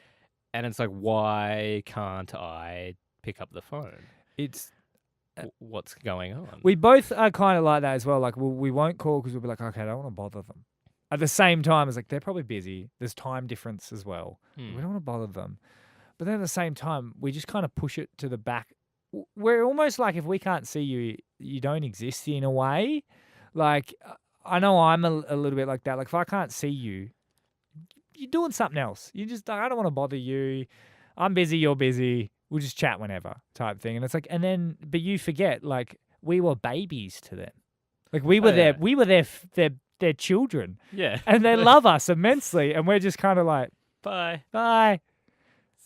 and it's like, why can't I pick up the phone? It's What's going on? we both are kind of like that as well. Like we won't call because we'll be like, "Okay, I don't want to bother them." At the same time, it's like they're probably busy. There's time difference as well. We don't want to bother them. But then at the same time, we just kind of push it to the back. We're almost like if we can't see you, you don't exist in a way. Like, I know I'm a little bit like that. Like, if I can't see you, you're doing something else. You just, I don't want to bother you. I'm busy, you're busy. We'll just chat whenever type thing. And it's like, and then, but you forget, like, we were babies to them. Like, we were their children. Yeah. And they love us immensely. And we're just kind of like, Bye. bye.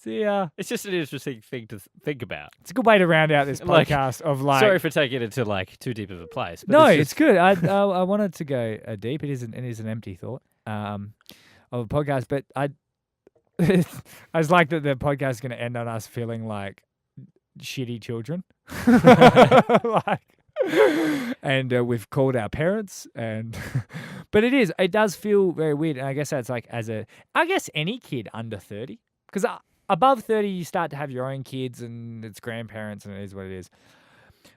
See ya. It's just an interesting thing to think about. It's a good way to round out this Like, podcast of like. Sorry for taking it to like too deep of a place. But No, it's it's good. I wanted to go deep. It is an empty thought of a podcast, but I was like that the podcast is going to end on us feeling like shitty children, like, and we've called our parents, and but it does feel very weird, and I guess that's like I guess any kid under 30, because above 30 you start to have your own kids and it's grandparents and it is what it is.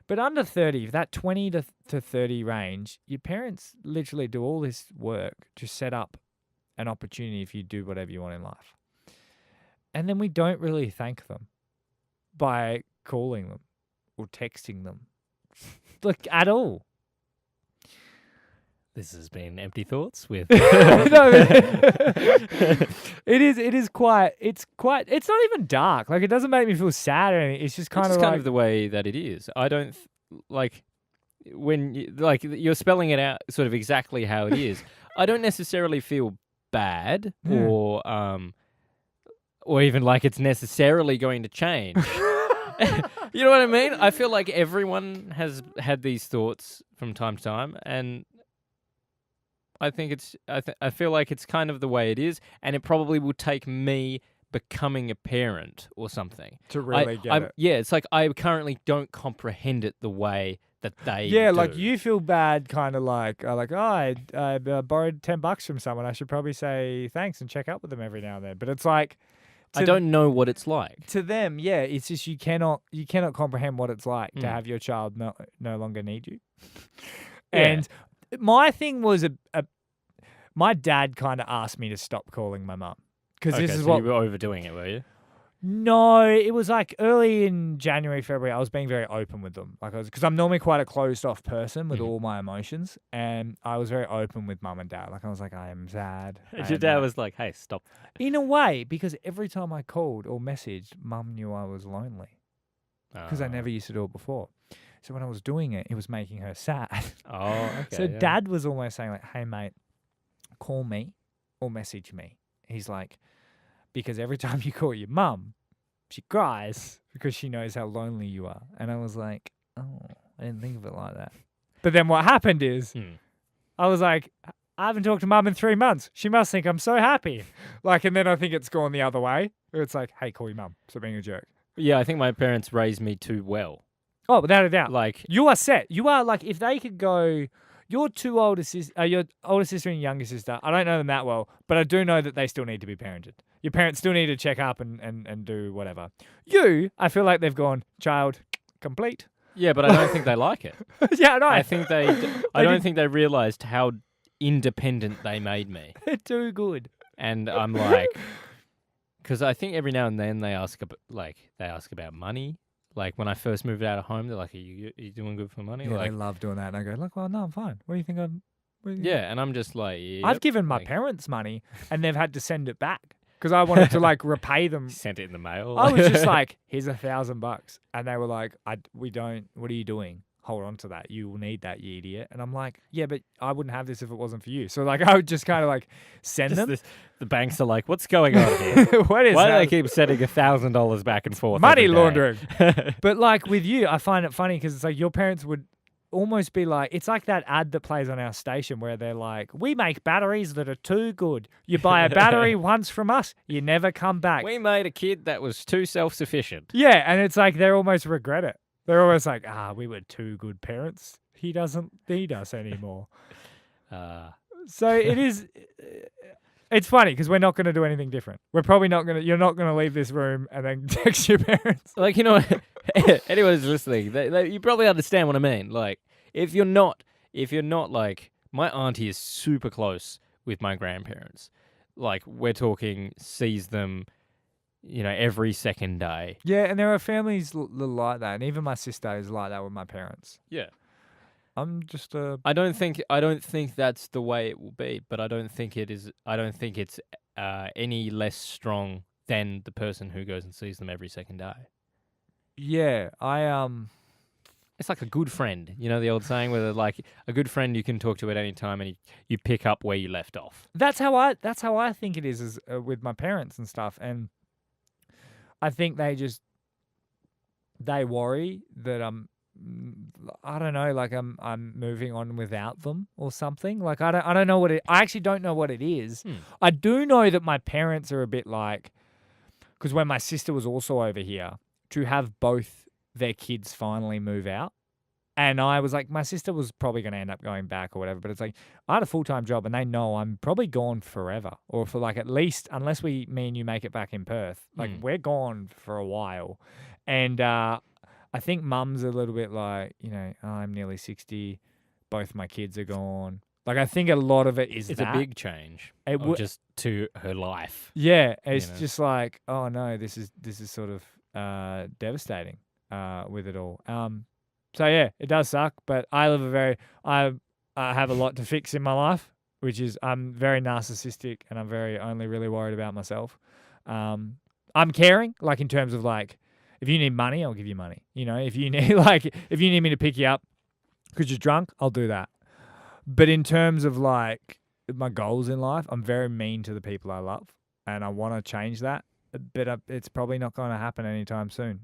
But under 30, that 20 to 30 range, your parents literally do all this work to set up an opportunity if you do whatever you want in life. And then we don't really thank them by calling them or texting them. Like, at all. This has been Empty Thoughts with. It's not even dark. Like, it doesn't make me feel sad or anything. It's just kind of kind of the way that it is. I don't like when you're spelling it out sort of exactly how it is. I don't necessarily feel bad or even like it's necessarily going to change. You know what I mean? I feel like everyone has had these thoughts from time to time, and I think I feel like it's kind of the way it is, and it probably will take me becoming a parent or something to really get it. Yeah, it's like I currently don't comprehend it the way that they Yeah, do. like you feel bad, kind of like I borrowed $10 from someone. I should probably say thanks and check up with them every now and then. But it's like I don't know what it's like. To them, yeah, it's just you cannot comprehend what it's like to have your child no longer need you. And my thing was my dad kind of asked me to stop calling my mum because this is so what you were overdoing it, were you? No, it was like early in January, February. I was being very open with them, like because I'm normally quite a closed off person with all my emotions, and I was very open with mum and dad. Like I was like, I am sad. Your dad was like, "Hey, stop." In a way, because every time I called or messaged, mum knew I was lonely because I never used to do it before. So when I was doing it, it was making her sad. Oh, okay. So dad was almost saying like, "Hey mate, call me or message me." He's like, because every time you call your mum, she cries because she knows how lonely you are. And I was like, oh, I didn't think of it like that. But then what happened is I was like, I haven't talked to mum in 3 months. She must think I'm so happy. Like, and then I think it's gone the other way. It's like, hey, call your mum. Stop being a jerk. Yeah, I think my parents raised me too well. Oh, without a doubt. Like, you are set. You are like, if they could go, your older sister and your younger sister, I don't know them that well, but I do know that they still need to be parented. Your parents still need to check up and do whatever. You, I feel like they've gone, child, complete. Yeah, but I don't think they like it. Yeah, no. I think I don't think they realised how independent they made me. They're too good. And I'm like, because I think every now and then they ask about money. Like when I first moved out of home, they're like, "Are you doing good for money?" Yeah, like, they love doing that. And I go, look, well, no, I'm fine. What do you think I'm... yeah, and I'm just like, I've given my parents money and they've had to send it back because I wanted to like repay them. Sent it in the mail. I was just like, here's $1,000. And they were like, we don't, what are you doing? Hold on to that. You will need that, you idiot. And I'm like, yeah, but I wouldn't have this if it wasn't for you. So like, I would just kind of like send them. The banks are like, what's going on here? What is Why do that? they keep sending $1,000 back and forth? Money every day? laundering. But like with you, I find it funny because it's like your parents would almost be like, it's like that ad that plays on our station where they're like, we make batteries that are too good. You buy a battery once from us, you never come back. We made a kid that was too self-sufficient. Yeah, and it's like they almost regret it. They're almost like, we were too good parents. He doesn't need us anymore. So it is. It's funny because we're not going to do anything different. We're probably not going to. You're not going to leave this room and then text your parents. Like, anyone who's listening, you probably understand what I mean. Like, if you're not like, my auntie is super close with my grandparents. Like, we're talking sees them, every second day. Yeah, and there are families like that, and even my sister is like that with my parents. Yeah. I'm just I don't think that's the way it will be, but I don't think it is. I don't think it's any less strong than the person who goes and sees them every second day. Yeah, It's like a good friend, the old saying where like a good friend you can talk to at any time and you pick up where you left off. That's how I think it is with my parents and stuff, and I think they worry that I don't know, like I'm moving on without them or something. Like I don't know I actually don't know what it is. I do know that my parents are a bit like, because when my sister was also over here, to have both their kids finally move out. And I was like, my sister was probably going to end up going back or whatever, but it's like, I had a full-time job and they know I'm probably gone forever, or for like at least, unless me and you make it back in Perth, like we're gone for a while. And I think mum's a little bit like, I'm nearly 60, both my kids are gone. Like, I think a lot of it is it's a big change, just to her life. Yeah, it's just like, oh no, this is sort of devastating with it all. So yeah, it does suck, but I have a lot to fix in my life, which is I'm very narcissistic and I'm only really worried about myself. I'm caring, like in terms of like, if you need money, I'll give you money. If you need me to pick you up because you're drunk, I'll do that. But in terms of like my goals in life, I'm very mean to the people I love, and I want to change that. But it's probably not going to happen anytime soon.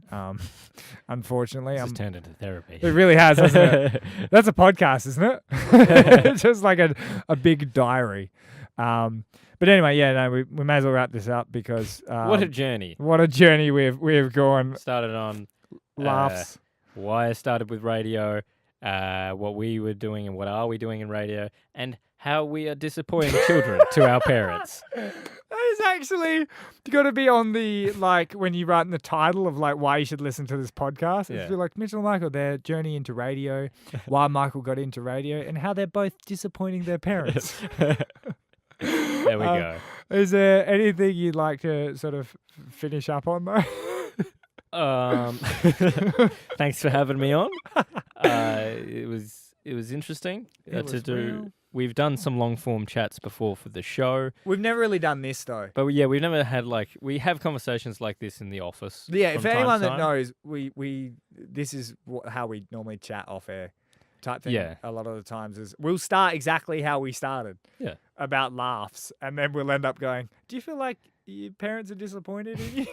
Unfortunately, It's turned into therapy. It really has, hasn't it? That's a podcast, isn't it? It's just like a big diary. But anyway, yeah, no, we may as well wrap this up because what a journey! What a journey we've gone. Started on laughs. Why I started with radio, what we were doing and what are we doing in radio, and how we are disappointing children to our parents. That is actually got to be on the, like, when you write in the title of, like, why you should listen to this podcast. It's be like, Mitchell and Michael, their journey into radio, why Michael got into radio, and how they're both disappointing their parents. There we go. Is there anything you'd like to sort of finish up on, though? Thanks for having me on. It was interesting to do. Real. We've done some long form chats before for the show. We've never really done this though. But yeah, we've never had we have conversations like this in the office. Yeah, if anyone that knows, this is how we normally chat off air type thing. Yeah. A lot of the times is we'll start exactly how we started. Yeah. About laughs, and then we'll end up going, do you feel like your parents are disappointed in you?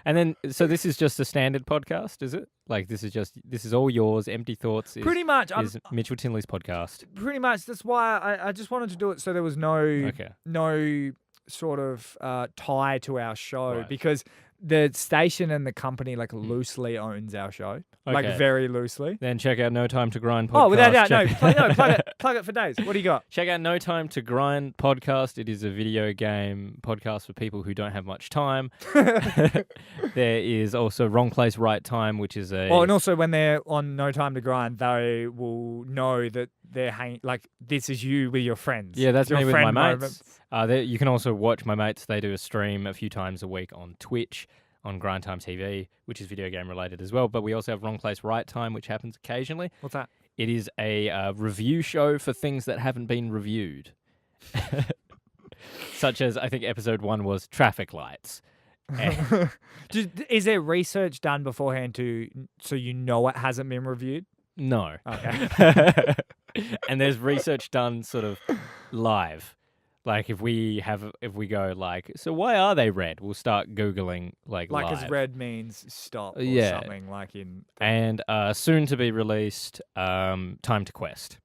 And then, so this is just a standard podcast, is it? Like, this is all yours, Empty Thoughts pretty much is Mitchell Tinley's podcast. Pretty much. That's why I just wanted to do it so there was no sort of tie to our show, Right. because the station and the company like loosely owns our show, like Okay. very loosely. Then check out No Time to Grind podcast. Oh, without doubt, Check- plug it for days. What do you got? Check out No Time to Grind podcast. It is a video game podcast for people who don't have much time. There is also Wrong Place, Right Time, which is a... Oh, and also when they're on No Time to Grind, they will know that they're hanging, like, this is you with your friends. Yeah, that's Your me with my friend mates. moment. You can also watch my mates. They do a stream a few times a week on Twitch, on Grind Time TV, which is video game related as well. But we also have Wrong Place, Right Time, which happens occasionally. What's that? It is a review show for things that haven't been reviewed. Such as, I think episode 1 was traffic lights. Is there research done beforehand so you know it hasn't been reviewed? No. Okay. And there's research done sort of live. Like if we go like, so why are they red? We'll start Googling like As live. red means stop or Yeah. something like in... And soon to be released, Time to Quest.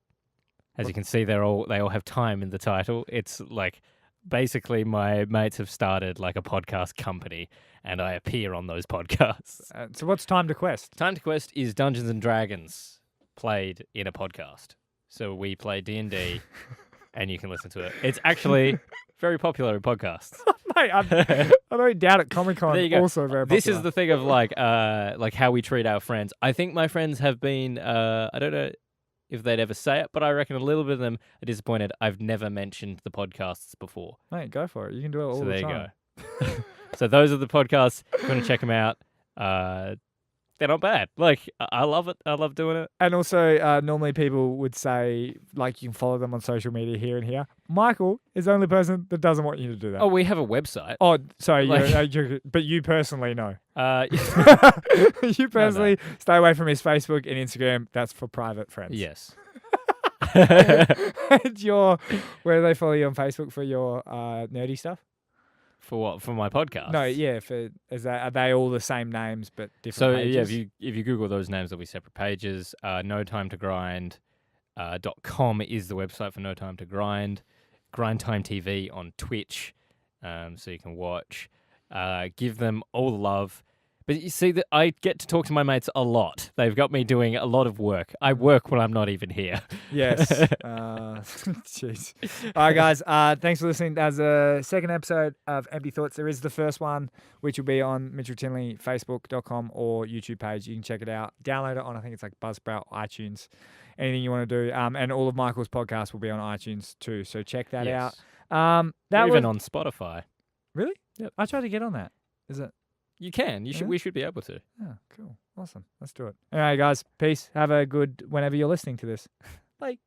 As you can see, they all have time in the title. It's like basically my mates have started like a podcast company, and I appear on those podcasts. So what's Time to Quest? Time to Quest is Dungeons and Dragons played in a podcast. So we play D&D, and you can listen to it. It's actually very popular in podcasts. Mate, I don't doubt it. Comic-Con There you go. also very popular. This is the thing of like how we treat our friends. I think my friends have been, I don't know if they'd ever say it, but I reckon a little bit of them are disappointed I've never mentioned the podcasts before. Mate, go for it. You can do it all So the there time. you go. So those are the podcasts. If you want to check them out, they're not bad. Like, I love it. I love doing it. And also, normally people would say, like, you can follow them on social media here and here. Michael is the only person that doesn't want you to do that. Oh, we have a website. Oh, sorry, Like- but you personally know. You No. personally stay away from his Facebook and Instagram. That's for private friends. Yes. And where do they follow you on Facebook for your nerdy stuff? For what? For my podcast? No, yeah. Are they all the same names but different So pages? yeah, if you Google those names, there'll be separate pages. No Time to Grind .com is the website for No Time to Grind. Grind Time TV on Twitch, so you can watch. Give them all the love. But you see that I get to talk to my mates a lot. They've got me doing a lot of work. I work when I'm not even here. Yes. Jeez. All right, guys. Thanks for listening. That's a second episode of Empty Thoughts. There is the first one, which will be on Mitchell Tinley, Facebook.com or YouTube page. You can check it out. Download it on, I think it's like Buzzsprout, iTunes, anything you want to do. And all of Michael's podcasts will be on iTunes too. So check that Yes. out. Or even on Spotify. Really? Yep. I tried to get on that. Is it? You can. You should. Yeah? We should be able to. Oh, cool. Awesome. Let's do it. All right, guys. Peace. Have a good whenever you're listening to this. Bye.